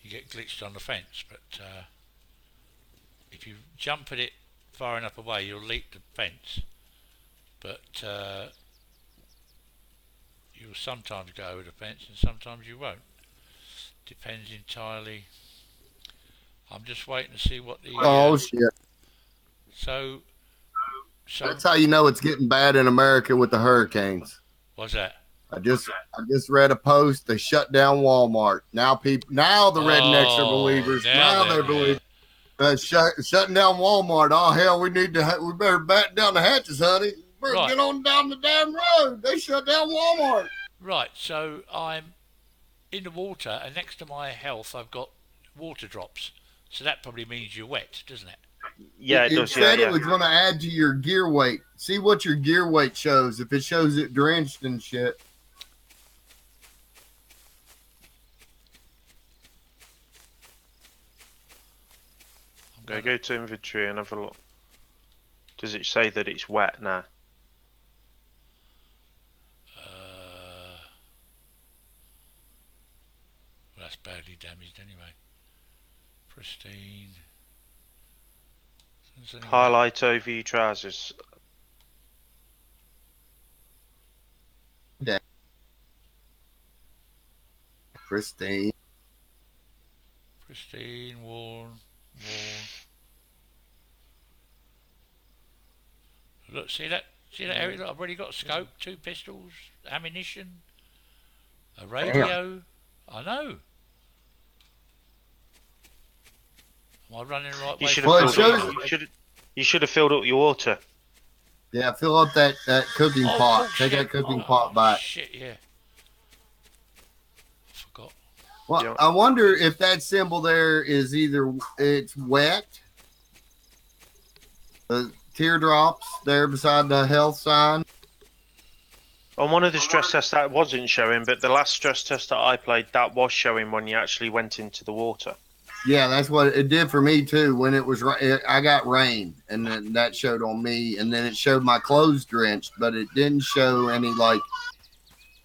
you get glitched on the fence. But if you jump at it far enough away, you'll leap the fence, but you'll sometimes go over the fence and sometimes you won't. Depends entirely. I'm just waiting to see what the shit. So that's how you know it's getting bad in America with the hurricanes. What's that? I just read a post. They shut down Walmart. Now the rednecks are believers. Now they're believers. Shutting down Walmart. Oh hell, we better batten down the hatches, honey. Get on down the damn road. They shut down Walmart. Right. So I'm in the water, and next to my health, I've got water drops. So that probably means you're wet, doesn't it? Yeah, it does. Said it was going to add to your gear weight. See what your gear weight shows. If it shows it drenched and shit. Okay, go to inventory and have a look. Does it say that it's wet now? Well, that's badly damaged anyway. Pristine. Highlight over your trousers. Yeah. Pristine. Pristine, worn. Look, see that area? Look, I've already got scope, 2 pistols, ammunition, a radio. I know. Am I running the right way? You should have filled up your water. Yeah, fill up that cooking pot. Take that cooking pot back. Shit, yeah. I forgot. Well, Yeah. I wonder if that symbol there is either it's wet, the teardrops there beside the health sign. On one of the stress tests that wasn't showing, but the last stress test that I played, that was showing when you actually went into the water. Yeah, that's what it did for me too. When it was, I got rain, and then that showed on me, and then it showed my clothes drenched, but it didn't show any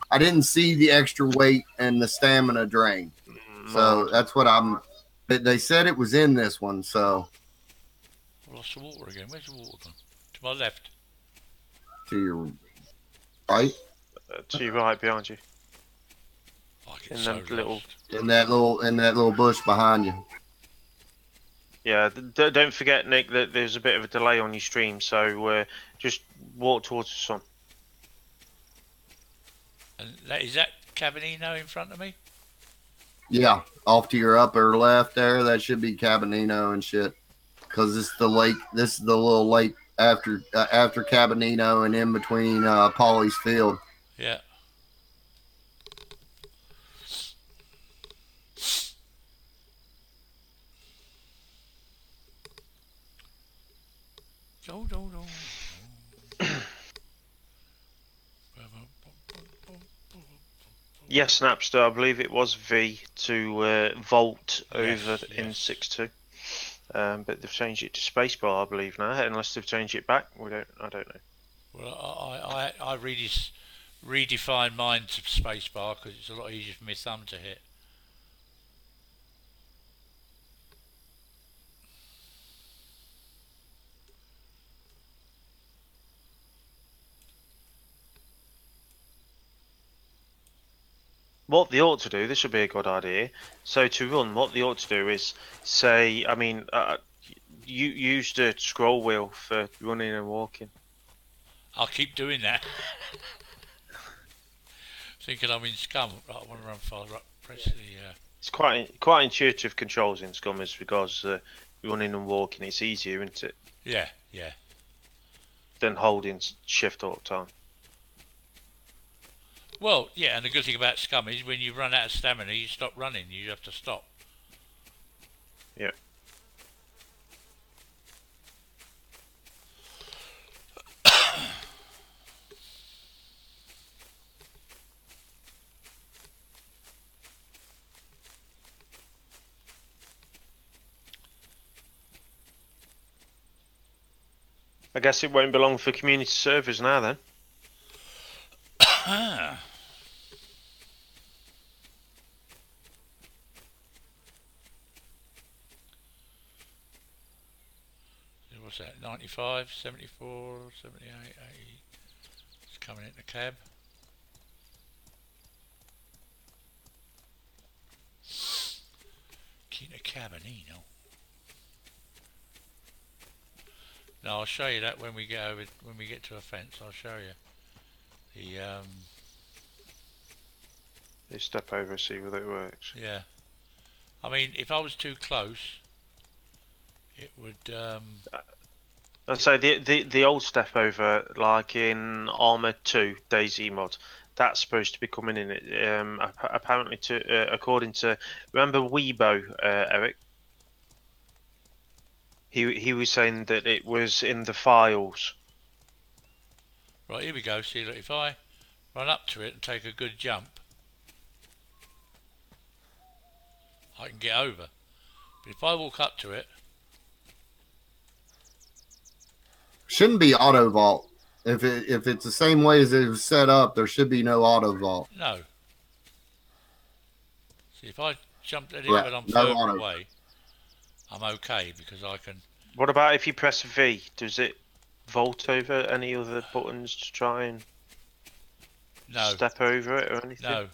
I didn't see the extra weight and the stamina drain. So that's what they said it was in this one. So I lost the water again. Where's the water gone? To my left. To your right. To your right, behind you. In that little bush behind you. Yeah, don't forget, Nick, that there's a bit of a delay on your stream, so just walk towards the sun. And is that Cabanino in front of me? Yeah, off to your upper left there, that should be Cabanino and shit. Because it's the lake. This is the little lake after Cabanino and in between Pauly's Field. Yeah. Yes, Napster, I believe it was V to Volt over in 6.2. But they've changed it to spacebar, I believe now, unless they've changed it back. I don't know. Well, I really redefined mine to spacebar because it's a lot easier for my thumb to hit. What they ought to do, this would be a good idea. So to run, what they ought to do is say, you use the scroll wheel for running and walking. I'll keep doing that. Thinking I'm in Scum. Right, I want to run fast. Right, press the. It's quite intuitive controls in Scum as regards running and walking. It's easier, isn't it? Yeah. Than holding shift all the time. Well, yeah, and the good thing about Scum is when you run out of stamina, you stop running. You have to stop. Yeah. I guess it won't be long for community servers now then. What's that? 95, 74, 78, 80. It's coming in the cab. Quinta Cabanino. No, I'll show you that when we get to a fence. I'll show you You step over, see whether it works. Yeah. I mean, if I was too close, it would. I'd say the old step over, like in Armour 2 DayZ mod, that's supposed to be coming in. Apparently, according to remember Weibo, Eric. He was saying that it was in the files. Right, here we go. See, look, if I run up to it and take a good jump, I can get over. But if I walk up to it, Shouldn't be auto vault. If it's the same way as it was set up, there should be no auto vault. No. See, if I jump at it Yeah, when I'm no further auto. away, I'm okay because I can. What about if you press V? Does it vault over any other buttons to try and No. step over it or anything? No.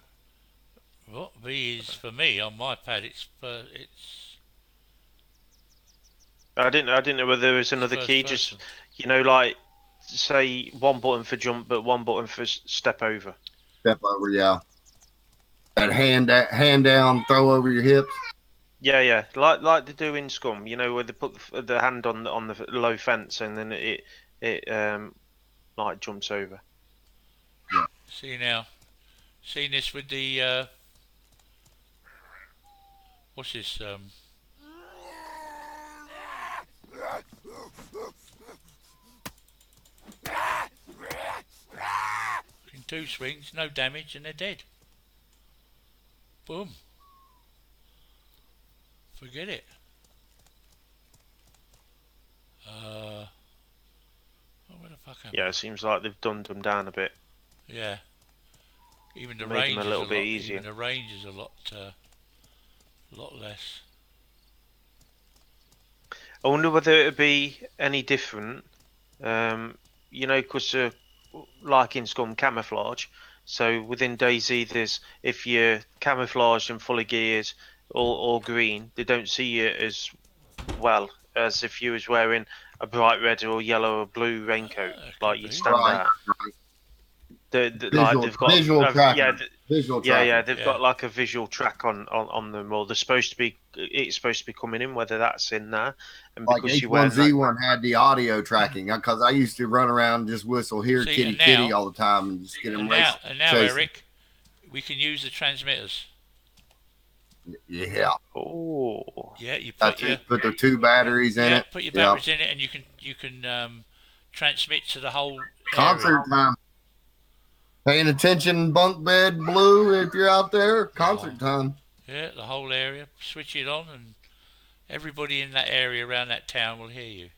What V is for me on my pad? It's. I didn't know whether there was another first key. person. Just like say one button for jump, but one button for step over. Step over, yeah. That hand down, throw over your hips. Yeah, like they do in Scum. Where they put the hand on the low fence and then it like jumps over. Yeah. See now, seen this with the what's this? In 2 swings, no damage, and they're dead. Boom. Forget it. Oh, where the fuck am I? Yeah, it seems like they've dumbed them down a bit. Yeah. Even the Made range them a is little a bit lot. easier. Even the range is a lot less. I wonder whether it would be any different. Because like in Scum camouflage. So within DayZ, there's if you're camouflaged and fully geared or green, they don't see you as well as if you was wearing a bright red or yellow or blue raincoat, like you stand Right. out. Visual, They've got visual tracking. Visual tracking. yeah, they've got like a visual track on them, or it's supposed to be coming in, whether that's in there, and Like because you wear H1Z1 had the audio tracking, because I used to run around and just whistle here, See, kitty, and now- kitty all the time and just get them racing. And now chasing. Eric, we can use the transmitters. Yeah. Oh, Yeah, you put That's your it. Put the 2 batteries in it. put your batteries in it, and you can transmit to the whole Concert area. time. Paying attention, bunk bed blue. If you're out there, concert time. Yeah, the whole area. Switch it on, and everybody in that area around that town will hear you.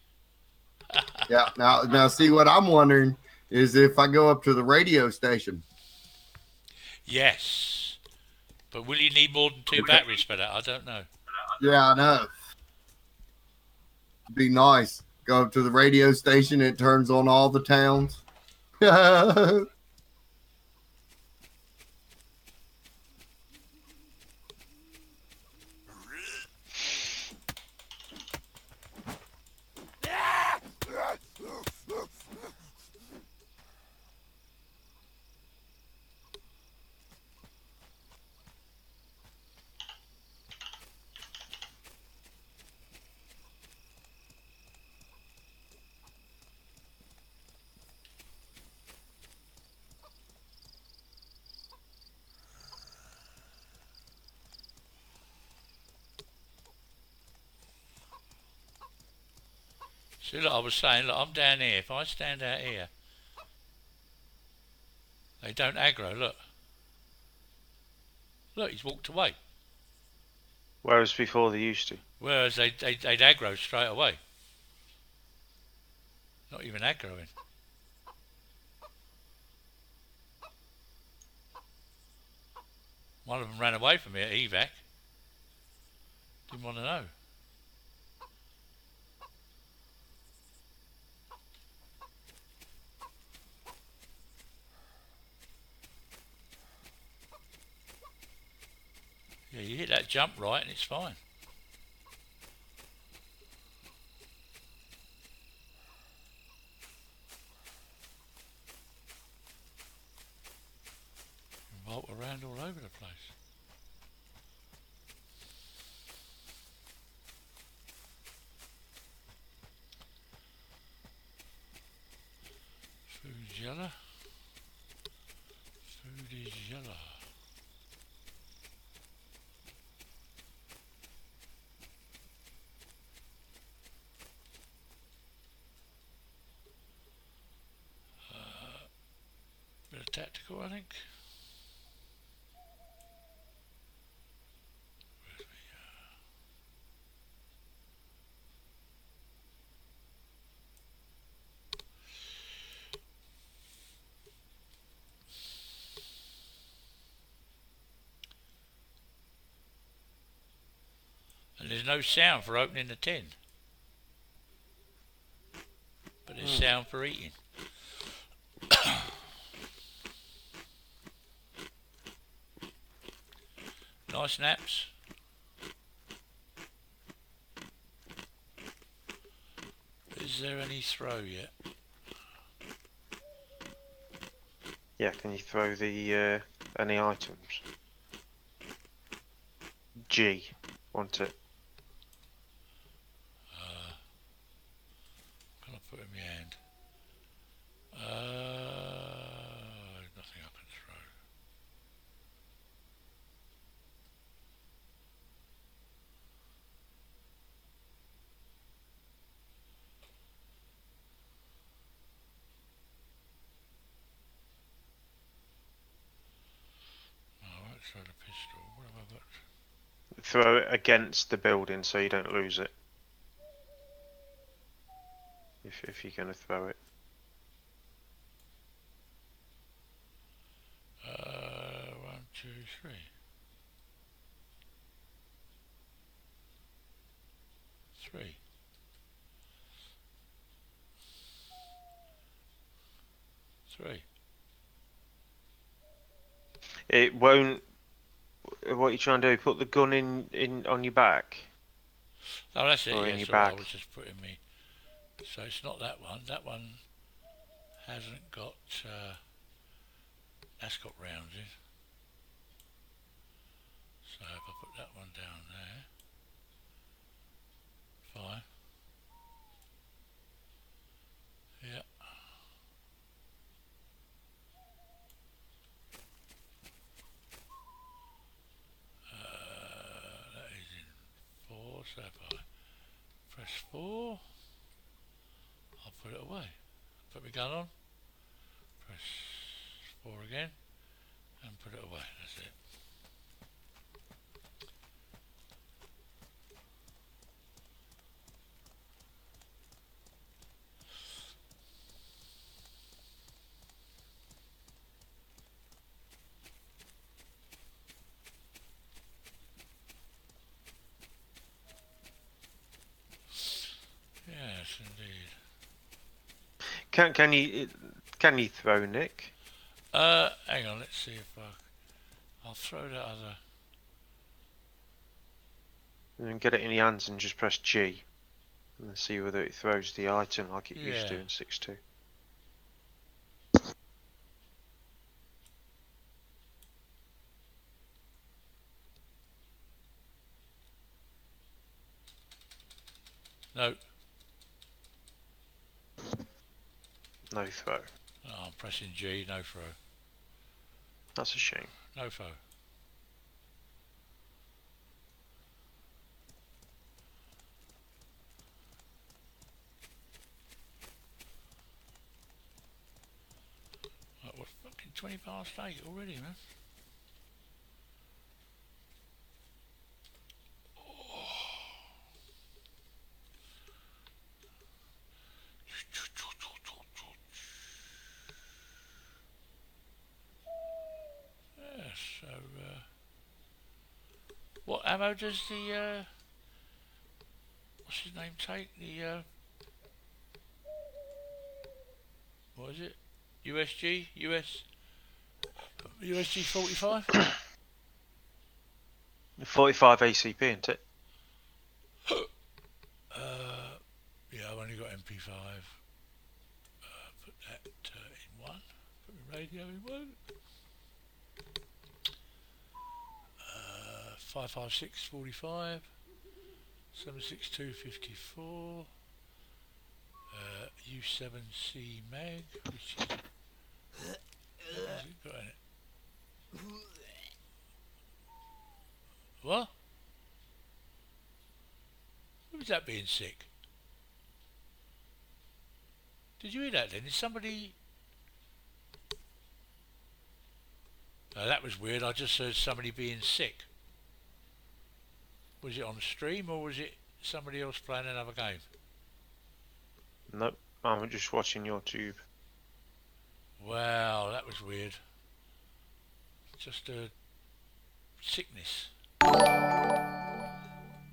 Yeah. Now, see what I'm wondering is if I go up to the radio station. Yes, but will you need more than 2 batteries for that? I don't know. Yeah, I know. Be nice. Go up to the radio station. It turns on all the towns. See, look, I was saying, look, I'm down here. If I stand out here, they don't aggro. Look, he's walked away. whereas before they used to. Whereas they'd aggro straight away. Not even aggroing. One of them ran away from me at evac. Didn't want to know. Yeah, you hit that jump right and it's fine. Vault around all over the place. Food's yellow. Food is yellow. Bit of tactical, I think. And there's no sound for opening the tin. But there's sound for eating. Nice naps. Is there any throw yet? Yeah, can you throw the any items? G, want it? Can I put it in my hand? Nothing I can throw. Alright, throw the pistol. What have I got? Throw it against the building so you don't lose it. If you're going to throw it. 1, 2, 3. 3. 3. It won't. What are you trying to do? Put the gun in on your back? Oh, that's it. Or in Yes, your I back. was just putting me. So it's not that one. That one hasn't got. That's got rounds in. So if I put that one down there, fine. Yeah. That is in 4. So if I press 4, I'll put it away. Put my gun on. Press 4 again, and put it away. That's it. Yes, indeed. Can you throw, Nick? Hang on. Let's see if I'll throw that other. And then get it in your hands and just press G. And then see whether it throws the item like it used to in 6.2. No. No throw. Oh, I'm pressing G. No throw. That's a shame. No throw. Right, we're fucking 20 past 8 already, man. Yeah, so, what ammo does the, what's his name take? The, what is it? USG 45? 45 ACP, isn't it? Yeah, I've only got MP5. Put that in 1. Put my radio in 1. 556 45. 762 54. U7C mag, which is. What has it got in it? What? Who was that being sick? Did you hear that then? Is somebody... Oh, that was weird. I just heard somebody being sick. Was it on stream or was it somebody else playing another game? Nope. I'm just watching your tube. Wow, that was weird. Just a sickness.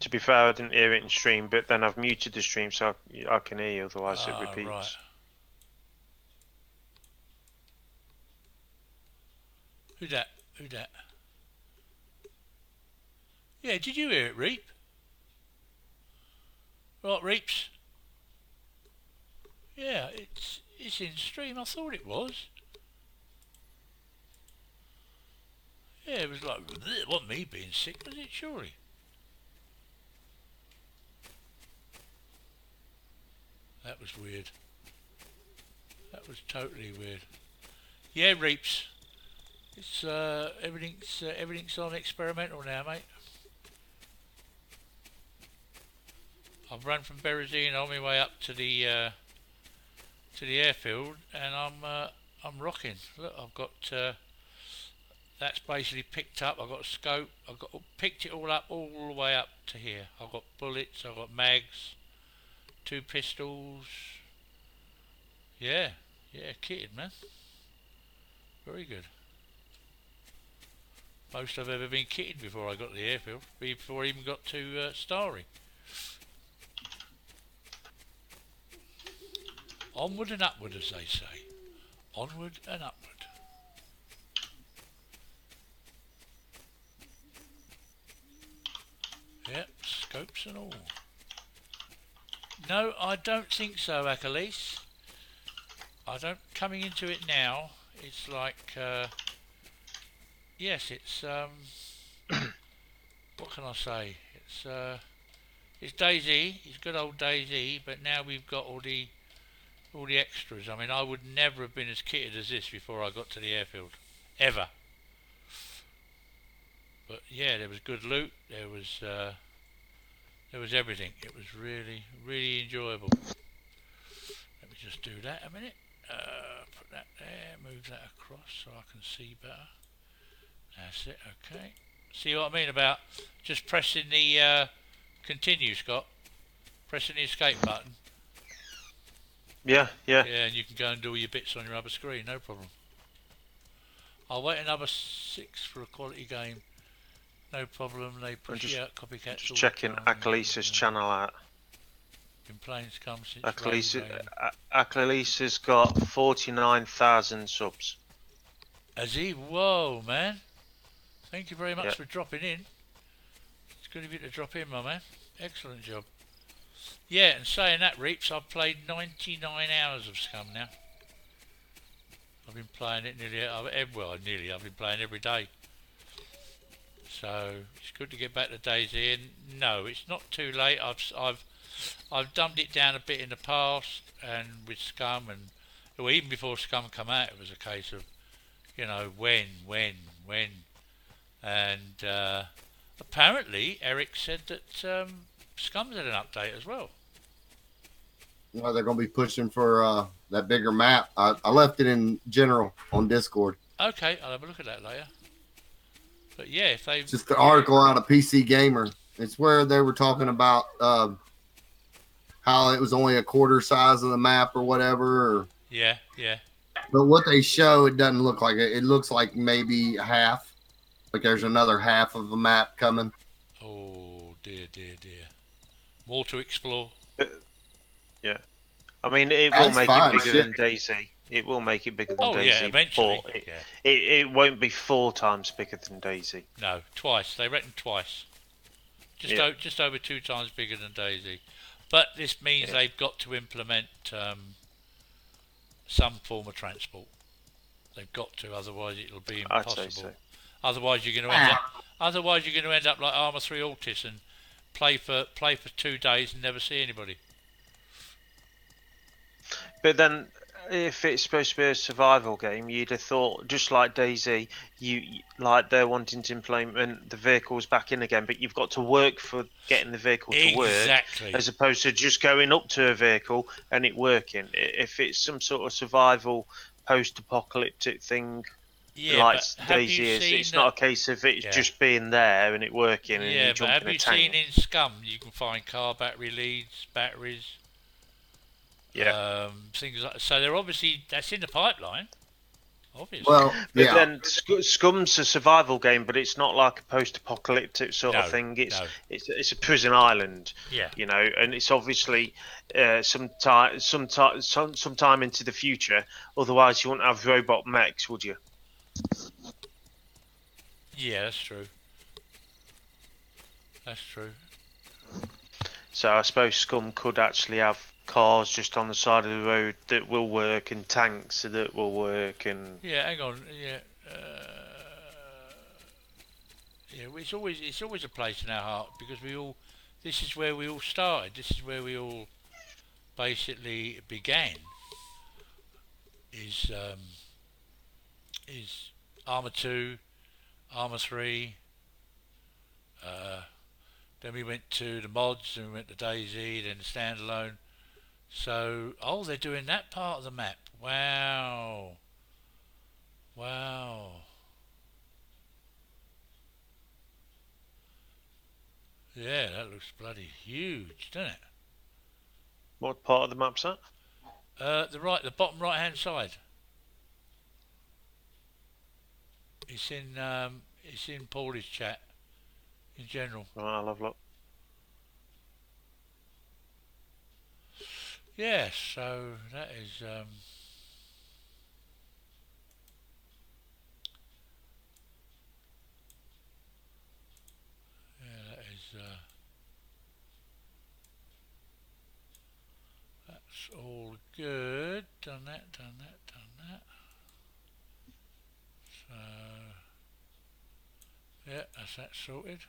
To be fair, I didn't hear it in stream, but then I've muted the stream so I can hear you, otherwise it repeats. Right. Who that? Who that? Yeah, did you hear it, Reap? Right, Reaps? Yeah, it's in stream. I thought it was. Yeah, it was like, it wasn't me being sick, was it? Surely. That was weird. That was totally weird. Yeah, Reaps. It's everything's on experimental now, mate. I've run from Berezino on my way up to the airfield, and I'm rocking. Look, I've got that's basically picked up. I've got a scope. I've got picked it all up all the way up to here. I've got bullets. I've got mags, 2 pistols. Yeah, kitted, man. Very good. Most I've ever been kitted before I got to the airfield, before I even got to Starry. Onward and upward, as they say. Onward and upward. Yep, scopes and all. No, I don't think so, Achilles. I don't. Coming into it now, it's like. Yes, it's what can I say? It's DayZ. It's good old DayZ, but now we've got all the extras. I mean, I would never have been as kitted as this before I got to the airfield, ever. But yeah, there was good loot. There was everything. It was really, really enjoyable. Let me just do that a minute. Put that there. Move that across so I can see better. That's it. Okay. See what I mean about just pressing the continue, Scott? Pressing the escape button. Yeah. Yeah, and you can go and do all your bits on your other screen, no problem. I'll wait another 6 for a quality game. No problem, they push you out copycats. Just checking Achilles' channel out. Been playing Scum since Achilles has got 49,000 subs. Has he? Whoa, man. Thank you very much for dropping in. It's good of you to drop in, my man. Excellent job. Yeah, and saying that, Reaps, I've played 99 hours of Scum now. I've been playing it I've been playing every day. So it's good to get back to DayZ. And no, it's not too late. I've dumbed it down a bit in the past, and with Scum, and well, even before Scum come out, it was a case of, you know, when, and apparently Eric said that Scum's had an update as well. Well, they're going to be pushing for that bigger map. I left it in general on Discord. Okay, I'll have a look at that later. But yeah, if they just the article out of PC Gamer, it's where they were talking about how it was only a quarter size of the map or whatever. Yeah. But what they show, it doesn't look like it. It looks like maybe half. Like there's another half of the map coming. Oh dear. More to explore. Yeah. I mean, it will make it bigger than DayZ. It will make it bigger than DayZ. Yeah, eventually. It won't be 4 times bigger than DayZ. No, twice. They reckon twice. Just over 2 times bigger than DayZ. But this means they've got to implement some form of transport. They've got to, otherwise it'll be impossible. I'd say so. Otherwise you're going to end up like Armour 3 Altis and play for 2 days and never see anybody. But then, if it's supposed to be a survival game, you'd have thought, just like DayZ, they're wanting to implement the vehicles back in again, but you've got to work for getting the vehicle to work, as opposed to just going up to a vehicle and it working. If it's some sort of survival post-apocalyptic thing, like DayZ is, it's not a case of it just being there and it working. And you but have you seen in Scum, you can find car battery leads, batteries. Yeah. Things like so. They're obviously that's in the pipeline. obviously. Well, But yeah. then Scum's a survival game, but it's not like a post-apocalyptic sort of No, thing. no. It's a prison island, Yeah. you know, and it's obviously sometime into the future. Otherwise, you wouldn't have robot mechs, would you? Yeah, that's true. That's true. So I suppose Scum could actually have cars just on the side of the road that will work, and tanks that will work, and Yeah, hang on. Yeah. Yeah, it's always a place in our heart because this is where we all started. This is where we all basically began. Is is Armour 2, Armour 3. Then we went to the mods, and we went to DayZ, then the standalone. So, they're doing that part of the map. Wow. Wow. Yeah, that looks bloody huge, doesn't it? what part of the map's that? The bottom right hand side. It's in Paulie's chat in general. Right, I'll have a look. Yeah, so that is that's all good. Done that, done that, done that. So yeah, that's that sorted.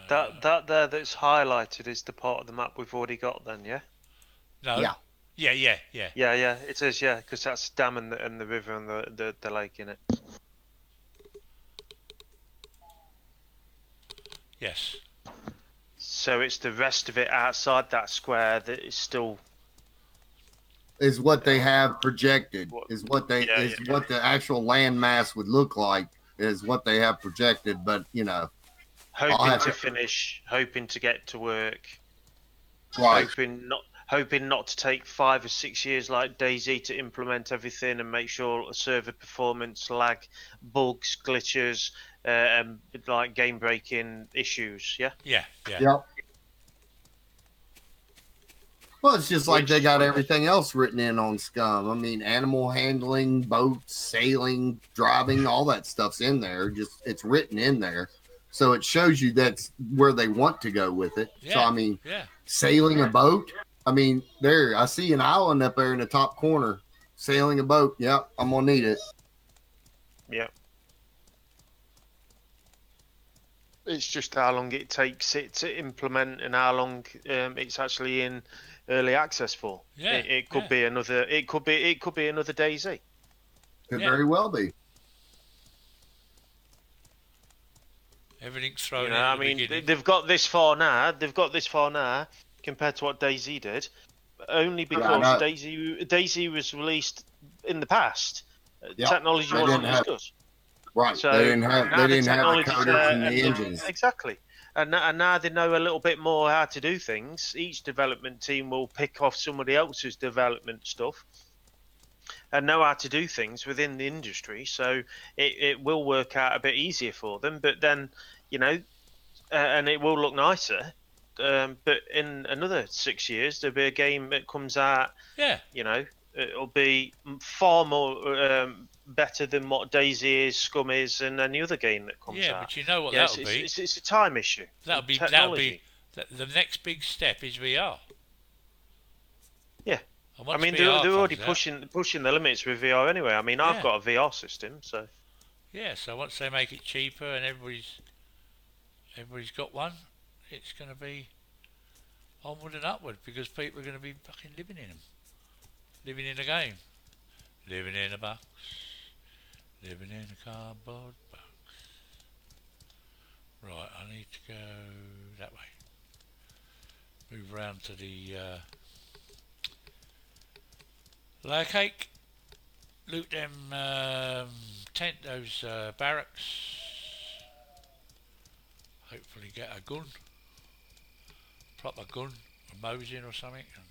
That's highlighted is the part of the map we've already got. Then, yeah. No. Yeah. Yeah. Yeah, it is. Yeah, because that's the dam and the river and the lake in it. Yes. So it's the rest of it outside that square that is still Is what they have projected. What the actual land mass would look like. Is what they have projected. But hoping to finish, hoping to get to work, right. hoping not to take 5 or 6 years like DayZ to implement everything and make sure server performance, lag, bugs, glitches, and like game breaking issues. Yeah. Yep. Well, it's just like they got everything else written in on Scum. I mean, animal handling, boats, sailing, driving, all that stuff's in there. Just it's written in there. So it shows you that's where they want to go with it. Yeah. So, I mean, sailing a boat. I mean, I see an island up there in the top corner. Sailing a boat. Yep, I'm going to need it. Yeah. It's just how long it takes it to implement and how long it's actually in early access for. Yeah. It could be another. It could be another DayZ. Could very well be. Everything's thrown in. I mean, they've got this far now. Compared to what DayZ did, only because DayZ was released in the past. Technology wasn't as good. Right. So they didn't have the coders and the engines. Exactly. And now they know a little bit more how to do things. Each development team will pick off somebody else's development stuff and know how to do things within the industry. So it will work out a bit easier for them. But then, and it will look nicer. But in another 6 years, there'll be a game that comes out. Yeah. It'll be far more better than what DayZ is, Scum is, and any other game that comes out. Yeah, but you know what that'll be? It's a time issue. That'll be the next big step is VR. Yeah. I mean, they're already pushing the limits with VR anyway. I mean, I've got a VR system, so. Yeah, so once they make it cheaper and everybody's got one, it's going to be onward and upward because people are going to be fucking living in them. Living in a game. Living in a box. Living in a cardboard box. Right, I need to go that way. Move round to the layer cake. Loot them those barracks. Hopefully get a gun. Proper gun. A Mosin or something. And,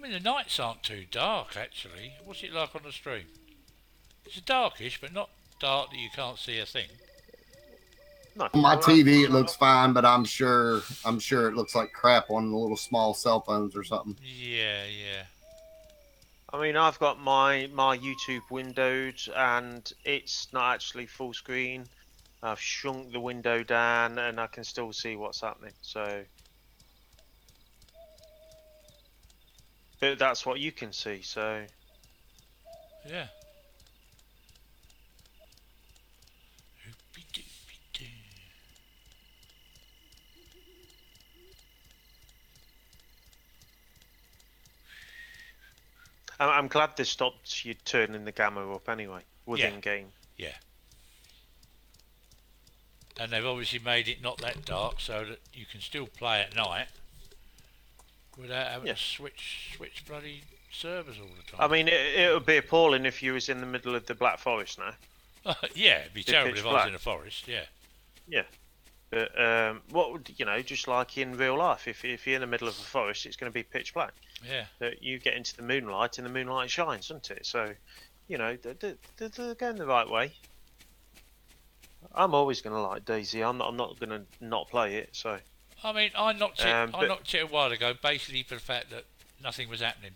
mean, the nights aren't too dark, actually. What's it like on the stream? It's darkish, but not dark that you can't see a thing. No, On my TV, it looks fine, but I'm sure it looks like crap on the little small cell phones or something. Yeah, yeah. I mean, I've got my YouTube windowed, and it's not actually full screen. I've shrunk the window down, and I can still see what's happening. So, but that's what you can see. So, Yeah. I'm glad they stopped you turning the gamma up anyway within game. Yeah. And they've obviously made it not that dark so that you can still play at night without having to switch bloody servers all the time. I mean, it would be appalling if you was in the middle of the Black Forest now. Yeah, it'd be terrible if I was in a forest, yeah. Yeah. But what would, just like in real life, if you're in the middle of a forest, it's going to be pitch black. Yeah. But you get into the moonlight, and the moonlight shines, doesn't it? So, they're going the right way. I'm always going to like DayZ. I'm not going to not play it. So. I mean, I knocked it a while ago, basically for the fact that nothing was happening,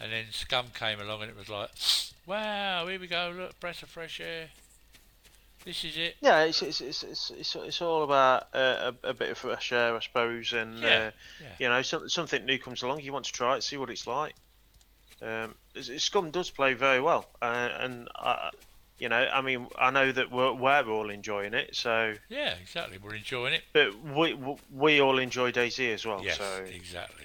and then Scum came along, and it was like, wow, here we go, look, breath of fresh air. This is it. Yeah, it's all about a bit of fresh air, I suppose, and something new comes along. You want to try it, see what it's like. Scum does play very well, and I mean, I know that we're all enjoying it. So yeah, exactly, we're enjoying it. But we all enjoy DayZ as well. Yes, so exactly.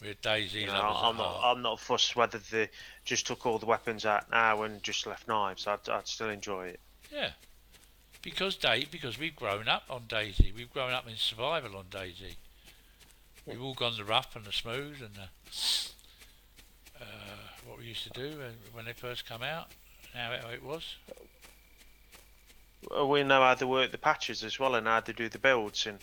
We're DayZ lovers. I'm not fussed whether they just took all the weapons out now and just left knives. I'd still enjoy it. Yeah, because we've grown up on DayZ. We've grown up in survival on DayZ. We've all gone the rough and the smooth and what we used to do when they first come out. How it was. We know how they work the patches as well, and how they do the builds, and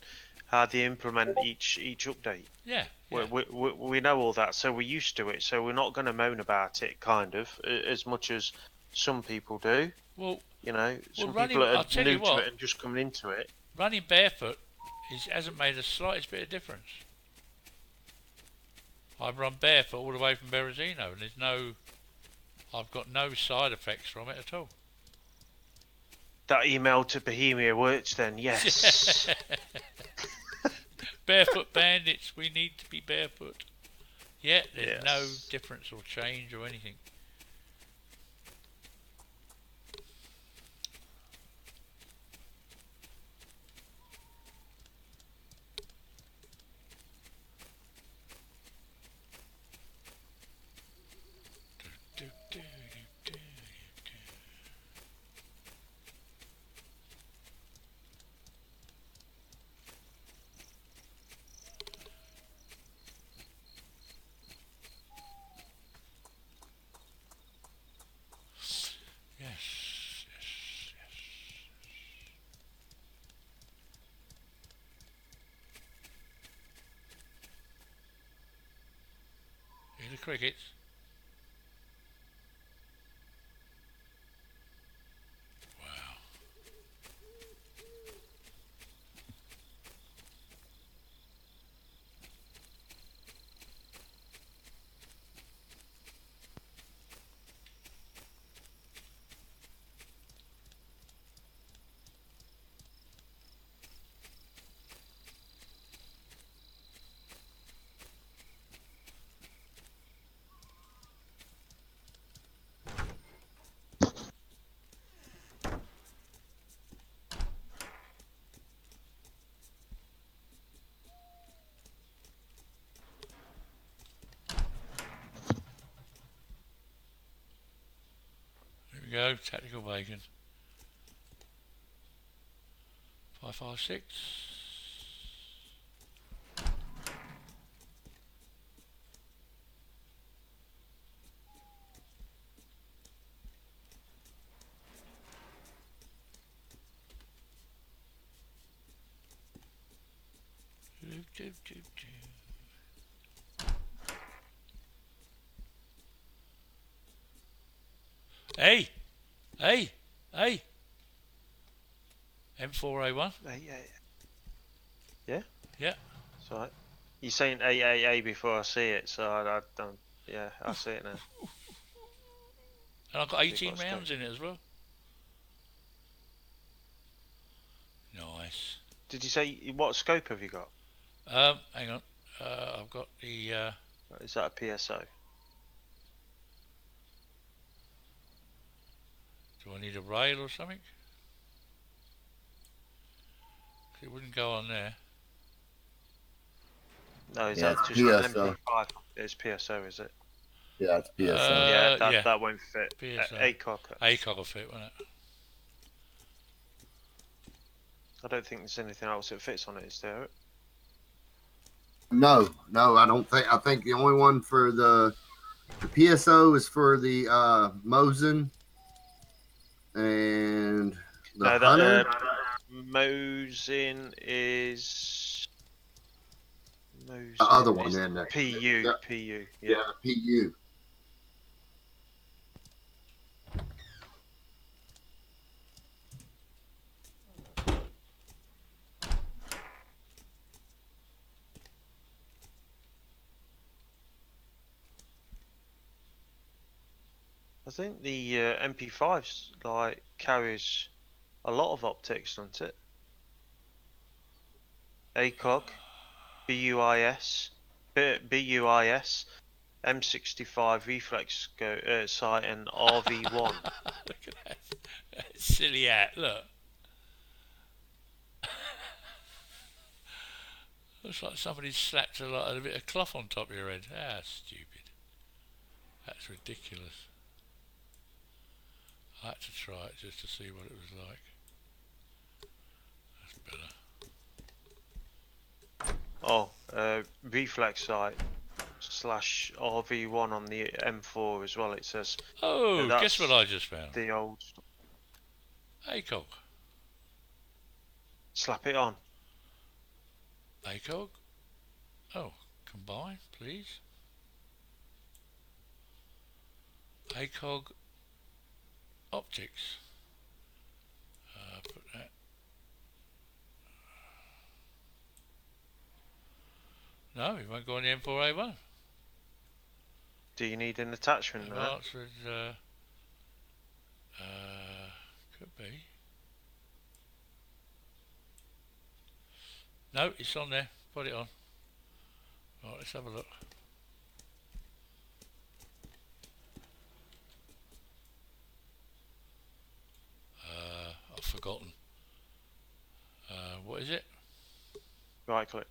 how they implement each update. Yeah. We know all that, so we're used to it. So we're not going to moan about it, kind of, as much as some people do. Well, some people are new to it and just coming into it. Running barefoot hasn't made the slightest bit of difference. I've run barefoot all the way from Berezino, and I've got no side effects from it at all. That email to Bohemia works then, yes. Barefoot bandits, we need to be barefoot. Yeah, there's no difference or change or anything. Hear the crickets. Wow. There we go, tactical bacon. 556. Hey, hey, hey. M4A1. Yeah. Yeah. It's alright. You're saying AAA before I see it, so I don't. Yeah, I see it now. And I've got You've 18 got a rounds scope. in it as well. Nice. Did you say what scope have you got? Hang on. I've got the. Is that a PSO? Do I need a rail or something? It wouldn't go on there. No, is Yeah, that it's just an PSO. MP5? It's PSO, is it? Yeah, it's PSO. Yeah, Yeah. that won't fit. PSO. ACOG. ACOG will fit, won't it? I don't think there's anything else that fits on it, is there? No, I don't think. I think the only one for the PSO is for the Mosin and the No, Hunter. that Mosin is The other one is in there. PU. Yeah. PU. Yeah, Yeah. PU. I think the MP5's like carries a lot of optics, doesn't it? ACOG, BUIS, BUIS, M65 reflex sight, and RV1. Look at that. Silly hat, look. Looks like somebody slapped a bit of cloth on top of your head. Ah, stupid. That's ridiculous. I had to try it just to see what it was like. That's better. Oh, reflex sight slash RV1 on the M4 as well. It says. Oh, That's guess what I just found? the old. ACOG. Slap it on. ACOG. Oh, combine, please. ACOG optics. Put that. No, it won't go on the M4A1. Do you need an attachment there? Advanced with, could be. No, it's on there. Put it on. Right, let's have a look. I've forgotten. What is it? Right click.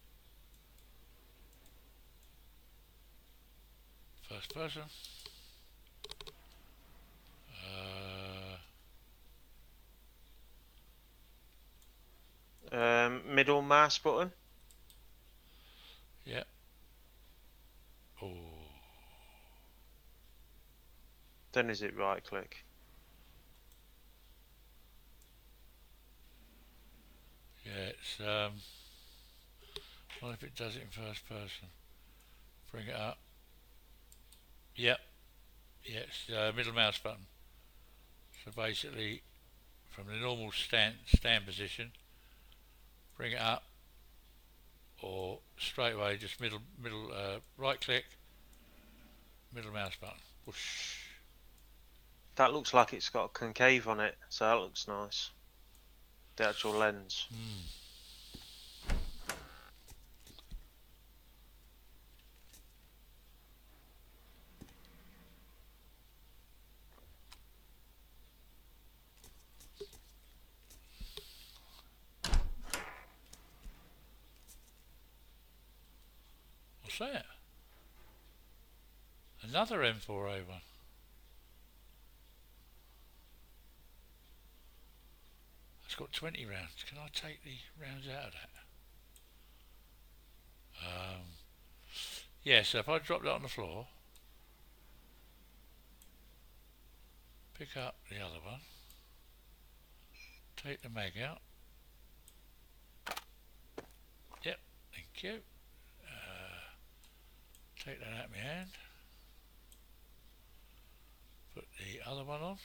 First person. Middle mouse button. Yeah. Oh. Then is it right click? Yeah, it's what if it does it in first person? Bring it up. Yep. Yeah, it's middle mouse button. So basically, from the normal stand position, bring it up, or straight away just middle right click, middle mouse button. Whoosh. That looks like it's got a concave on it, so that looks nice. The actual lens. What's that? Another M4A1. It's got 20 rounds. Can I take the rounds out of that? Yeah, so if I drop that on the floor, pick up the other one, take the mag out. Yep, thank you. Take that out of my hand. Put the other one on.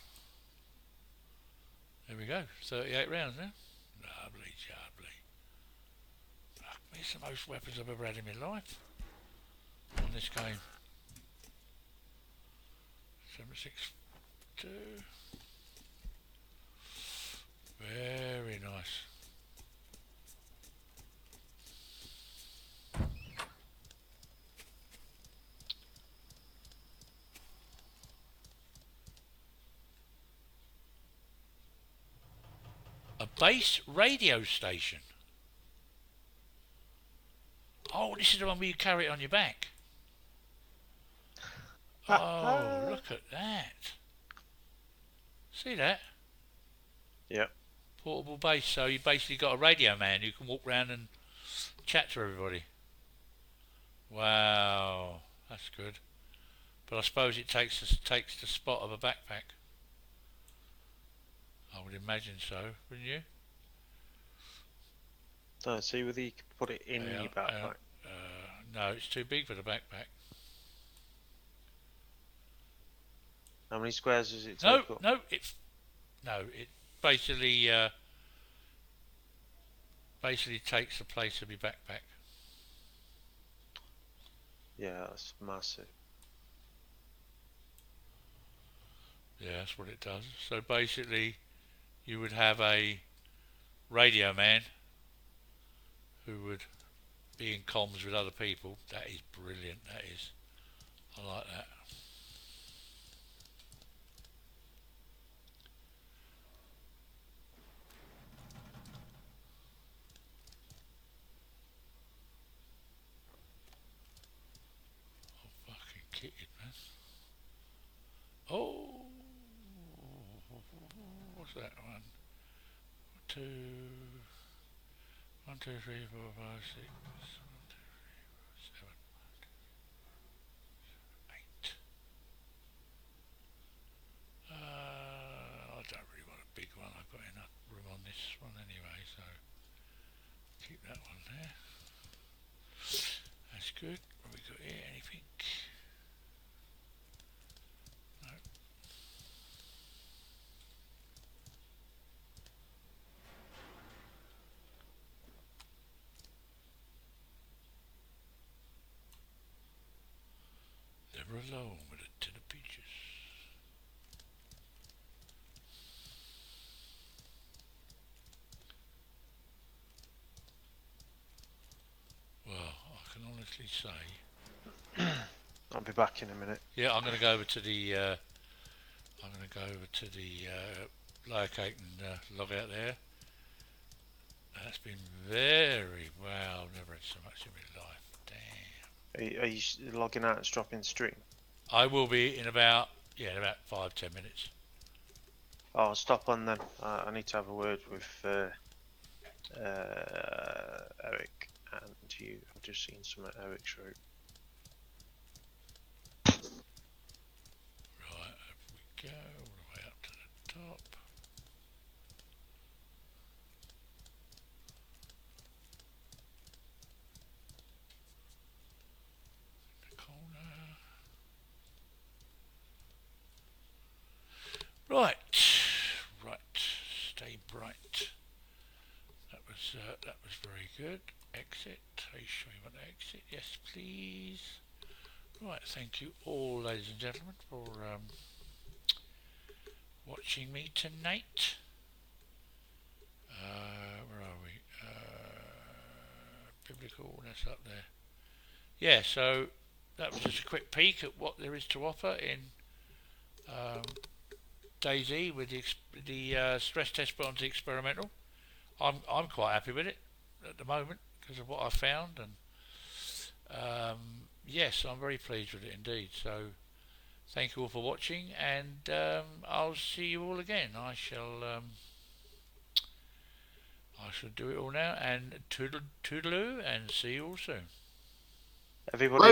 There we go, 38 rounds now. Lovely, jubbly. Fuck me, it's the most weapons I've ever had in my life on this game. 7.62. Very nice. A base radio station. Oh, this is the one where you carry it on your back. Oh, look at that. See that? Yep. Portable base, so you basically got a radio man who can walk around and chat to everybody. Wow, that's good. But I suppose it takes the spot of a backpack. I would imagine so, wouldn't you? No, see whether you can put it in your backpack. No, it's too big for the backpack. How many squares does it take up? No, it basically takes the place of your backpack. Yeah, that's massive. Yeah, that's what it does. So basically, you would have a radio man who would be in comms with other people. That is brilliant, that is. I like that. Oh, fucking kitted, man. Oh, what's that one? 2, 1, 2, 3, 4, 5, 6, 1, 2, 3, 4, 7, 8. I don't really want a big one. I've got enough room on this one anyway, so keep that one there. That's good. What have we got here? Anything? No. Never alone with a tin of peaches. Well, I can honestly say. I'll be back in a minute. Yeah, I'm going to go over to the. Layer cake and log out there. That's been very well. I've never had so much in my life. Damn. Are you logging out and stopping stream? I will be in about 5-10 minutes. Oh, I'll stop on then. I need to have a word with Eric and you. I've just seen some at Eric's route. Right, up we go, all the way up to the top. In the corner. Right, stay bright. That was very good. Exit. Are you sure you want to exit? Yes, please. Right, thank you all, ladies and gentlemen, for watching me tonight. Where are we? Biblical, that's up there. Yeah, so that was just a quick peek at what there is to offer in DayZ with the stress test put onto the experimental. I'm quite happy with it at the moment because of what I found, and yes, I'm very pleased with it indeed. So thank you all for watching, and I'll see you all again. I shall do it all now, and toodaloo, and see you all soon. Everybody